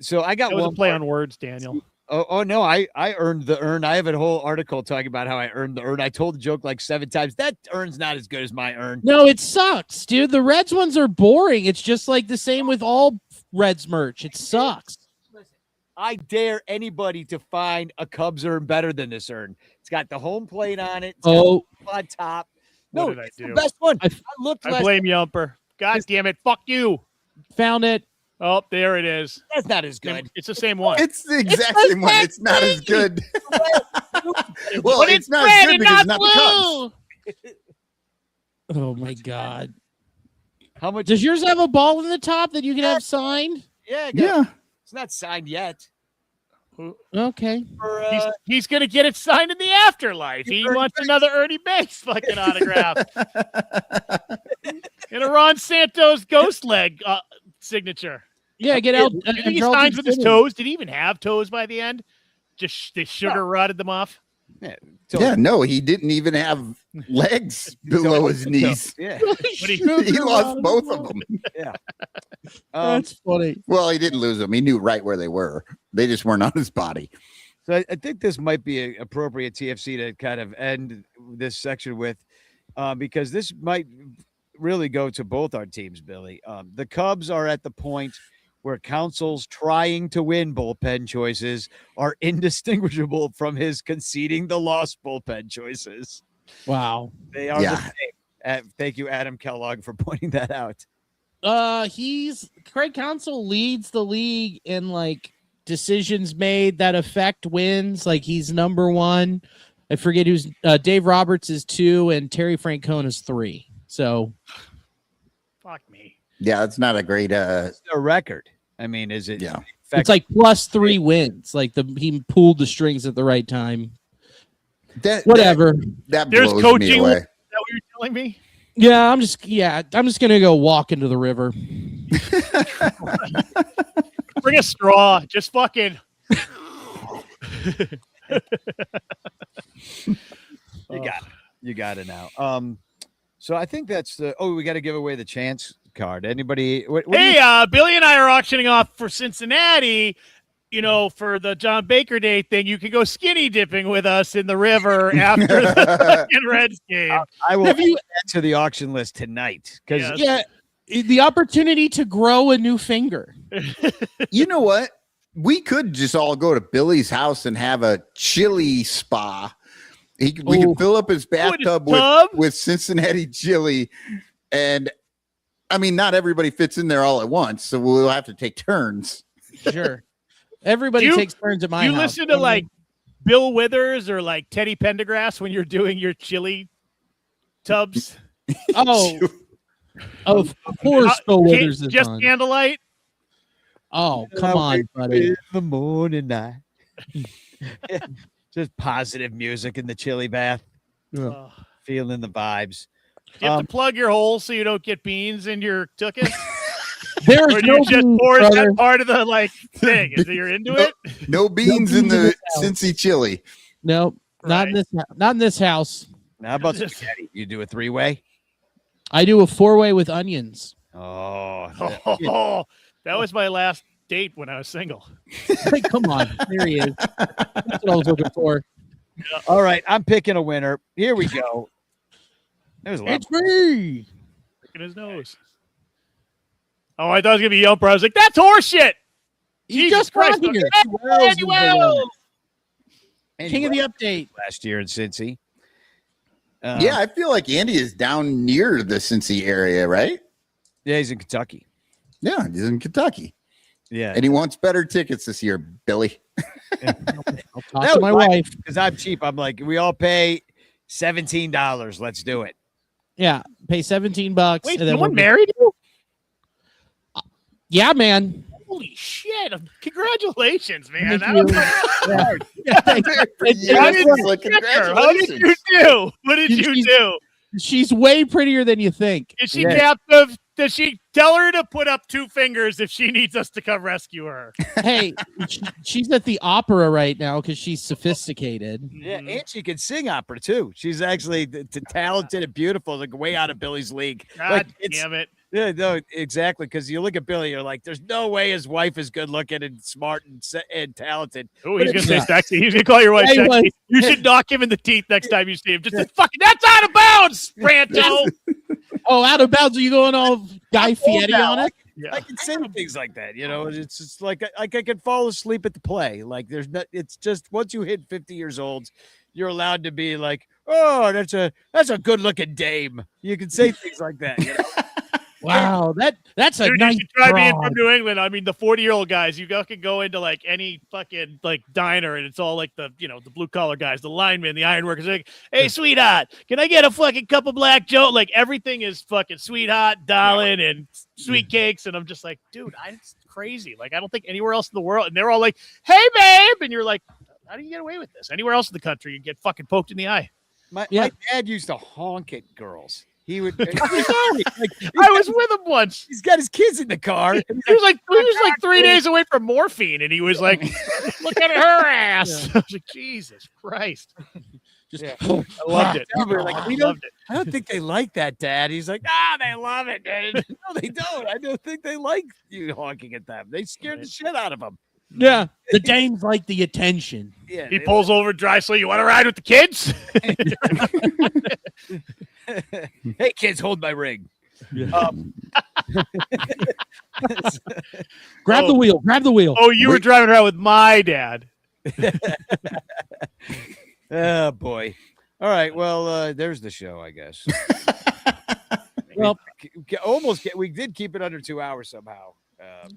so I got That was one a play on words, Daniel. Oh no, I earned the urn. I have a whole article talking about how I earned the urn. I told the joke like 7 times. That urn's not as good as my urn. No, it sucks, dude. The Reds ones are boring. It's just like the same with all Reds merch. It sucks. I dare anybody to find a Cubs urn better than this urn. It's got the home plate on it. It's got on top. What No, did I it's do? the best one. I looked. I blame Yumper. God damn it. Fuck you. Found it. Oh, there it is. That's not as good. It's the same one. It's the exact same one. It's not as good. Well, But it's not red as good and because it's not not the Cubs. Oh my God. How much? Does yours have a ball in the top that you can have signed? Yeah. Yeah. It's not signed yet. Okay. He's going to get it signed in the afterlife. He wants another Ernie Banks fucking autograph. And a Ron Santos ghost leg signature. Yeah, get out. You think he signs with his toes? Did he even have toes by the end? Just they sugar rotted them off? Yeah, no, he didn't even have legs below his knees. Yeah. He lost both of them. Yeah. That's funny. Well, he didn't lose them. He knew right where they were. They just weren't on his body. So I think this might be an appropriate TFC to kind of end this section with, because this might really go to both our teams, Billy. The Cubs are at the point where Council's trying to win bullpen choices are indistinguishable from his conceding the lost bullpen choices. Wow. They are the same. Thank you, Adam Kellogg, for pointing that out. Craig Counsell leads the league in like decisions made that affect wins. Like he's number 1. I forget who's Dave Roberts is 2 and Terry Francona is 3. So fuck me. Yeah, that's not a great a record. I mean, is it? Yeah. It's like +3 wins. Like he pulled the strings at the right time. Whatever. That There's blows coaching. me away. Is that what you're telling me? Yeah, I'm just gonna go walk into the river. Bring a straw. Just fucking. You got it now. So I think that's we got to give away the chance card. Anybody? Hey, Billy and I are auctioning off for Cincinnati. You know, for the John Baker Day thing, you can go skinny dipping with us in the river after the Reds game. I will add to the auction list tonight because The opportunity to grow a new finger. You know what? We could just all go to Billy's house and have a chili spa. We could fill up his bathtub with Cincinnati chili. And I mean, not everybody fits in there all at once, so we'll have to take turns. Sure. Everybody takes turns at my house. You listen to like Bill Withers or like Teddy Pendergrass when you're doing your chili tubs? Oh, of course, Bill Withers is just on. Candlelight. Oh, come on, buddy. In the morning night. Just positive music in the chili bath. Feeling the vibes. Do you have to plug your hole so you don't get beans in your tuchus? There's or do no you just beans, pour brother. that part of the like thing? Is you're into it? No beans in the Cincy chili. Nope, not in this house. Now, how about spaghetti? You do a 3-way? I do a 4-way with onions. Oh, that was my last date when I was single. Come on, there he is. That's what I was looking for. All right, I'm picking a winner. Here we go. There's a lot. It's free. Picking his nose. Oh, I thought it was gonna be Yelper. I was like, that's horseshit. He Jesus just got Christ. here. Emmanuel! King of the update. Last year in Cincy. Yeah, I feel like Andy is down near the Cincy area, right? Yeah, he's in Kentucky. Yeah, he's in Kentucky. Yeah. And he wants better tickets this year, Billy. I'll talk to my wife. Because I'm cheap. I'm like, we all pay $17. Let's do it. Yeah, pay $17. Wait, and then someone married you? Yeah, man. Holy shit. Congratulations, man. Thank you. Yeah, thank you. How did you do? What did you do? She's way prettier than you think. Is she captive? Does she tell her to put up 2 fingers if she needs us to come rescue her? Hey, she's at the opera right now because she's sophisticated. Yeah, and she can sing opera too. She's actually talented and beautiful, like way out of Billy's league. God damn it. Yeah, no, exactly. Because you look at Billy, you're like, there's no way his wife is good looking and smart and talented. Oh, he's gonna say sexy. He's gonna call your wife sexy. You should knock him in the teeth next time you see him. Just fucking, that's out of bounds, Ranto. Oh, out of bounds. Are you going all Guy Fieri on it? I can say things like that, you know. It's just like I can fall asleep at the play. Like there's not. It's just once you hit 50 years old, you're allowed to be like, oh, that's a good looking dame. You can say things like that. You know? Wow, that's a Dude, nice you should try being broad. from New England. I mean, the 40-year-old guys, you can go into like any fucking like diner, and it's all like the the blue collar guys, the linemen, the ironworkers. Like, hey, sweetheart, can I get a fucking cup of black Joe? Like everything is fucking sweetheart, darling, and sweet cakes. And I'm just like, dude, it's crazy. Like I don't think anywhere else in the world. And they're all like, hey, babe, and you're like, how do you get away with this? Anywhere else in the country, you get fucking poked in the eye. My dad used to honk at girls. He would. I was with him once. He's got his kids in the car. He was like 3 days away from morphine, and he was like, "Look at her ass." I was like, "Jesus Christ!" I loved it. I don't think they like that, Dad. He's like, they love it, dude. No, they don't. I don't think they like you honking at them. They scared the shit out of them. Yeah, the dames like the attention. Yeah, he pulls over dry. So you want to ride with the kids? Hey, kids, hold my ring. Grab the wheel. Grab the wheel. Oh, you were driving around with my dad. Oh boy. All right. Well, there's the show, I guess. Well, we did keep it under 2 hours somehow.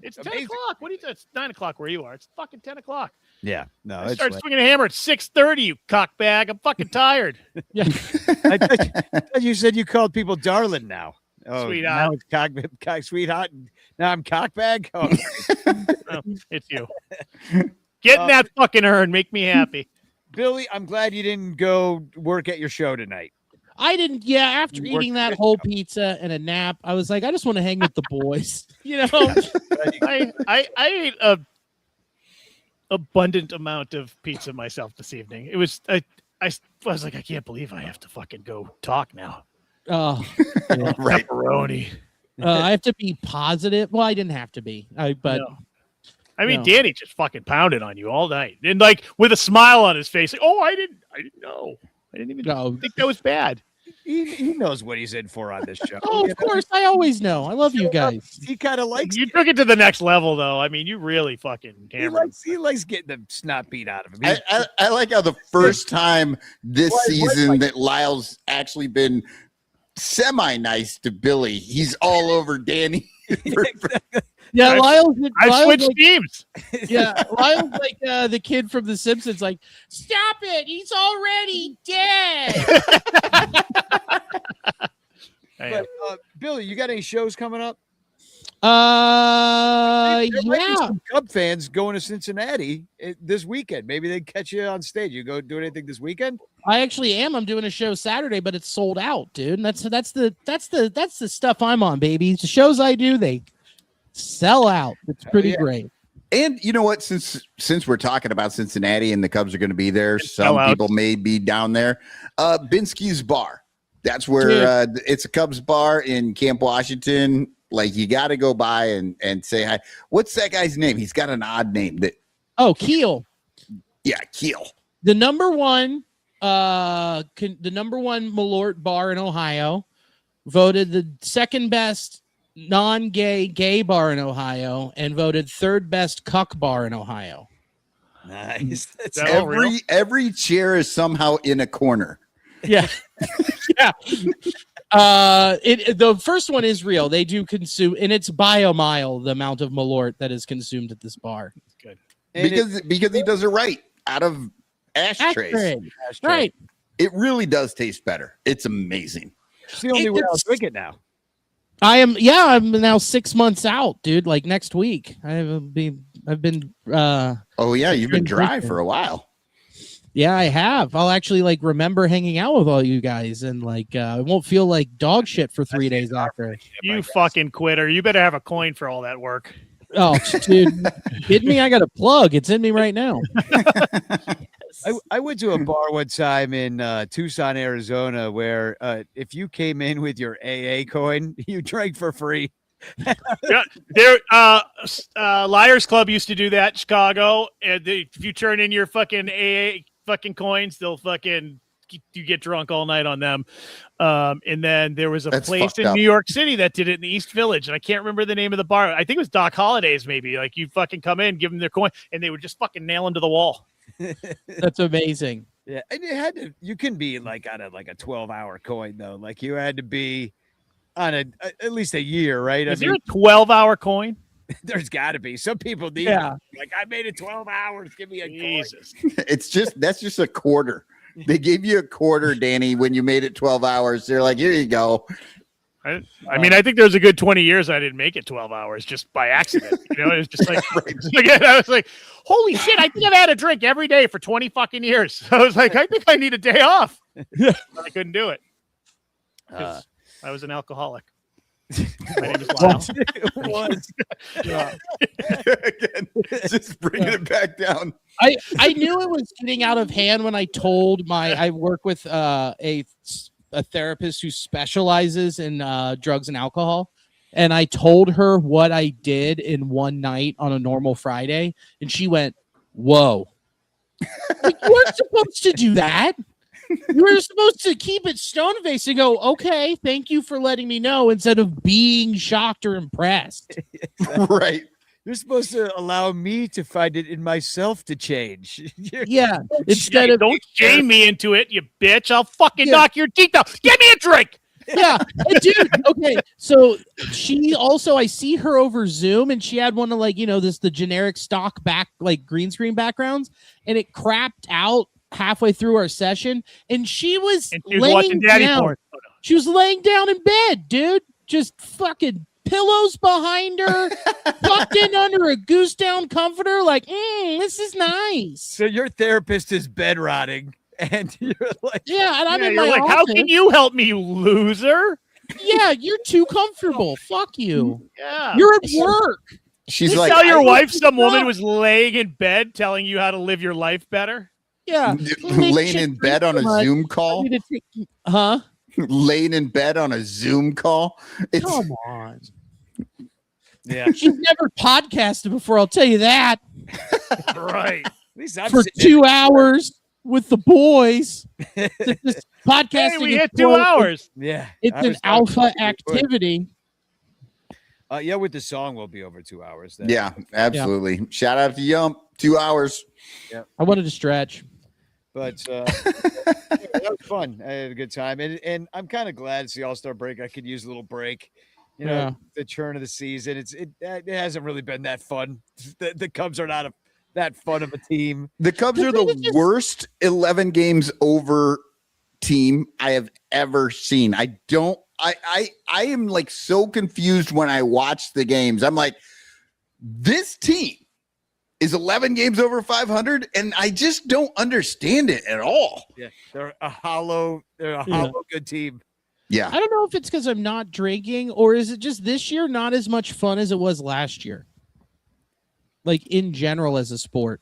It's 10 o'clock. What do you? It's 9 o'clock where you are. It's fucking 10 o'clock. Yeah. No. I start swinging a hammer at 6:30. You cockbag. I'm fucking tired. Yeah. I thought you said you called people darling now. Oh, sweetheart. Now it's sweetheart. Now I'm cockbag. Oh, no, it's you. Get in that fucking urn. Make me happy. Billy, I'm glad you didn't go work at your show tonight. I didn't. Yeah, after eating that whole pizza and a nap, I was like, I just want to hang with the boys. I ate a abundant amount of pizza myself this evening. It was I was like, I can't believe I have to fucking go talk now. Oh, right. Pepperoni. I have to be positive. Well, I didn't have to be. I mean, Danny just fucking pounded on you all night, and like with a smile on his face. Like, oh, I didn't know. I didn't even think that was bad. he knows what he's in for on this show. Oh, of course. I always know. I love you guys. He kind of likes. You took it to the next level, though. I mean, you really fucking hammered. He likes getting the snot beat out of him. I like how the first time this season that Lyle's actually been semi-nice to Billy, he's all over Danny. Yeah, I switched teams. Yeah, Lyle's like the kid from The Simpsons. Like, stop it! He's already dead. But, Billy, you got any shows coming up? Yeah. Might be some Cub fans going to Cincinnati this weekend. Maybe they catch you on stage. You go do anything this weekend? I actually am. I'm doing a show Saturday, but it's sold out, dude. And that's the stuff I'm on, baby. The shows I do, they sell out. It's pretty great. And you know what? Since we're talking about Cincinnati and the Cubs are going to be there, some people may be down there. Binsky's Bar. That's where it's a Cubs bar in Camp Washington. Like, you got to go by and say hi. What's that guy's name? He's got an odd name. Keel. Yeah, Keel. The number one Malort bar in Ohio, voted the second best non-gay gay bar in Ohio, and voted third best cuck bar in Ohio. Nice. That's every chair is somehow in a corner. Yeah. Yeah. The first one is real. They do consume, and it's by a mile the amount of Malort that is consumed at this bar. Good. Because he does it right out of ashtrays. Right. It really does taste better. It's amazing. It's the only way I'll drink it now. I'm now 6 months out, dude. Like next week. I've been oh yeah, you've been dry for a while. Yeah, I have. I'll actually remember hanging out with all you guys, and I won't feel like dog shit for 3 days after. You fucking quitter. You better have a coin for all that work. Oh, dude. Kidding me? I got a plug. It's in me right now. I went to a bar one time in Tucson, Arizona, where if you came in with your AA coin, you drank for free. Liars Club used to do that in Chicago. And if you turn in your fucking AA fucking coins, they'll fucking you get drunk all night on them. And then there was a place in New York City that did it in the East Village, and I can't remember the name of the bar. I think it was Doc Holliday's, maybe. Like, you fucking come in, give them their coin, and they would just fucking nail them to the wall. That's amazing. Yeah, and you can be on a 12-hour coin though. Like, you had to be on at least a year, right? Is there a 12-hour coin? There's got to be. Some people need Yeah. Like, I made it 12 hours. Give me a Jesus. coin. That's just a quarter. They gave you a quarter, Danny, when you made it 12 hours. They're like, here you go. I mean, I think there was a good 20 years I didn't make it 12 hours just by accident. You know, it was just like, I was like, holy shit, I think I've had a drink every day for 20 fucking years. So I was like, I think I need a day off. But I couldn't do it. I was an alcoholic. My name is Lyle. It was. Again, just bringing it back down. I knew it was getting out of hand when I told I work with a therapist who specializes in drugs and alcohol, and I told her what I did in one night on a normal Friday, and she went, "Whoa, you weren't supposed to do that. You were supposed to keep it stone-faced and go, okay, thank you for letting me know," instead of being shocked or impressed. Right. You're supposed to allow me to find it in myself to change. Yeah. Instead of don't shame me into it, you bitch. I'll fucking knock your teeth out. Give me a drink. Yeah, dude. Okay, so she also, I see her over Zoom, and she had one of the generic stock back green screen backgrounds, and it crapped out halfway through our session, and she was watching daddy porn. She was laying down in bed, dude, just fucking pillows behind her, tucked in under a goose down comforter, like, this is nice. So your therapist is bed rotting, and you're like, yeah, and I'm in my like, office. how can you help me, you loser? Yeah, you're too comfortable. Fuck you. Yeah, you're at work. She's you like, tell your wife some woman was laying in bed telling you how to live your life better. Yeah, laying in bed on a Zoom call. Huh? Laying in bed on a Zoom call. Come on. Yeah, she's never podcasted before. I'll tell you that. Right. At least I'm for 2 hours. with the boys. This podcasting Hey, we is hit 2 quote, hours. Yeah. It's I an was talking alpha about it. activity. Yeah, with the song, we'll be over 2 hours. Then. Yeah, absolutely. Shout out to Yump. 2 hours. I wanted to stretch. But that was fun. I had a good time, and I'm kind of glad it's the All-Star break. I could use a little break. You know, Yeah. the turn of the season. It hasn't really been that fun. The Cubs are not that fun of a team. The Cubs are the worst 11 games over team I have ever seen. I am like so confused when I watch the games. I'm like, this team is 11 games over 500, and I just don't understand it at all. Yeah, they're a hollow good team. Yeah. I don't know if it's because I'm not drinking, or is it just this year not as much fun as it was last year? Like in general as a sport.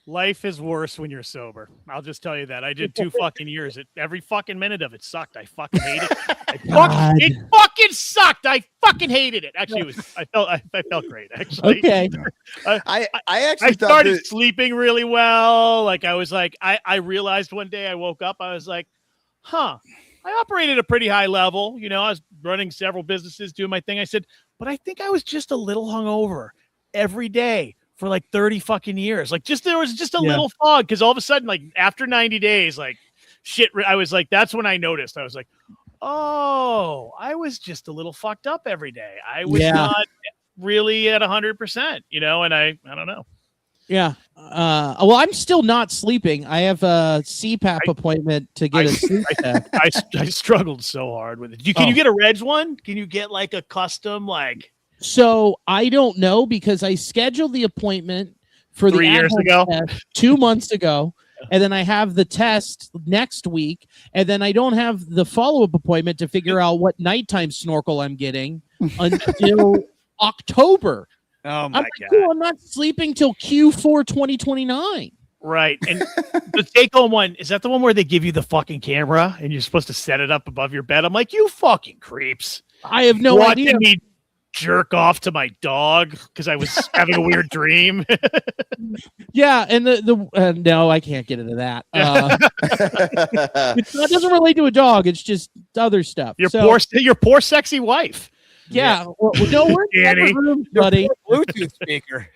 Life is worse when you're sober. I'll just tell you that. I did 2 fucking years. Every fucking minute of it sucked. I fucking hated it. It fucking sucked. I fucking hated it. Actually, I felt great. Actually, Okay. I actually started sleeping really well. Like I realized one day I woke up. I was like, huh. I operated at a pretty high level. You know, I was running several businesses, doing my thing. I said, but I think I was just a little hungover every day for like 30 fucking years. Like there was just a little fog. Cause all of a sudden, like after 90 days, like shit, I was like, that's when I noticed. I was like, oh, I was just a little fucked up every day. I was not really at 100%, you know? And I don't know. Yeah. Well, I'm still not sleeping. I have a CPAP appointment to get a sleep test. I struggled so hard with it. Can you get a Reg one? Can you get like a custom, like? So I don't know because I scheduled the appointment for 3 years ago, test 2 months ago. And then I have the test next week. And then I don't have the follow-up appointment to figure out what nighttime snorkel I'm getting until October. Oh my God. Cool, I'm not sleeping till Q4 2029. Right. And the take-home one, is that the one where they give you the fucking camera and you're supposed to set it up above your bed? I'm like, you fucking creeps. I have no idea. Watching me jerk off to my dog because I was having a weird dream. Yeah, and no, I can't get into that. It doesn't relate to a dog. It's just other stuff. Your poor sexy wife. Yeah. Well, no, we're in separate rooms, buddy. Bluetooth speaker.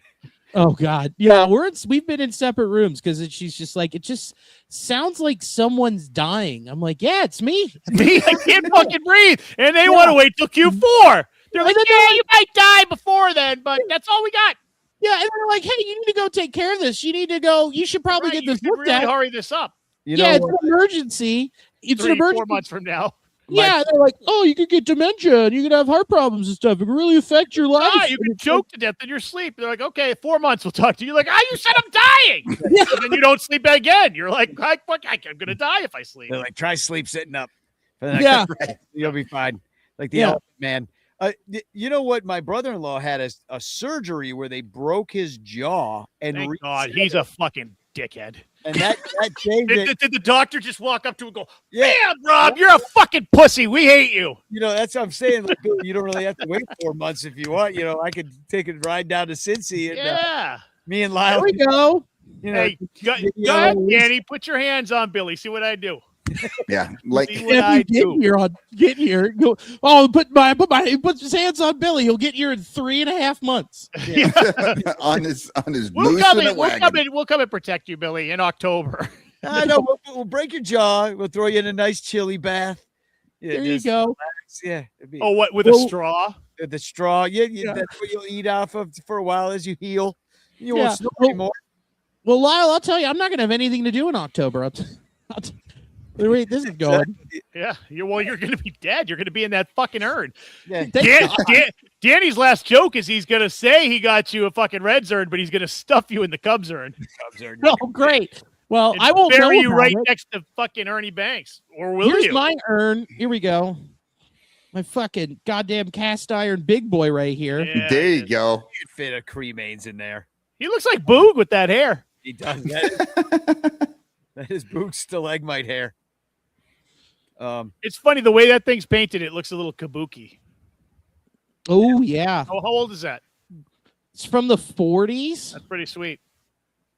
Oh God. Yeah, we've been in separate rooms because she's just like, it just sounds like someone's dying. I'm like, yeah, it's me. Me, I can't fucking breathe. And they want to wait till Q4. They're like, yeah, you might die before then, but that's all we got. Yeah, and they're like, hey, you need to go take care of this. You need to go. You should probably get this looked at. Hurry this up. It's an emergency. It's an emergency. 4 months from now. Yeah, they're like, oh, you could get demencia and you could have heart problems and stuff. It could really affect your life. You can choke to death in your sleep. They're like, okay, 4 months, we'll talk to you. Like, you said I'm dying. And then you don't sleep again. You're like, I'm going to die if I sleep. They're like, try sleep sitting up. Yeah. You'll be fine. Like the elephant man. You know what? My brother-in-law had a surgery where they broke his jaw. And thank God, he's a fucking dickhead. And that changed it. Did the doctor just walk up to him and go, "Man, Rob, you're a fucking pussy. We hate you." You know, that's what I'm saying. Like, you don't really have to wait 4 months if you want. You know, I could take a ride down to Cincy. And, me and Lyle. There we go. You know, hey, go ahead, Danny. Put your hands on Billy. See what I do. Yeah, like See what I do. Get here. Go, put his hands on Billy. He'll get here in 3.5 months. on his We'll moose we'll come and protect you, Billy, in October. I know. We'll break your jaw. We'll throw you in a nice chilly bath. Yeah, there you go. Relax. Yeah. Oh, what with a straw? The straw. Yeah. That's what you'll eat off of for a while as you heal. You won't snore anymore. Well, Lyle, I'll tell you, I'm not going to have anything to do in October. Wait, this is going. Yeah, you're going to be dead. You're going to be in that fucking urn. Yeah. Danny's last joke is he's going to say he got you a fucking Reds urn, but he's going to stuff you in the Cubs urn. Oh, great. Well, and I won't bury know you about right it. next to fucking Ernie Banks. Or will Here's you? my urn. Here we go. My fucking goddamn cast iron big boy right here. Yeah, there you go. You could fit a cremains in there. He looks like Boog with that hair. He does. That is Boog's stalagmite hair. It's funny the way that thing's painted. It looks a little kabuki. Oh yeah. Oh, how old is that? It's from the 40s. That's pretty sweet.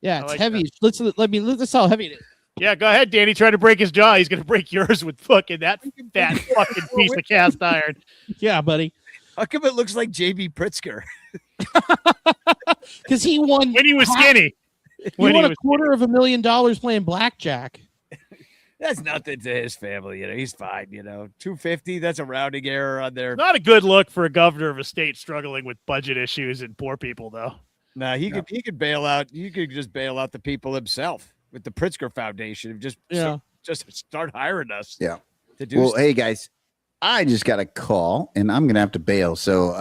Yeah, it's like heavy. Let's see how heavy it is. Yeah, go ahead, Danny. Try to break his jaw. He's going to break yours with fucking that fat fucking piece of cast iron. Yeah, buddy. How come it looks like JB Pritzker? Because he won When he was skinny. He won $250,000 playing blackjack. That's nothing to his family. He's fine. 250. That's a rounding error on there. Not a good look for a governor of a state struggling with budget issues and poor people, though. No, he could bail out. He could just bail out the people himself with the Pritzker Foundation. Just start hiring us. Yeah. To do well, stuff. hey guys, I just got a call and I'm gonna have to bail. So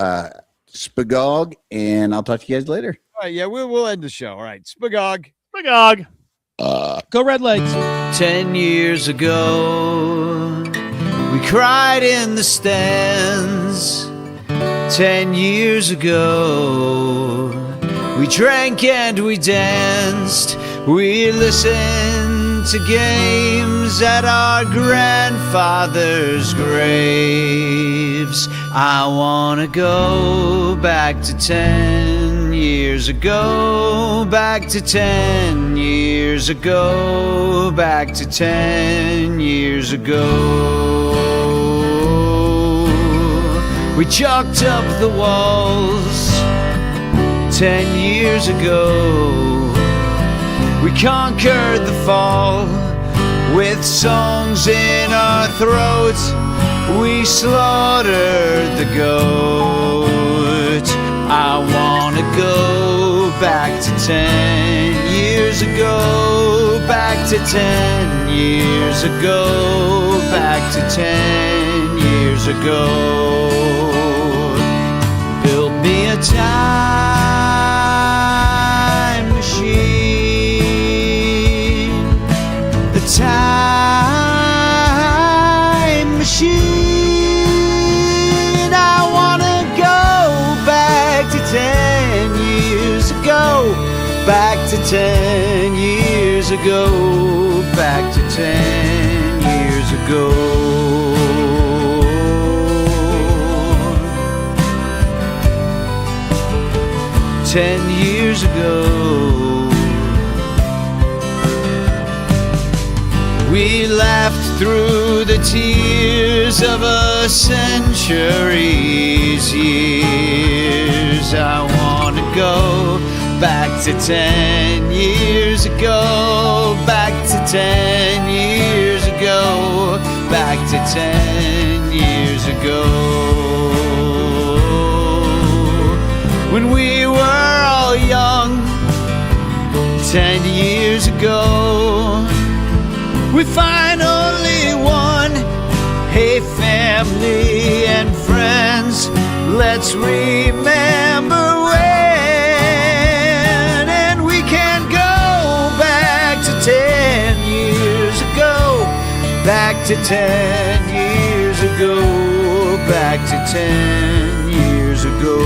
Spagog, and I'll talk to you guys later. All right, yeah, we'll end the show. All right, Spagog. Spagog. Go Red Legs. 10 years ago, we cried in the stands. 10 years ago, we drank and we danced. We listened to games at our grandfathers' graves. I wanna go back to 10 years ago, back to 10 years ago, back to 10 years ago. We chalked up the walls 10 years ago. We conquered the fall with songs in our throats. We slaughtered the goat. I wanna go back to 10 years ago, back to 10 years ago, back to 10 years ago. Build me a time machine, a time machine. I wanna go back to 10 years ago, back to 10 years ago, back to 10 years ago. 10 years ago, we laughed through the tears of a century's years. I wanna go back to 10 years ago, back to 10 years ago, back to 10 years ago. When we were all young, 10 years ago, we finally won. Hey, family and friends, let's remember when. And we can go back to 10 years ago, back to 10 years ago, back to 10 years ago.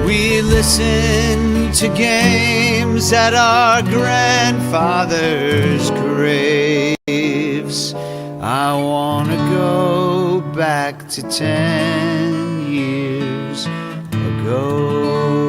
We listened to games at our grandfathers' graves. I wanna go back to 10 years ago.